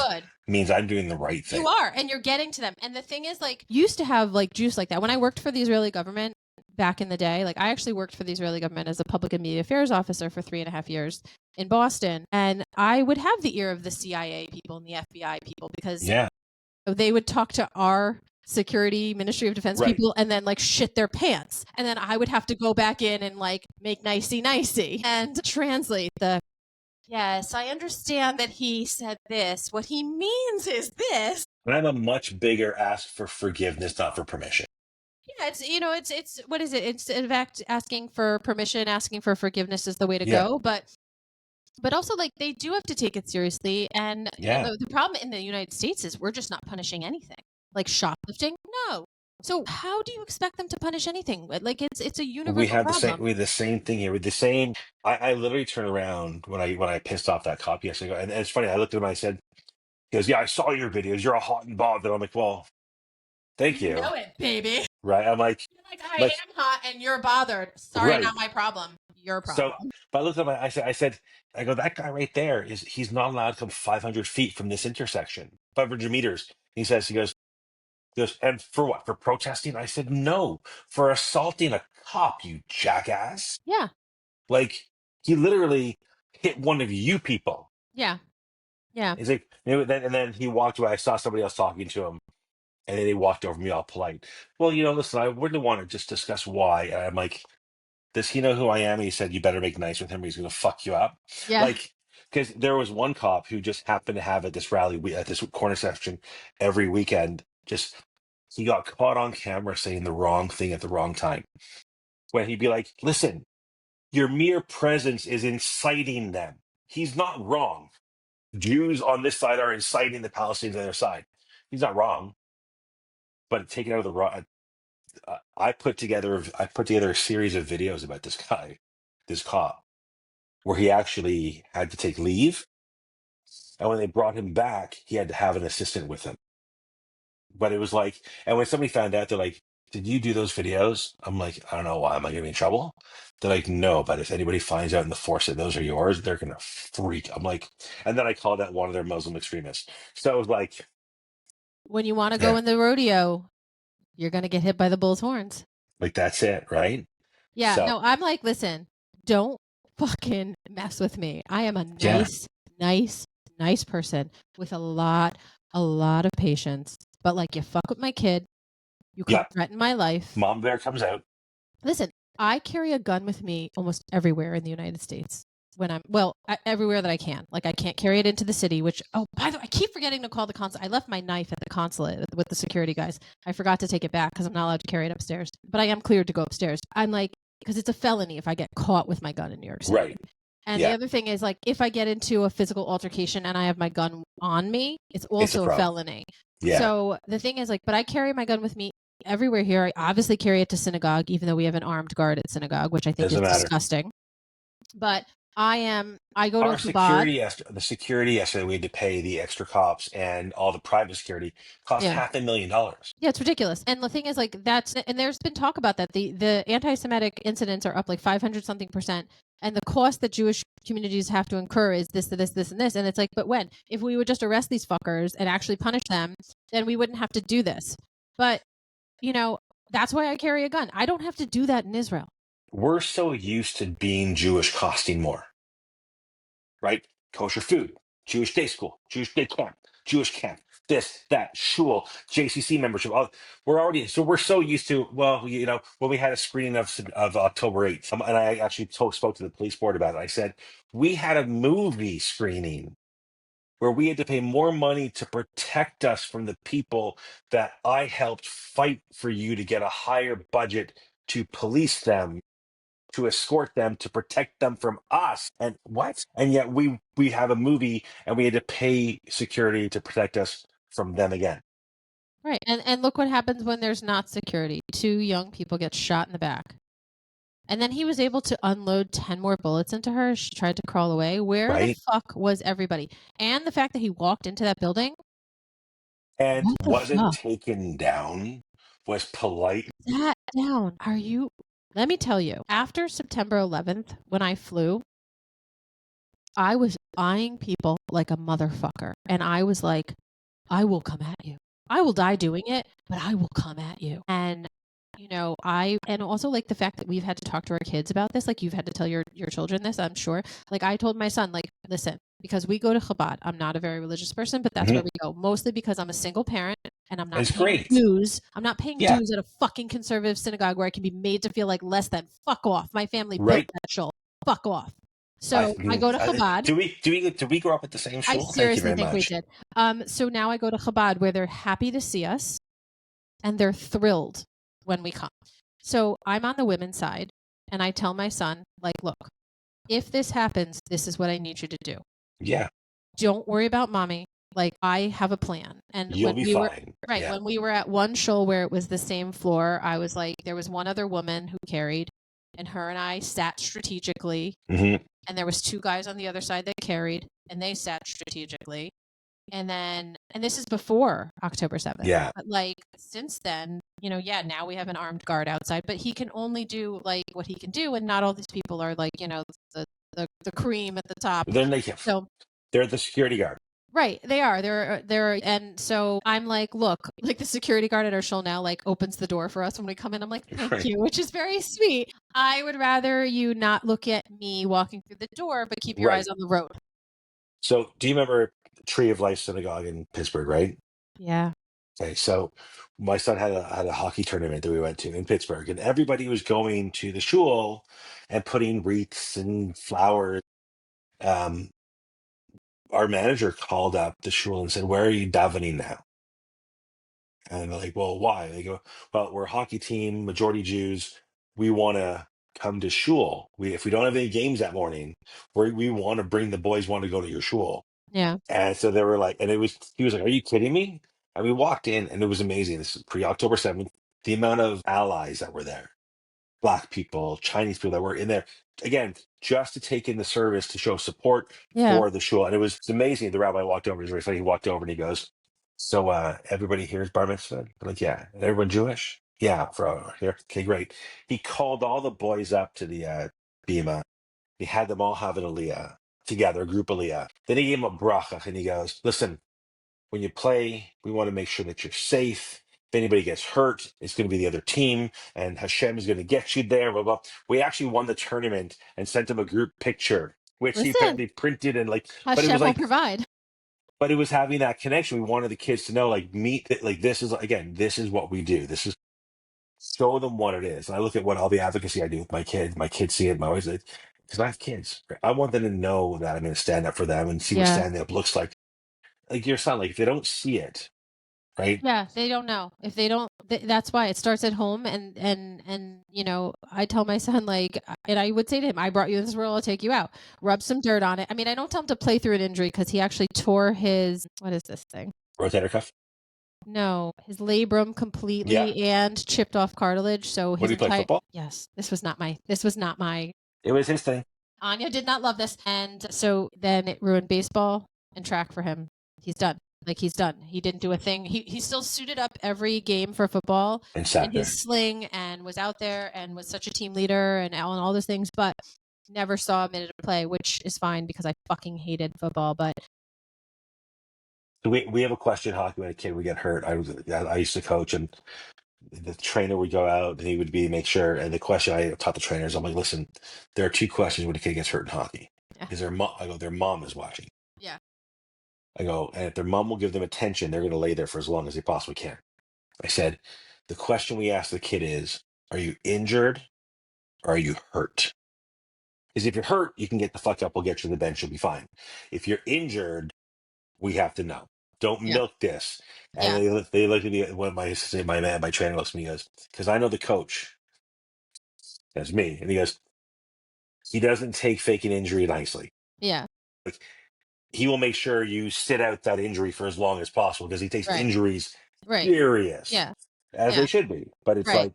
I'm doing the right thing. You are, and you're getting to them. And the thing is, like, used to have like juice like that. When I worked for the Israeli government back in the day, like I actually worked for the Israeli government as a public and media affairs officer for 3.5 years in Boston. And I would have the ear of the CIA people and the FBI people because they would talk to our security Ministry of Defense people and then like shit their pants. And then I would have to go back in and like make nicey and translate the, yes, I understand that he said this. What he means is this. And I'm a much bigger ask for forgiveness, not for permission. Yeah, it's, you know, it's what is it? It's in fact asking for permission, asking for forgiveness is the way to go. But also like they do have to take it seriously. And you know, the problem in the United States is we're just not punishing anything. Like shoplifting? No. So how do you expect them to punish anything? Like it's a universal problem. We have the same thing here. With the same, I literally turned around when I pissed off that cop yesterday, and it's funny. I looked at him and I said, "He goes, yeah, I saw your videos. You're a hot and bothered." I'm like, "Well, thank you." You know it, baby. Right? I'm like, I am hot and you're bothered. Sorry, not my problem. Your problem. So, but I looked at him. I go, that guy right there he's not allowed to come 500 feet from this intersection, 500 meters. He goes, and for what? For protesting? I said, no, for assaulting a cop, you jackass. Yeah. Like, he literally hit one of you people. Yeah. Yeah. He's like, and then he walked away. I saw somebody else talking to him, and then he walked over me all polite. Well, you know, listen, I wouldn't want to just discuss why. And I'm like, does he know who I am? And he said, you better make nice with him or he's going to fuck you up. Yeah. Like, because there was one cop who just happened to have at this rally, at this corner section every weekend, he got caught on camera saying the wrong thing at the wrong time. When he'd be like, listen, your mere presence is inciting them. He's not wrong. Jews on this side are inciting the Palestinians on the other side. He's not wrong. But taken out of the wrong, I put together a series of videos about this guy, this cop, where he actually had to take leave. And when they brought him back, he had to have an assistant with him. But it was like, and when somebody found out, they're like, did you do those videos? I'm like, I don't know why. Am I going to be in trouble? They're like, no, but if anybody finds out in the force that those are yours, they're going to freak. I'm like, and then I called out one of their Muslim extremists. So it was like, when you want to go in the rodeo, you're going to get hit by the bull's horns. Like, that's it, right? Yeah, no, I'm like, listen, don't fucking mess with me. I am a nice person with a lot of patience. But like, you fuck with my kid, you can threaten my life. Mom bear comes out. Listen, I carry a gun with me almost everywhere in the United States. when everywhere that I can. Like I can't carry it into the city, which, oh, by the way, I keep forgetting to call the consulate. I left my knife at the consulate with the security guys. I forgot to take it back because I'm not allowed to carry it upstairs, but I am cleared to go upstairs. I'm like, because it's a felony if I get caught with my gun in New York City. Right. And Yeah. the other thing is, like, if I get into a physical altercation and I have my gun on me, it's a also a problem. felony. Yeah. So the thing is, like, but I carry my gun with me everywhere here. I obviously carry it to synagogue, even though we have an armed guard at synagogue, which I think Doesn't is matter. disgusting. But I go to Our Chabad. the security yesterday, we had to pay the extra cops and all the private security cost Yeah. $500,000. Yeah, it's ridiculous. And the thing is, like, and there's been talk about that. The anti-Semitic incidents are up like 500 something percent. And the cost that Jewish communities have to incur is this, and this. And it's like, but when? If we would just arrest these fuckers and actually punish them, then we wouldn't have to do this. But, you know, that's why I carry a gun. I don't have to do that in Israel. We're so used to being Jewish costing more, right? Kosher food, Jewish day school, Jewish day camp, this, that, shul, JCC membership. We're so used to, well, you know, when we had a screening of October 8th, and I actually spoke to the police board about it. I said, we had a movie screening where we had to pay more money to protect us from the people that I helped fight for you to get a higher budget to police them, to escort them, to protect them from us. And what? And yet we have a movie and we had to pay security to protect us from them again. Right. And look what happens when there's not security. 2 young people get shot in the back. And then he was able to unload 10 more bullets into her. She tried to crawl away. Where Right. the fuck was everybody? And the fact that he walked into that building And What the wasn't fuck? taken down, was polite. Sat down. Let me tell you, after September 11th, when I flew, I was eyeing people like a motherfucker. And I was like, I will come at you. I will die doing it, but I will come at you. And, you know, and also like the fact that we've had to talk to our kids about this, like you've had to tell your children this, I'm sure. Like I told my son, like, listen, because we go to Chabad. I'm not a very religious person, but that's where we go. Mostly because I'm a single parent and I'm not It's paying great. dues. I'm not paying Yeah. dues at a fucking conservative synagogue where I can be made to feel like less than. Fuck off. My family built Right. that shul. Fuck off. So I go to Chabad. Do we grow up at the same I shul? seriously Thank you very think much. we did. So now I go to Chabad where they're happy to see us and they're thrilled when we come. So I'm on the women's side and I tell my son, like, look, if this happens, this is what I need you to do. Yeah. Don't worry about mommy. Like, I have a plan. And You'll when be we fine. were Yeah. when we were at one shul where it was the same floor, I was like, there was one other woman who carried, and her and I sat strategically. Mhm. And there was 2 guys on the other side that carried, and they sat strategically. And this is before October 7th. Yeah. But like since then, you know, yeah, now we have an armed guard outside, but he can only do like what he can do, and not all these people are like, you know, the cream at the top. So They're the security guard. right, they are. They're, and so I'm like, look, like the security guard at our shul now like opens the door for us when we come in. I'm like, thank Right. you, which is very sweet. I would rather you not look at me walking through the door, but keep your Right. eyes on the road. So do you remember Tree of Life Synagogue in Pittsburgh, right? Yeah. Okay, so my son had a hockey tournament that we went to in Pittsburgh, and everybody was going to the shul and putting wreaths and flowers. Our manager called up the shul and said, "Where are you davening now?" And they're like, "Well, why?" They go, "Well, we're a hockey team, majority Jews. We want to come to shul. If we don't have any games that morning, we want to bring the boys want to go to your shul." Yeah. And so they were like, he was like, "Are you kidding me?" And we walked in and it was amazing. This is pre-October 7th. The amount of allies that were there, Black people, Chinese people that were in there, again, just to take in the service to show support Yeah. for the shul. And it was amazing. The rabbi walked over, it was very funny. He walked over and he goes, "So everybody here is bar mitzvah?" I'm like, "Yeah." "And everyone Jewish?" "Yeah, for here." "Okay, great." He called all the boys up to the bima. He had them all have an aliyah together, a group aliyah. Then he gave them a bracha and he goes, "Listen, when you play, we want to make sure that you're safe. If anybody gets hurt, it's going to be the other team, and Hashem is going to get you there." Blah, blah. We actually won the tournament and sent him a group picture, which he Listen, apparently printed and like. But it Hashem was will like, provide. but it was having that connection. We wanted the kids to know, like, this is again, this is what we do. This is show them what it is. And I look at what all the advocacy I do with my kids. My kids see it. My wife, because I have kids. I want them to know that I'm going to stand up for them and see what Yeah. standing up looks like. Like your son, like if they don't see it, right? Yeah, they don't know. If they don't, that's why it starts at home. And I tell my son like, and I would say to him, "I brought you in this world. I'll take you out. Rub some dirt on it." I mean, I don't tell him to play through an injury because he actually tore his what is this thing? Rotator cuff. No, his labrum Yeah. completely and chipped off cartilage. So What his do you play entire football? yes, this was not my. This was not my. It was his thing. Anya did not love this, and so then it ruined baseball and track for him. He's done. Like he's done. He didn't do a thing. He still suited up every game for football And in sat there. his sling and was out there and was such a team leader and all those things, but never saw a minute of play, which is fine because I fucking hated football. But We have a question in hockey when a kid would get hurt. I used to coach, and the trainer would go out and he would make sure. And the question I taught the trainers, I'm like, listen, there are two questions when a kid gets hurt in hockey. Yeah. Is their mom? I go, their mom is watching. Yeah. I go, and if their mom will give them attention, they're going to lay there for as long as they possibly can. I said, the question we ask the kid is, are you injured or are you hurt? Because if you're hurt, you can get the fuck up. We'll get you to the bench. You'll be fine. If you're injured, we have to know. Don't Yeah. milk this. Yeah. And they look at me when my trainer looks at me, he goes, because I know the coach. That's me. And he goes, he doesn't take faking injury nicely. Yeah. Like he will make sure you sit out that injury for as long as possible because he takes Right. injuries Right. serious. Yeah. As Yeah. they should be. But it's Right. like,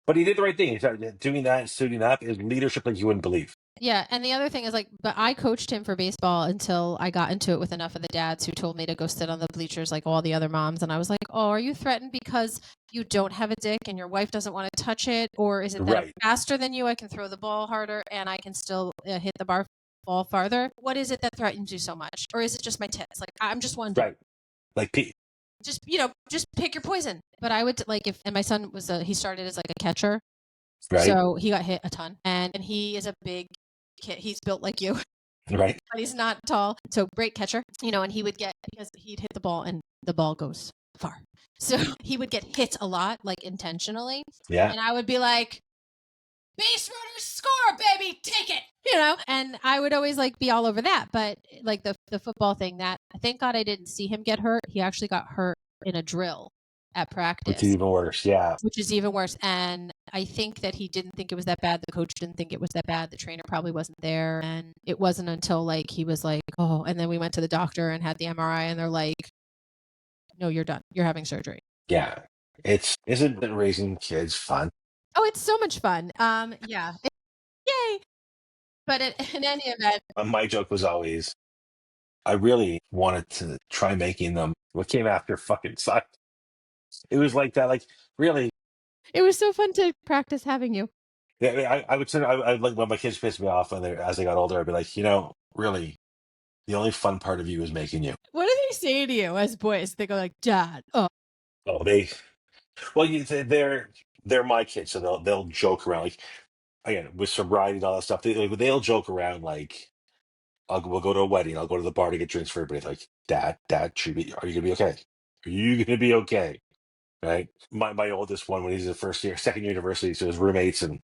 but he did the right thing. He started doing that, suiting up, is leadership like you wouldn't believe. Yeah, and the other thing is like, but I coached him for baseball until I got into it with enough of the dads who told me to go sit on the bleachers like all the other moms, and I was like, "Oh, are you threatened because you don't have a dick and your wife doesn't want to touch it, or is it that I'm Right. faster than you? I can throw the ball harder and I can still hit the ball farther. What is it that threatens you so much, or is it just my tits? Like I'm just wondering. Right. Like Just pick your poison." But I would like if, and my son was he started as like a catcher, right. so he got hit a ton, and he is a big kid. He's built like you. Right. But he's not tall. So great catcher, and he would get, because he'd hit the ball and the ball goes far. So he would get hit a lot, like intentionally. Yeah. And I would be like, base runners score, baby, take it. And I would always like be all over that. But like the football thing, that thank God I didn't see him get hurt. He actually got hurt in a drill at practice. Which is even worse. Yeah. Which is even worse. And I think that he didn't think it was that bad. The coach didn't think it was that bad. The trainer probably wasn't there. And it wasn't until like he was like, oh, and then we went to the doctor and had the MRI and they're like, no, you're done. You're having surgery. Yeah. Isn't raising kids fun? Oh, it's so much fun. Yeah. Yay. But in any event. My joke was always, I really wanted to try making them what came after fucking sucked. It was like that, like really. It was so fun to practice having you. Yeah, I would say I like when my kids pissed me off as they got older, I'd be like, really, the only fun part of you is making you. What do they say to you as boys? They go like, Dad. Oh, they're my kids, so they'll joke around like again with sobriety and all that stuff. They'll joke around like, we'll go to a wedding, I'll go to the bar to get drinks for everybody. Like, Dad, are you gonna be okay? Are you gonna be okay? Right. My oldest one, when he's in second year university, so his roommates and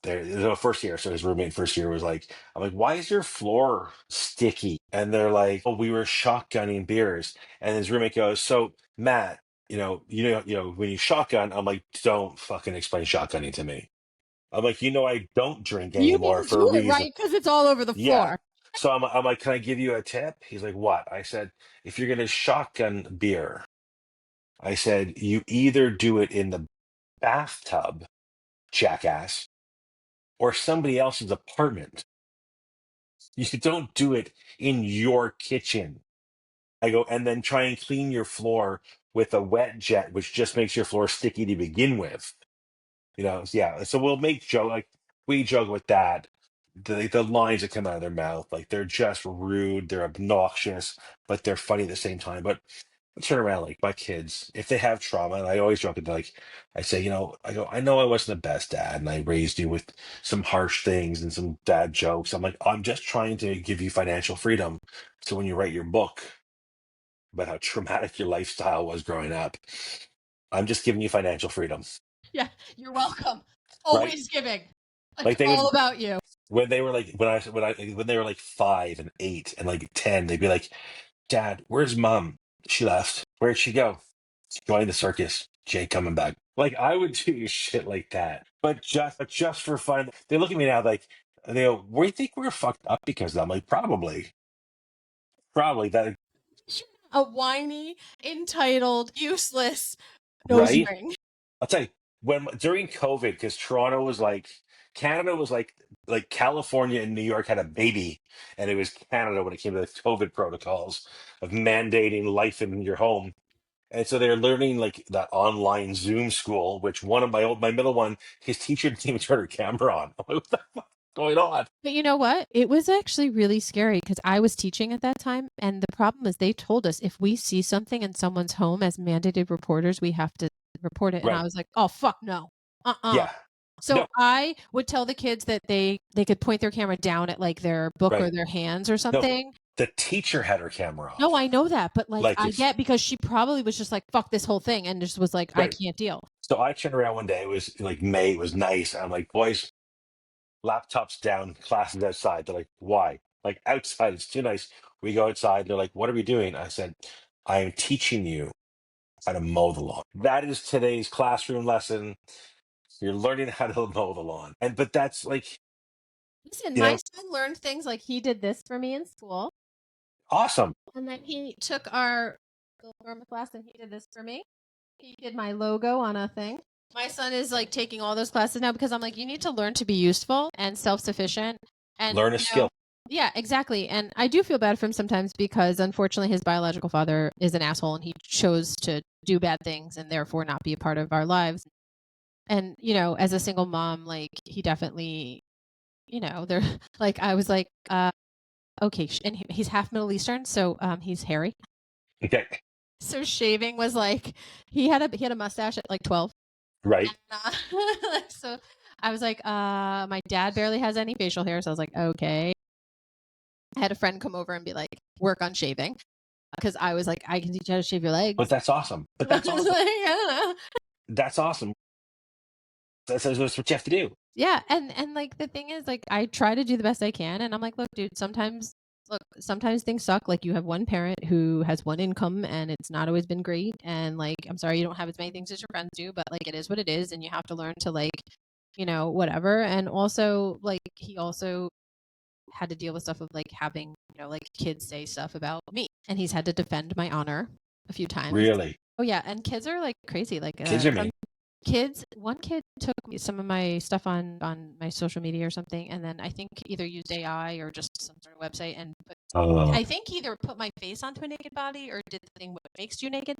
there's first year, so his roommate first year was like, I'm like, why is your floor sticky? And they're like, oh, we were shotgunning beers. And his roommate goes, so Matt, when you shotgun, I'm like, don't fucking explain shotgunning to me. I'm like, I don't drink anymore for a reason, right? Because it's all over the floor. Yeah. So I'm like, can I give you a tip? He's like, what? I said, if you're gonna shotgun beer, I said, you either do it in the bathtub, jackass, or somebody else's apartment. You don't do it in your kitchen. I go, and then try and clean your floor with a wet jet, which just makes your floor sticky to begin with. Yeah. So we'll we joke with that. The lines that come out of their mouth, like they're just rude, they're obnoxious, but they're funny at the same time. But I turn around, like my kids, if they have trauma, and I always joke with like, I say, I know I wasn't the best dad, and I raised you with some harsh things and some dad jokes. I'm like, I'm just trying to give you financial freedom, so when you write your book about how traumatic your lifestyle was growing up, I'm just giving you financial freedom. Yeah, you're welcome. Always giving. Like they all would about you. when they were like when they were like 5 and 8 and like 10, they'd be like, "Dad, where's Mom? She left. Where'd she go? She joined the circus. She ain't coming back." Like I would do shit like that, but just for fun. They look at me now like they go, "We think we're fucked up because of that." I'm like, probably that, A whiny, entitled, useless nose right? ring. I'll tell you when during COVID, because Toronto was like Canada was like California and New York had a baby, and it was Canada when it came to the COVID protocols of mandating life in your home. And so they're learning like that online Zoom school, which one of my middle one, his teacher didn't even turn her camera on. I'm like, what the fuck is going on? But you know what? It was actually really scary because I was teaching at that time. And the problem is they told us if we see something in someone's home as mandated reporters, we have to report it. And I Right. was like, oh, fuck no. Uh-uh. Yeah. So No. I would tell the kids that they could point their camera down at like their book or Right. their hands or No. something. The teacher had her camera No, off. I know that, but like Like I it's get because she probably was just like, fuck this whole thing and just was like, I right. can't deal. So I turned around one day. It was like May. It was nice. I'm like, boys, laptops down, classes outside. They're like, why? Like outside, it's too nice. We go outside. They're like, what are we doing? I said, I am teaching you how to mow the lawn. That is today's classroom lesson. You're learning how to mow the lawn. And but that's like, Listen, you my know, son learned things like he did this for me in school. awesome. And then he took our grammar class and he did this for me. He did my logo on a thing. My son is like taking all those classes now because I'm like, you need to learn to be useful and self-sufficient. And Learn a skill. yeah, exactly. And I do feel bad for him sometimes because unfortunately his biological father is an asshole and he chose to do bad things and therefore not be a part of our lives. And, as a single mom, like he definitely, they're like, I was like, okay. And he's half Middle Eastern. So he's hairy. Okay. So shaving was like, he had a mustache at like 12. Right. And, so I was like, my dad barely has any facial hair. So I was like, okay. I had a friend come over and be like, work on shaving. Because I was like, I can teach you how to shave your legs. But that's awesome. But I that's was awesome. like, I don't know. That's awesome. That's what you have to do. Yeah. And like the thing is, like, I try to do the best I can. And I'm like, look, dude, sometimes things suck. Like you have one parent who has one income and it's not always been great. And like, I'm sorry you don't have as many things as your friends do, but like it is what it is. And you have to learn to like, whatever. And also like he also had to deal with stuff of like having, like kids say stuff about me. And he's had to defend my honor a few times. Really? Oh yeah. And kids are like crazy. Like Kids are mean. one kid took some of my stuff on my social media or something, and then I think either used AI or just some sort of website and I think either put my face onto a naked body or did the thing what makes you naked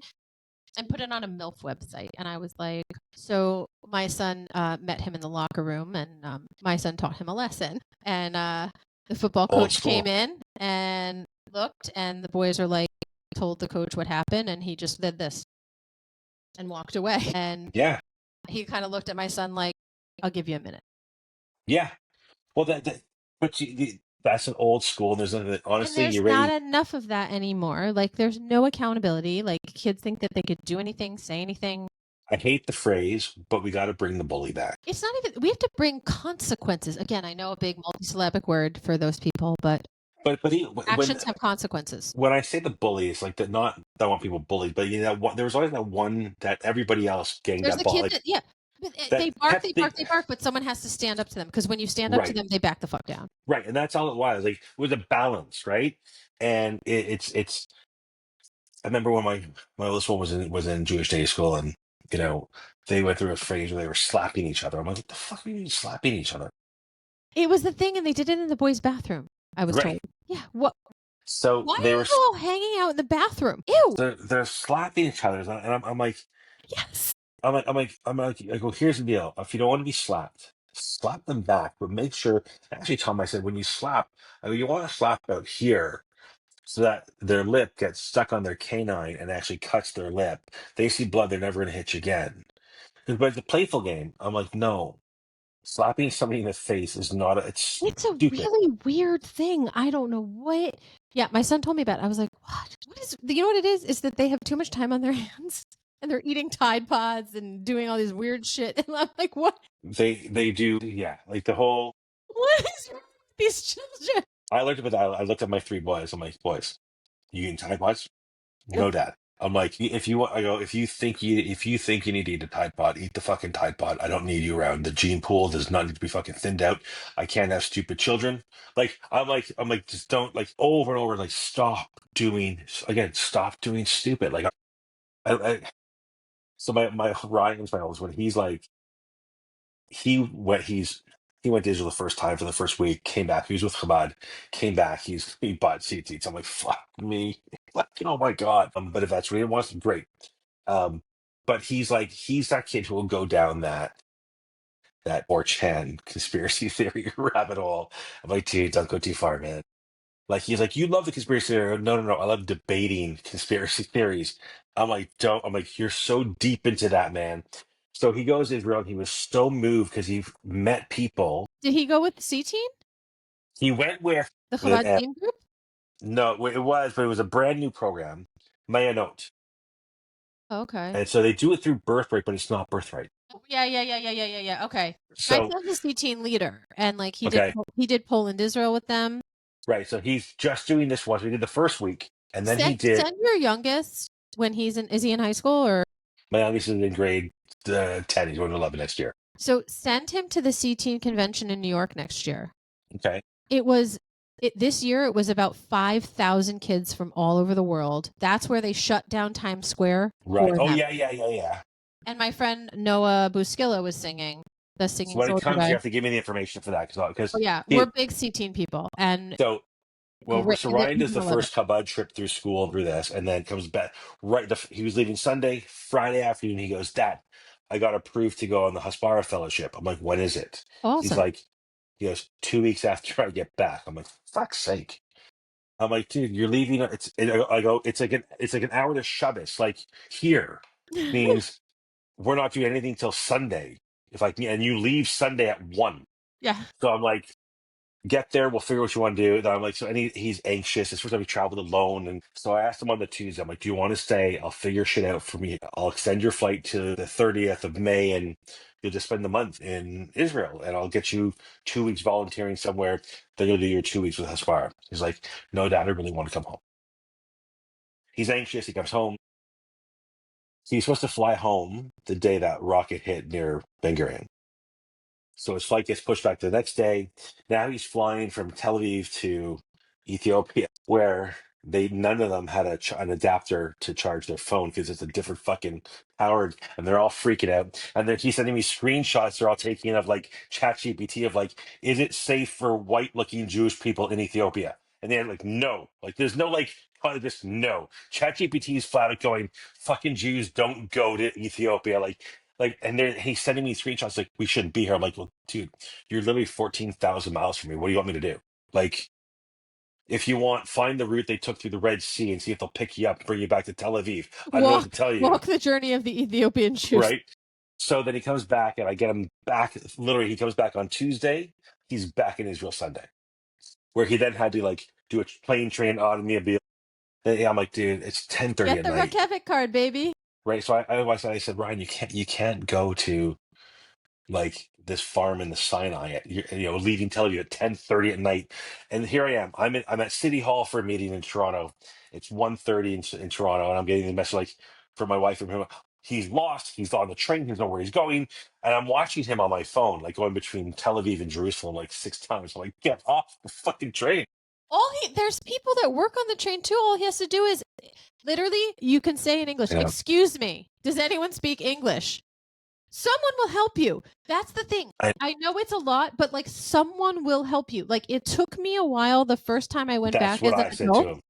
and put it on a MILF website. And I was like, so my son met him in the locker room, and my son taught him a lesson. And the football Old coach school. came in and looked, and the boys are like, told the coach what happened, and he just did this and walked away. And Yeah. he kind of looked at my son like, I'll give you a minute. Yeah. Well, that's an old school. There's honestly, And there's not enough of that anymore. Like, there's no accountability. Like, kids think that they could do anything, say anything. I hate the phrase, but we got to bring the bully back. It's not even. We have to bring consequences. Again, I know a big multisyllabic word for those people, but actions have consequences. When I say the bully, it's like that. Not that I want people bullied, but there was always that one that everybody else getting There's that the ball. kid that, they bark, but someone has to stand up to them because when you stand up to them, they back the fuck down. Right, and that's all it was. Like it was a balance, right? And it's. I remember when my oldest one was in Jewish day school, and they went through a phase where they were slapping each other. I'm like, what the fuck are you slapping each other? It was the thing, and they did it in the boys' bathroom. I was told. Yeah. What? So why they are were you all hanging out in the bathroom? Ew. they're slapping each other, and I'm like, yes. I'm like, I go, here's the deal. If you don't want to be slapped, slap them back, but make sure. Actually, Tom, I said when you slap, I go, you want to slap out here so that their lip gets stuck on their canine and actually cuts their lip. They see blood, they're never going to hit you again. But it's a playful game. I'm like, no, slapping somebody in the face is not. It's a stupid. Really weird thing. I don't know what. Yeah, my son told me about it. I was like, what? What is? You know what it is? Is that they have too much time on their hands. and they're eating Tide Pods and doing all this weird shit. And I'm like, what? They do, yeah. Like the whole. What is wrong with these children? I looked at my three boys. I'm like, boys, you eating Tide Pods? No, Dad. I'm like, if you want, I go, if you think you need to eat a Tide Pod, eat the fucking Tide Pod. I don't need you around. The gene pool does not need to be fucking thinned out. I can't have stupid children. Like, I'm like, just don't, like, over and over, like, stop doing stupid. Like, I so my Ryan's my oldest one. He's like, he went to Israel the first time for the first week, came back. He was with Chabad, came back. He bought seats. I'm like, fuck me. Like, oh my God. But if that's what he wants, great. Um, but he's that kid who will go down that 4chan conspiracy theory rabbit hole. I'm like, dude, don't go too far, man. Like he's like, you love the conspiracy theory. No, no, no. I love debating conspiracy theories. I'm like, don't. I'm like, you're so deep into that, man. So he goes to Israel and he was so moved because he met people. Did he go with the C team? He went The with Chabad team group? no, but it was a brand new program, Maya Note. Oh, okay. And so they do it through Birthright, but it's not Birthright. Yeah. Okay. My So son's a C team leader, and like okay, he did Poland Israel with them. right. So he's just doing this once. We did the first week, and then he did. Send your youngest when he's in. Is he in high school or? My youngest is in grade 10. He's going to 11 next year. So send him to the C team convention in New York next year. Okay. This year it was about 5,000 kids from all over the world. That's where they shut down Times Square. Right. Oh yeah. And my friend Noah Buskilla was singing the singing. So when it soldier comes, guy. you have to give me the information for that because We're big C-teen people, and so Ryan does the people love first Chabad trip through school through this, and then comes back he was leaving Sunday, Friday afternoon. He goes, Dad, I got approved to go on the Hasbara Fellowship. I'm like, when is it? awesome. He's like, he goes 2 weeks after I get back. I'm like, fuck's sake. I'm like, dude, you're leaving. I go, it's like an hour to Shabbos. Like here means we're not doing anything till Sunday. And you leave Sunday at 1. Yeah. So I'm like, get there, we'll figure what you want to do. Then I'm like, he's anxious. It's first time he traveled alone. And so I asked him on the Tuesday, I'm like, do you want to stay? I'll figure shit out for me. I'll extend your flight to the 30th of May and you'll just spend the month in Israel and I'll get you 2 weeks volunteering somewhere. Then you'll do your 2 weeks with Hasbara. He's like, no, Dad, I really want to come home. He's anxious. He comes home. He's supposed to fly home the day that rocket hit near Ben Gurion. So his flight gets pushed back to the next day. Now he's flying from Tel Aviv to Ethiopia, where none of them had an adapter to charge their phone because it's a different fucking powered, and they're all freaking out. And then he's sending me screenshots they're all taking of like ChatGPT of like, is it safe for white-looking Jewish people in Ethiopia? And they're like, no, like there's no like just no. ChatGPT is flat out going, fucking Jews don't go to Ethiopia. And he's sending me screenshots like we shouldn't be here. I'm like, well, dude, you're literally 14,000 miles from me. What do you want me to do? Like, if you want, find the route they took through the Red Sea and see if they'll pick you up and bring you back to Tel Aviv. I don't know what to tell you. Walk the journey of the Ethiopian Jews. Right. So then he comes back and I get him back. Literally, he comes back on Tuesday. He's back in Israel Sunday, where he then had to like do a plane train automobile. I'm like, dude, it's 10:30 at night. Get the Rekevic card, baby. Right. So I said, Ryan, you can't go to like this farm in the Sinai leaving Tel Aviv at 10:30 at night. And here I am. I'm at City Hall for a meeting in Toronto. It's 1:30 in Toronto, and I'm getting the message like from my wife from him. He's lost. He's on the train. He doesn't know where he's going. And I'm watching him on my phone, like going between Tel Aviv and Jerusalem like 6 times. I'm like, get off the fucking train. There's people that work on the train too. All he has to do is literally, you can say in English, excuse me, does anyone speak English? Someone will help you. That's the thing. I know it's a lot, but like someone will help you. Like it took me a while the first time I went back as an adult.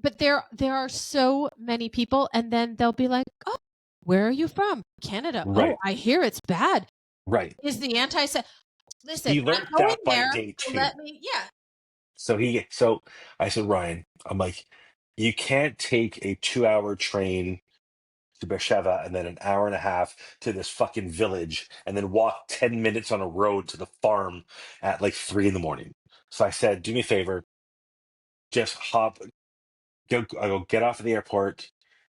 But there are so many people, and then they'll be like, oh, where are you from? Canada. Right. Oh, I hear it's bad. Right. Is the listen, he learned that by day 2. So I said, Ryan, I'm like, you can't take a 2-hour train to Beersheba and then an hour and a half to this fucking village and then walk 10 minutes on a road to the farm at like 3 a.m. So I said, do me a favor, just get off at the airport,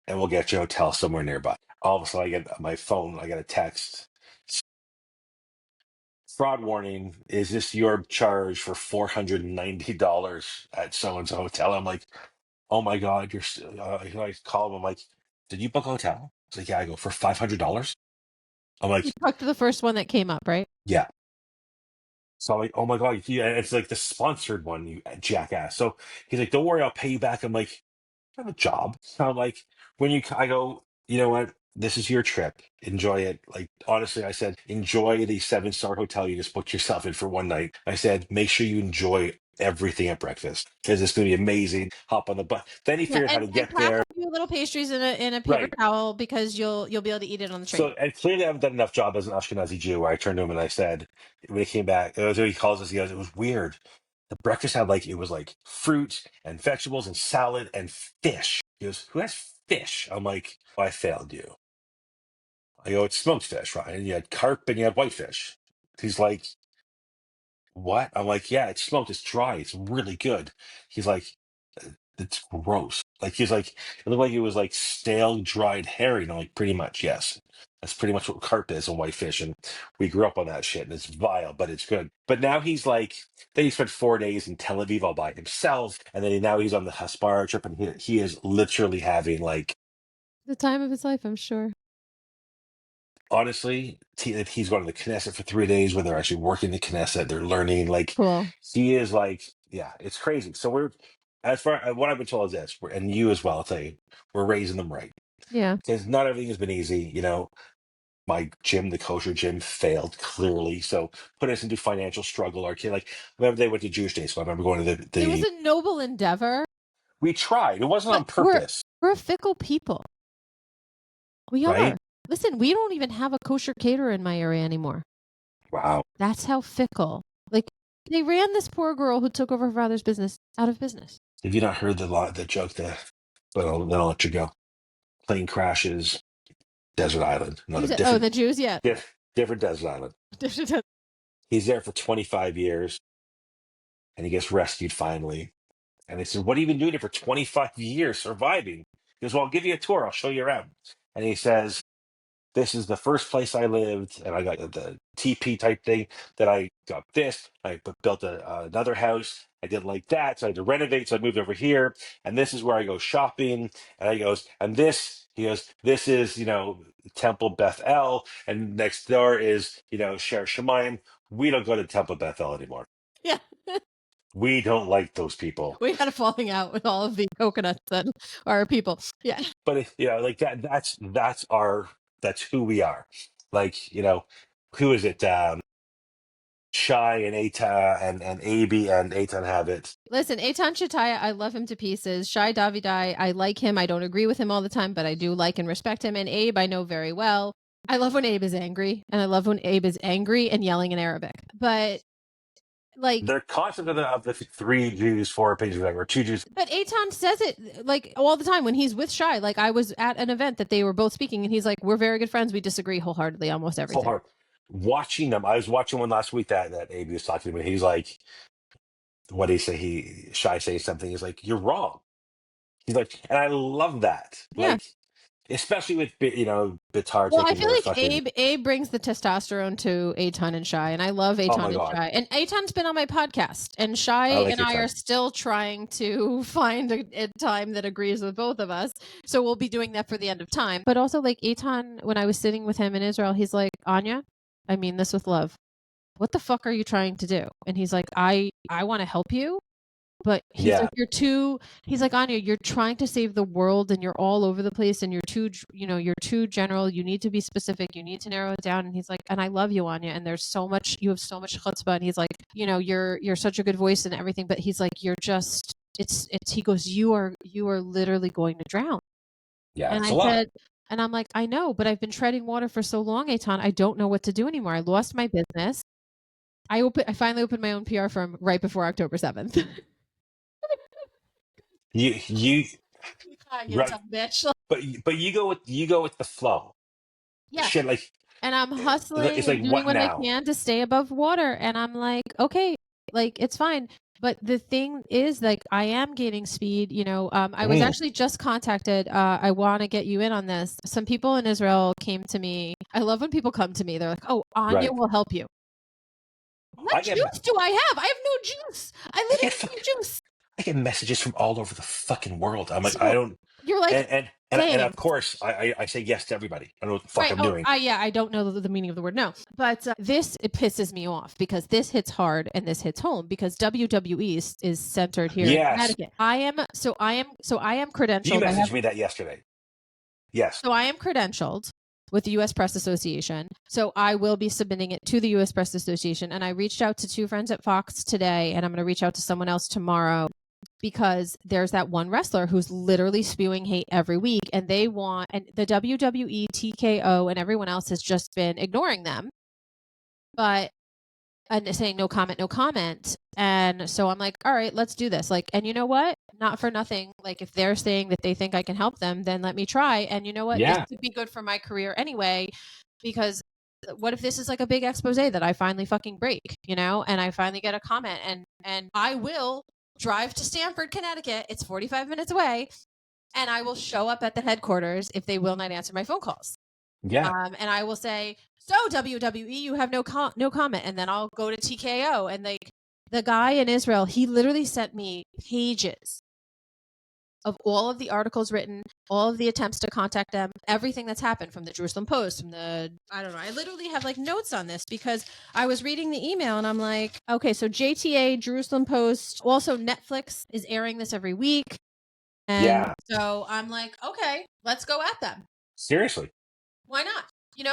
and we'll get you a hotel somewhere nearby. All of a sudden, I get my phone, I get a text. Fraud warning, is this your charge for $490 at so-and-so hotel? I'm like, oh my God, I call him, I'm like, did you book a hotel? He's like, yeah. I go, for $500? I'm like, You talked to the first one that came up, right? yeah. So I'm like, oh my God, yeah, it's like the sponsored one, you jackass. So he's like, don't worry, I'll pay you back. I'm like, I have a job. So I'm like, I go, you know what? This is your trip. Enjoy it. Like, honestly, I said, enjoy the 7-star hotel you just booked yourself in for one night. I said, make sure you enjoy everything at breakfast because it's going to be amazing. Hop on the bus. Then he Yeah, figured out how to and get pack there. a few little pastries in a paper Right. towel because you'll be able to eat it on the train. So, and clearly I haven't done enough job as an Ashkenazi Jew where I turned to him and I said, when he came back, he calls us, he goes, it was weird. The breakfast had it was like fruit and vegetables and salad and fish. He goes, who has fish? I'm like, I failed you. I go, it's smoked fish, right? And you had carp and you had whitefish. He's like, what? I'm like, yeah, it's smoked. It's dry. It's really good. He's like, it's gross. Like, he's like, it looked like it was like stale, dried herring. I'm like, pretty much, yes. That's pretty much what carp is and whitefish. And we grew up on that shit and it's vile, but it's good. But now he's like, then he spent 4 days in Tel Aviv all by himself. And then now he's on the Hasbara trip and he is literally having The time of his life, I'm sure. honestly, he's going to the Knesset for 3 days where they're actually working the Knesset. They're learning. Cool. He is yeah, it's crazy. So as far what I've been told is this, and you as well, I'll tell you, we're raising them right. Yeah. Because not everything has been easy. My gym, the kosher gym, failed clearly. So put us into financial struggle. Our kid, I remember they went to Jewish Day. So I remember going to It was a noble endeavor. We tried. It wasn't on But we're purpose, a fickle people. We right? are. Listen, we don't even have a kosher caterer in my area anymore. Wow. That's how fickle. Like, they ran this poor girl who took over her father's business out of business. Have you not heard the joke there? But then I'll let you go. Plane crashes, desert island. Another different, the Jews, yeah. different desert island. He's there for 25 years and he gets rescued finally. And they said, what have you been doing here for 25 years surviving? He goes, well, I'll give you a tour. I'll show you around. And he says, this is the first place I lived. And I got the TP type thing that I got this. I built another house. I did like that. So I had to renovate. So I moved over here. And this is where I go shopping. And he goes, this is, Temple Beth El. And next door is, Sher Shemaim. We don't go to Temple Beth El anymore. Yeah. We don't like those people. We had a falling out with all of the coconuts that are people. Yeah. But that's who we are. Who is it? Shai and Eta and Abi and Eitan have it. Listen, Eitan Shataya, I love him to pieces. Shai Davidai, I like him. I don't agree with him all the time, but I do like and respect him. And Abe, I know very well. I love when Abe is angry, and I love when Abe is angry and yelling in Arabic. But they're concept of the 3 Jews, 4 pages, whatever, 2 Jews. But Eitan says it all the time when he's with Shai. I was at an event that they were both speaking, and he's like, "We're very good friends. We disagree wholeheartedly almost everything." Watching them, I was watching one last week that Abe was talking to me. He's like, what did he say? Shai saying something. He's like, you're wrong. He's like, and I love that. Yeah. Especially with Bitar. Well, I feel like Abe brings the testosterone to Eitan and Shai, and I love Eitan and Shai. And Eitan's been on my podcast, and Shai and I are still trying to find a time that agrees with both of us. So we'll be doing that for the end of time. But also, Eitan, when I was sitting with him in Israel, he's like, Anya, I mean this with love. What the fuck are you trying to do? And he's like, I want to help you. But he's like, Anya, you're trying to save the world and you're all over the place and you're too general. You need to be specific. You need to narrow it down. And he's like, and I love you, Anya. And you have so much chutzpah. And he's like, you're such a good voice and everything. But he's like, you're just, he goes, you are literally going to drown. Yeah. And I said, and I'm like, I know, but I've been treading water for so long, Eitan, I don't know what to do anymore. I lost my business. I finally opened my own PR firm right before October 7th. You right. Bitch. But you go with the flow. Yeah. Shit, and I'm hustling and doing what I can to stay above water. And I'm like, okay, Like, it's fine. But the thing is, like, I am gaining speed. I was actually just contacted. I want to get you in on this. Some people in Israel came to me. I love when people come to me. They're like, "Oh, Anya will help you." What juice do I have? I have no juice. I literally have no juice. I get messages from all over the fucking world. I'm like, So, I don't. You're like, and of course, I say yes to everybody. I don't know what the fuck I'm doing. I don't know the meaning of the word, no. But it pisses me off because this hits hard and this hits home because WWE is centered here in Connecticut. I am credentialed. You messaged me that yesterday. Yes. So I am credentialed with the U.S. Press Association. So I will be submitting it to the U.S. Press Association. And I reached out to 2 friends at Fox today, and I'm going to reach out to someone else tomorrow, because there's that one wrestler who's literally spewing hate every week, and the WWE, TKO, and everyone else has just been ignoring them, and saying no comment, no comment. And so I'm like, all right, let's do this. Like, and you know what? Not for nothing. Like, if they're saying that they think I can help them, then let me try. And you know what? This would be good for my career anyway, because what if this is like a big expose that I finally fucking break, and I finally get a comment, and I will drive to Stamford, Connecticut. It's 45 minutes away, and I will show up at the headquarters if they will not answer my phone calls. Yeah. And I will say, so WWE, you have no comment. And then I'll go to TKO, and the guy in Israel, he literally sent me pages of all of the articles written, all of the attempts to contact them, everything that's happened from the Jerusalem Post, I don't know. I literally have like notes on this because I was reading the email and I'm like, okay, so JTA, Jerusalem Post, also Netflix is airing this every week. And so I'm like, okay, let's go at them. Seriously. Why not? You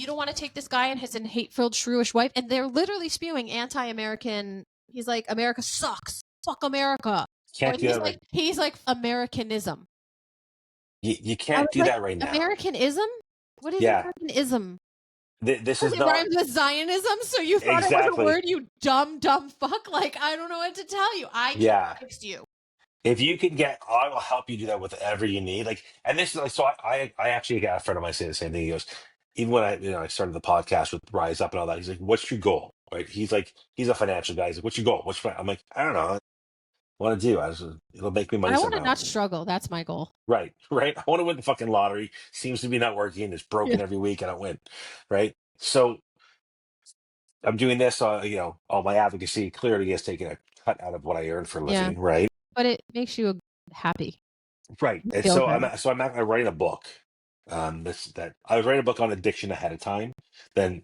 don't want to take this guy and his hate-filled, shrewish wife, and they're literally spewing anti-American. He's like, America sucks. Fuck America. Can't do that. He's like Americanism. You can't do that right now. Americanism? What is Americanism? This is it not. It rhymes with Zionism, so you thought it was a word, you dumb fuck? Like, I don't know what to tell you. I can't fix you. If you can I will help you do that with whatever you need. Like, and this is like, so I actually got a friend of mine say the same thing. He goes, even when I started the podcast with Rise Up and all that, he's like, what's your goal? Right? He's like, he's a financial guy. He's like, what's your goal? I'm like, I don't know. What I want to do? It'll make me money. I want to not struggle. That's my goal. Right. I want to win the fucking lottery. Seems to be not working. It's broken every week. I don't win. Right. So I'm doing this. All my advocacy clearly is taking a cut out of what I earn for a living. Right. But it makes you happy. Right. And so I'm writing a book. I was writing a book on addiction ahead of time. Then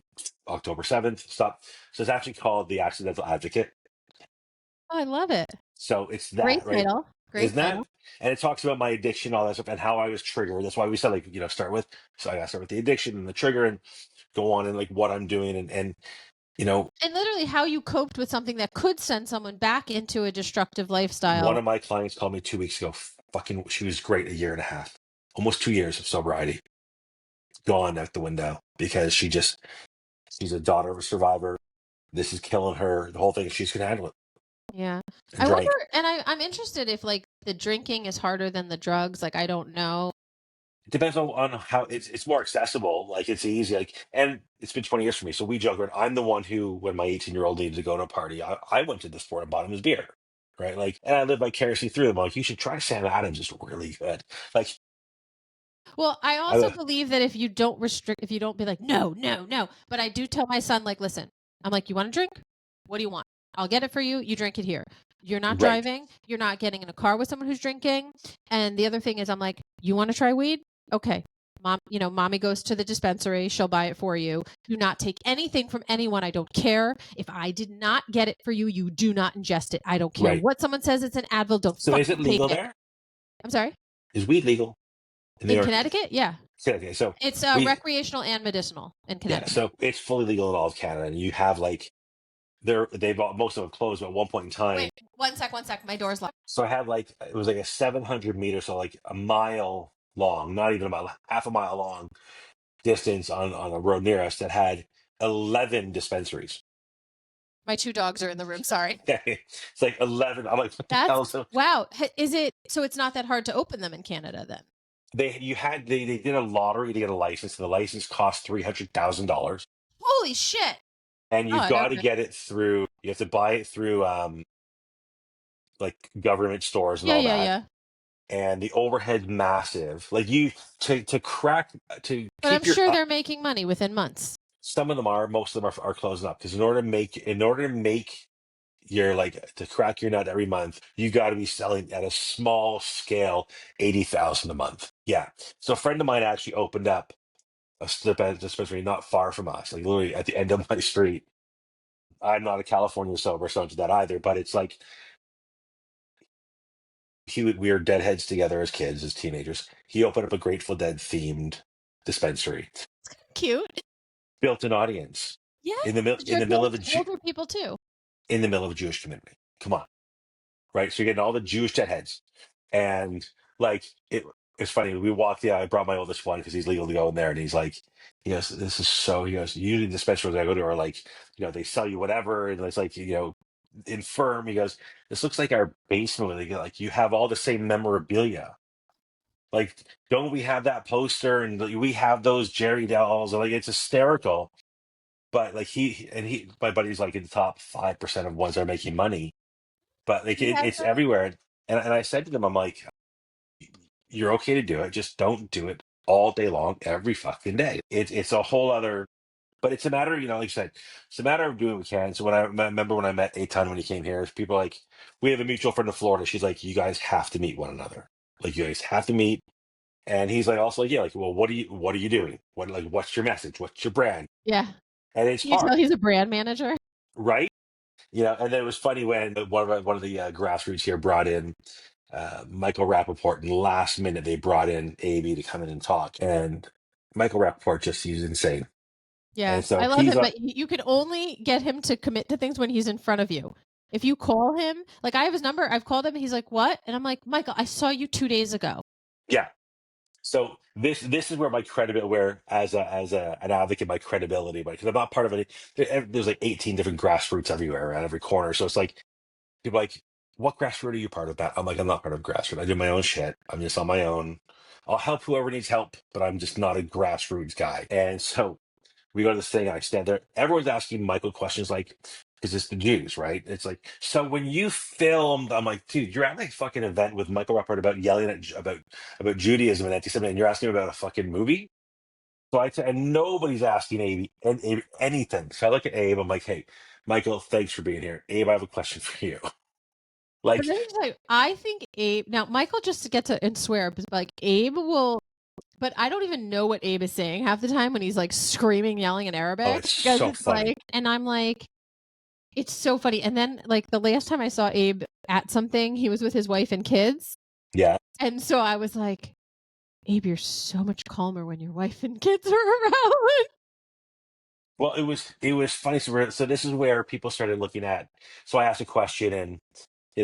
October 7th, stop. So it's actually called The Accidental Advocate. Oh, I love it. So it's that. Great title. Great Isn't that? And it talks about my addiction, all that stuff, and how I was triggered. That's why we said, start with. So I got to start with the addiction and the trigger, and go on and what I'm doing, and literally how you coped with something that could send someone back into a destructive lifestyle. One of my clients called me 2 weeks ago. She was great. 1.5 years, almost 2 years of sobriety, gone out the window because she's a daughter of a survivor. This is killing her. The whole thing. She's gonna handle it. Yeah. I wonder, and I'm interested if the drinking is harder than the drugs. Like, I don't know. It depends on how it's more accessible. Like, it's easy. And it's been 20 years for me. So we joke around. I'm the one who, when my 18-year-old needed to go to a party, I went to the store and bought him his beer. Right. and I live vicariously through them. Like, you should try Sam Adams. It's really good. Well, I also believe that if you don't restrict, if you don't be like, no, but I do tell my son, like, listen, I'm like, you want to drink? What do you want? I'll get it for you. You drink it here. You're not driving. You're not getting in a car with someone who's drinking. And the other thing is, I'm like, you want to try weed? Okay. Mom, mommy goes to the dispensary. She'll buy it for you. Do not take anything from anyone. I don't care. If I did not get it for you, you do not ingest it. I don't care what someone says. It's an Advil. Don't. So is it legal there? I'm sorry? Is weed legal? In Connecticut? Yeah. Okay, so it's recreational and medicinal in Connecticut. Yeah, so it's fully legal in all of Canada, and you have most of them closed at one point in time. Wait, one sec. My door's locked. So I had it was a 700 meter, so a mile long, not even about half a mile long distance on a road near us that had 11 dispensaries. My 2 dogs are in the room. Sorry. It's 11. I'm like, what the hell? Wow. Is it? So it's not that hard to open them in Canada then? They did a lottery to get a license, and the license cost $300,000. Holy shit! and Oh, you've I got to don't. get it through. You have to buy it through like government stores and Yeah, all yeah, that. yeah. And the overhead massive. Like you to crack to But I'm keep your sure they're making money within months. some of them are, most of them are closing up because in order to make your like to crack your nut every month, you got to be selling at a small scale 80,000 a month. Yeah. So a friend of mine actually opened up a dispensary not far from us, like literally at the end of my street. I'm not a California sober, so into that either, but it's like we were deadheads together as kids, as teenagers. He opened up a Grateful Dead themed dispensary, Cute. built an audience Yeah. in the You're middle of appealing to older people too. in the middle of a Jewish community. Come on, right? So you're getting all the Jewish deadheads, and like it's funny. We walked. Yeah, I brought my oldest one because he's legal to go in there, and he's like, he goes, "This is so." He goes, "Usually the dispensaries I go to are like, they sell you whatever, and it's like, infirm." He goes, "This looks like our basement. Like you have all the same memorabilia. Like, don't we have that poster and we have those Jerry dolls? Like, it's hysterical." But like my buddy's like in the top 5% of ones that are making money. But like He has it's everywhere. And I said to them, I'm like, you're okay to do it, just don't do it all day long, every fucking day. It's a whole other. But it's a matter, like I said, it's a matter of doing what we can. So remember when I met Aton when he came here, people like, we have a mutual friend in Florida. She's like, you guys have to meet one another. Like you guys have to meet. And he's like, also like, yeah, like, well, what are you doing? What's your message? What's your brand? Yeah. And it's Can you tell hard, he's a brand manager? right? And then it was funny when one of the grassroots here brought in Michael Rappaport, and last minute they brought in AB to come in and talk. And Michael Rappaport he's insane. Yeah. And so I love he's him, but you can only get him to commit to things when he's in front of you. If you call him, like I have his number, I've called him, and he's like, "What?" And I'm like, "Michael, I saw you 2 days ago." yeah. So this is where my credibility, where as an advocate, my credibility, because I'm not part of it. There's like 18 different grassroots everywhere at every corner. So it's like people are like, what grassroots are you part of? That I'm like, I'm not part of grassroots. I do my own shit. I'm just on my own. I'll help whoever needs help, but I'm just not a grassroots guy. And so we go to this thing, and I stand there. Everyone's asking Michael questions like, because it's the Jews, right? It's like, so when you filmed, I'm like, dude, you're at like a fucking event with Michael Rappaport about yelling about Judaism and anti-Semitism, and you're asking about a fucking movie. So and nobody's asking Abe anything. So I look at Abe, I'm like, hey, Michael, thanks for being here. Abe, I have a question for you. But Like, then he's like, I think Abe now Michael just gets to and swear, but like Abe will, but I don't even know what Abe is saying half the time when he's like screaming, yelling in oh, Arabic it's because so it's funny. like, and I'm like, it's so funny. And then like the last time I saw Abe at something, he was with his wife and kids, Yeah. and so I was like, Abe, you're so much calmer when your wife and kids are around. Well, it was funny. So this is where people started looking at. So I asked a question, and you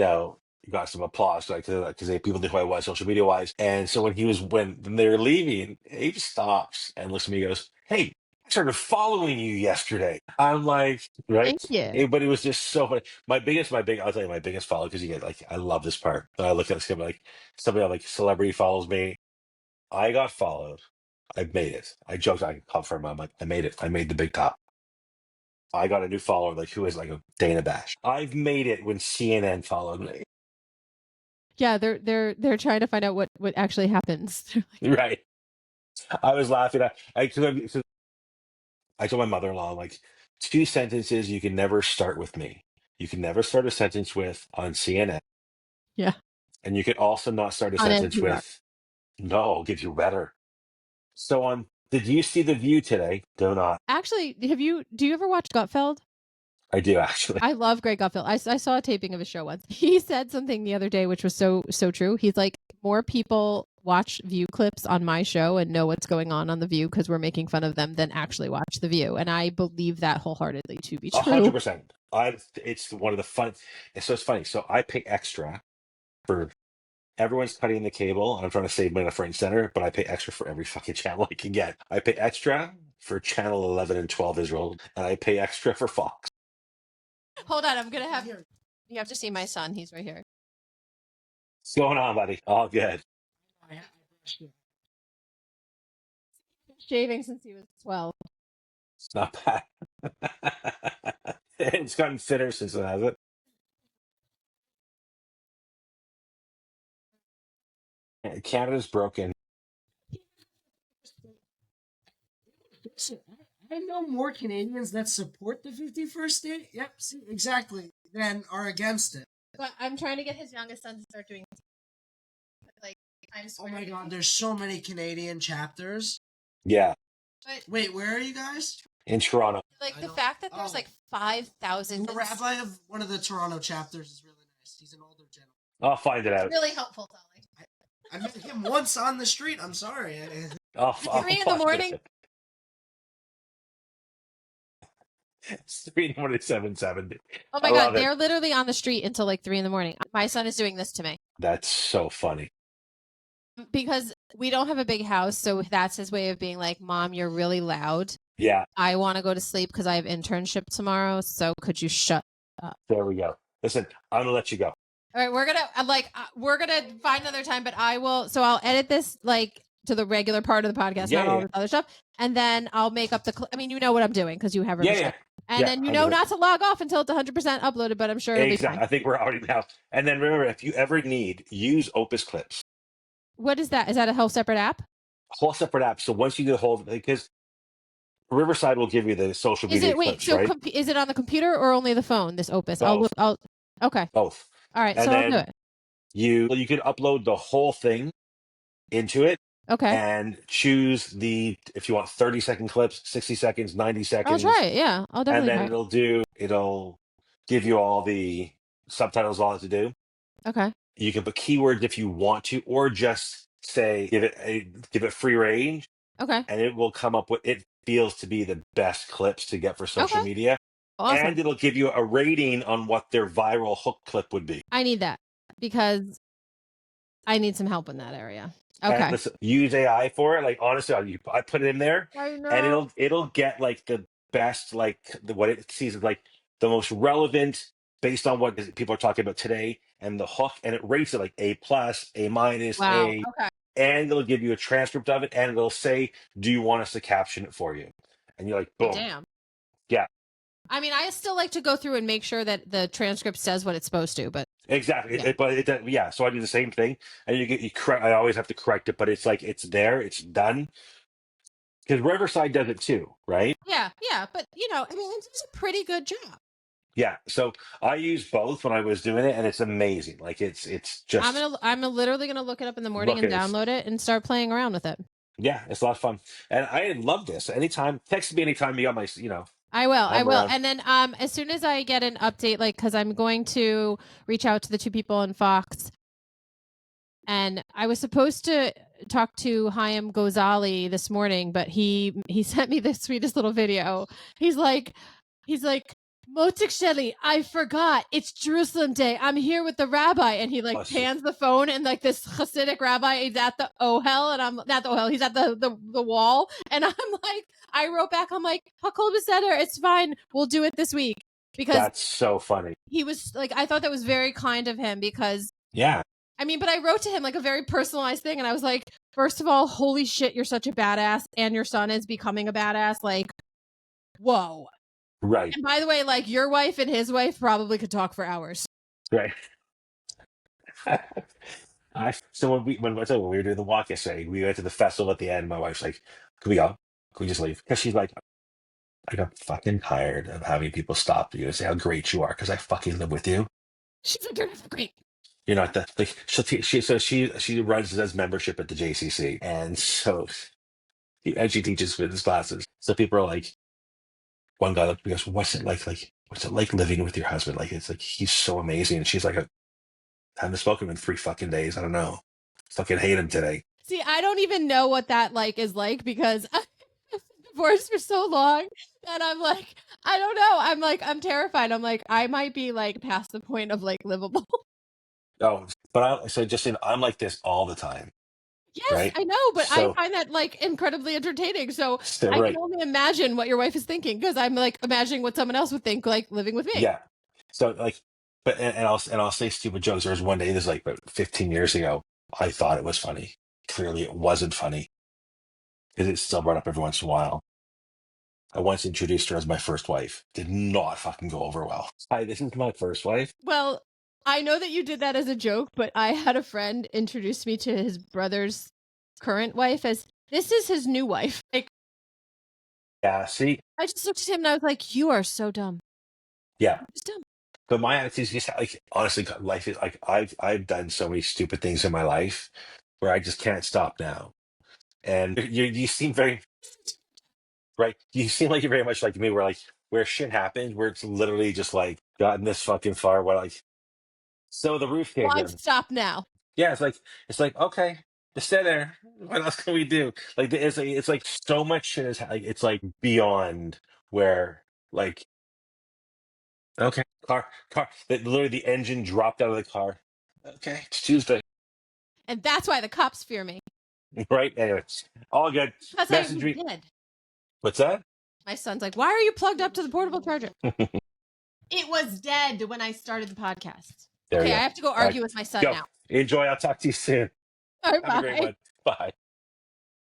got some applause, like because people knew who I was, social media wise. And so when they were leaving, Abe stops and looks at me, and goes, "Hey, I started following you yesterday." I'm like, right? Thank you. But it was just so funny. I'll tell you my biggest follow, because you get like, I love this part. And I look at this, like somebody like celebrity follows me. I got followed. I made it. I joked, I confirm. I'm like, I made it. I made the big top. I got a new follower, like who is like a Dana Bash. I've made it when CNN followed me. Yeah, they're trying to find out what actually happens. Right. I was laughing at I told my mother-in-law, like, two sentences you can never start with me. You can never start a sentence with on CNN. Yeah, And you can also not start a on sentence NPR. with no, I'll give you better. So on did you see the view today? Do not. Actually, do you ever watch Gutfeld? I do actually. I love Greg Gutfeld. I saw a taping of his show once. He said something the other day, which was so true. He's like, more people watch View clips on my show and know what's going on the View because we're making fun of them than actually watch the View. And I believe that wholeheartedly to be true. 100%. It's one of the fun. So it's funny. So I pay extra for everyone's cutting the cable, and I'm trying to save money on a front center, but I pay extra for every fucking channel I can get. I pay extra for channel 11 and 12 Israel, and I pay extra for Fox. Hold on, I'm gonna have you have to see my son. He's right here. What's going on, buddy? All good. Shaving since he was 12. It's not bad. It's gotten thinner since it has it. Canada's broken. Listen, I know more Canadians that support the 51st state. Yep, see, exactly. Than are against it. But I'm trying to get his youngest son to start doing like Times Oh Square. my god, there's so many Canadian chapters. Yeah, But Wait, where are you guys? in Toronto. like I the don't- fact that there's oh. like 5,000 The rabbi of one of the Toronto chapters is really nice. He's an older gentleman. I'll find it out. really helpful, Dolly. I met him once on the street. I'm sorry. I'll 3 in the find morning? it. It's 3 in the morning, 7:70. Oh my I god, love it. they're literally on the street until like 3 in the morning. My son is doing this to me That's so funny. because we don't have a big house, so that's his way of being like, "Mom, you're really loud. Yeah, I want to go to sleep because I have internship tomorrow. So could you shut up?" there we go. Listen, I'm gonna let you go. All right, we're gonna find another time, but I will. So I'll edit this like to the regular part of the podcast, Yeah, not all yeah. this other stuff, and then I'll make up the. I mean, you know what I'm doing because you have Yeah, Riverside. yeah. And Yeah, then you I know do. not to log off until it's 100% uploaded, but I'm sure it'll be Exactly. fine. I think we're already now. And then remember, if you ever need, use Opus Clips. What is that? Is that a whole separate app? Whole separate app. So once you get a hold of it, because Riverside will give you the social Is media it wait? clips, So right? is it on the computer or only the phone? This Opus. I'll Both. look. Okay. Both. All right. And So I'll do then it. you can upload the whole thing into it Okay. and choose if you want 30-second clips, 60 seconds, 90 I'll seconds. try it. Yeah, I'll And definitely then try it. it'll give you all the subtitles, all it to do. Okay. You can put keywords if you want to, or just say give it free range, Okay. and it will come up with it feels to be the best clips to get for social Okay. media, Awesome. and it'll give you a rating on what their viral hook clip would be. I need that because I need some help in that area. And Okay. listen, use AI for it. Like honestly, I put it in there, I know. and it'll get like the best, like what it sees as like the most relevant based on what people are talking about today, and the hook, and it rates it like A+, A-, Wow. A, Okay. and it'll give you a transcript of it, and it'll say, "Do you want us to caption it for you?" And you're like, boom, Damn. yeah, I mean, I still like to go through and make sure that the transcript says what it's supposed to, but exactly. Yeah. Yeah. So I do the same thing, and you correct. I always have to correct it, but it's like it's there, it's done. Because Riverside does it too, right? yeah, but I mean, it's a pretty good job. Yeah. So I used both when I was doing it, and it's amazing. Like it's just I'm literally gonna look it up in the morning Look and at it. download it and start playing around with it. yeah, it's a lot of fun, and I love this. Anytime, text me anytime you got my I will. I'm around. And then as soon as I get an update, like because I'm going to reach out to the 2 people in Fox, and I was supposed to talk to Chaim Gozali this morning, but he sent me the sweetest little video. He's like, Motik Shelley, I forgot. It's Jerusalem Day. I'm here with the rabbi. And he like Oh, shit. pans the phone, and like this Hasidic rabbi is at the Ohel, and I'm not the Ohel, he's at the wall. And I'm like, I wrote back, I'm like, Hakol Beseder, it's fine. We'll do it this week. Because That's so funny. he was like, I thought that was very kind of him because Yeah. I mean, but I wrote to him like a very personalized thing, and I was like, first of all, holy shit, you're such a badass, and your son is becoming a badass. Like, whoa. Right. And by the way, like your wife and his wife probably could talk for hours. Right. So when we were doing the walk yesterday, we went to the festival at the end. My wife's like, "Can we go? Can we just leave?" Because she's like, "I got fucking tired of having people stop you and say how great you are because I fucking live with you. She's like, you're not great. You're not the like." She runs as membership at the JCC, and so and she teaches fitness classes. So people are like, one guy looked at me and goes, "What's it like? Like, what's it like living with your husband? Like, it's like he's so amazing." And she's like, "I haven't spoken to him in 3 fucking days. I don't know. Fucking hate him today." See, I don't even know what that like is like because I've been divorced for so long that I'm like, I don't know. I'm like, I'm terrified. I'm like, I might be like past the point of like livable. Oh, but just saying, I'm like this all the time, Yes, right? I know, but So- I find that like incredibly entertaining. So So, I right. can only imagine what your wife is thinking because I'm like imagining what someone else would think like living with me. Yeah. So like, but and I'll say stupid jokes. There was one day, this is like about 15 years ago. I thought it was funny. Clearly, it wasn't funny because it's still brought up every once in a while. I once introduced her as my first wife. Did not fucking go over well. Hi, this is my first wife. Well, I know that you did that as a joke, but I had a friend introduce me to his brother's current wife as, this is his new wife. Like, Yeah, see? I just looked at him and I was like, you are so dumb. Yeah. Just dumb. But my attitude is just like, honestly, life is like, I've done so many stupid things in my life where I just can't stop now. And you seem very, right? You seem like you're very much like me, where shit happens, where it's literally just like gotten this fucking far, where like, so the roof caved Why in. stop now? Yeah, it's like okay, just stay there. What else can we do? Like it's like so much shit is like it's like beyond where like okay, car that literally the engine dropped out of the car. Okay, it's Tuesday, And that's why the cops fear me. right? Anyway, all good. Because Message I'm me. dead. What's that? My son's like, why are you plugged up to the portable charger? It was dead when I started the podcast. There Okay, you I go. have to go All right, argue with my son go now. Enjoy. I'll talk to you soon. All right, Have a great bye. one. Bye.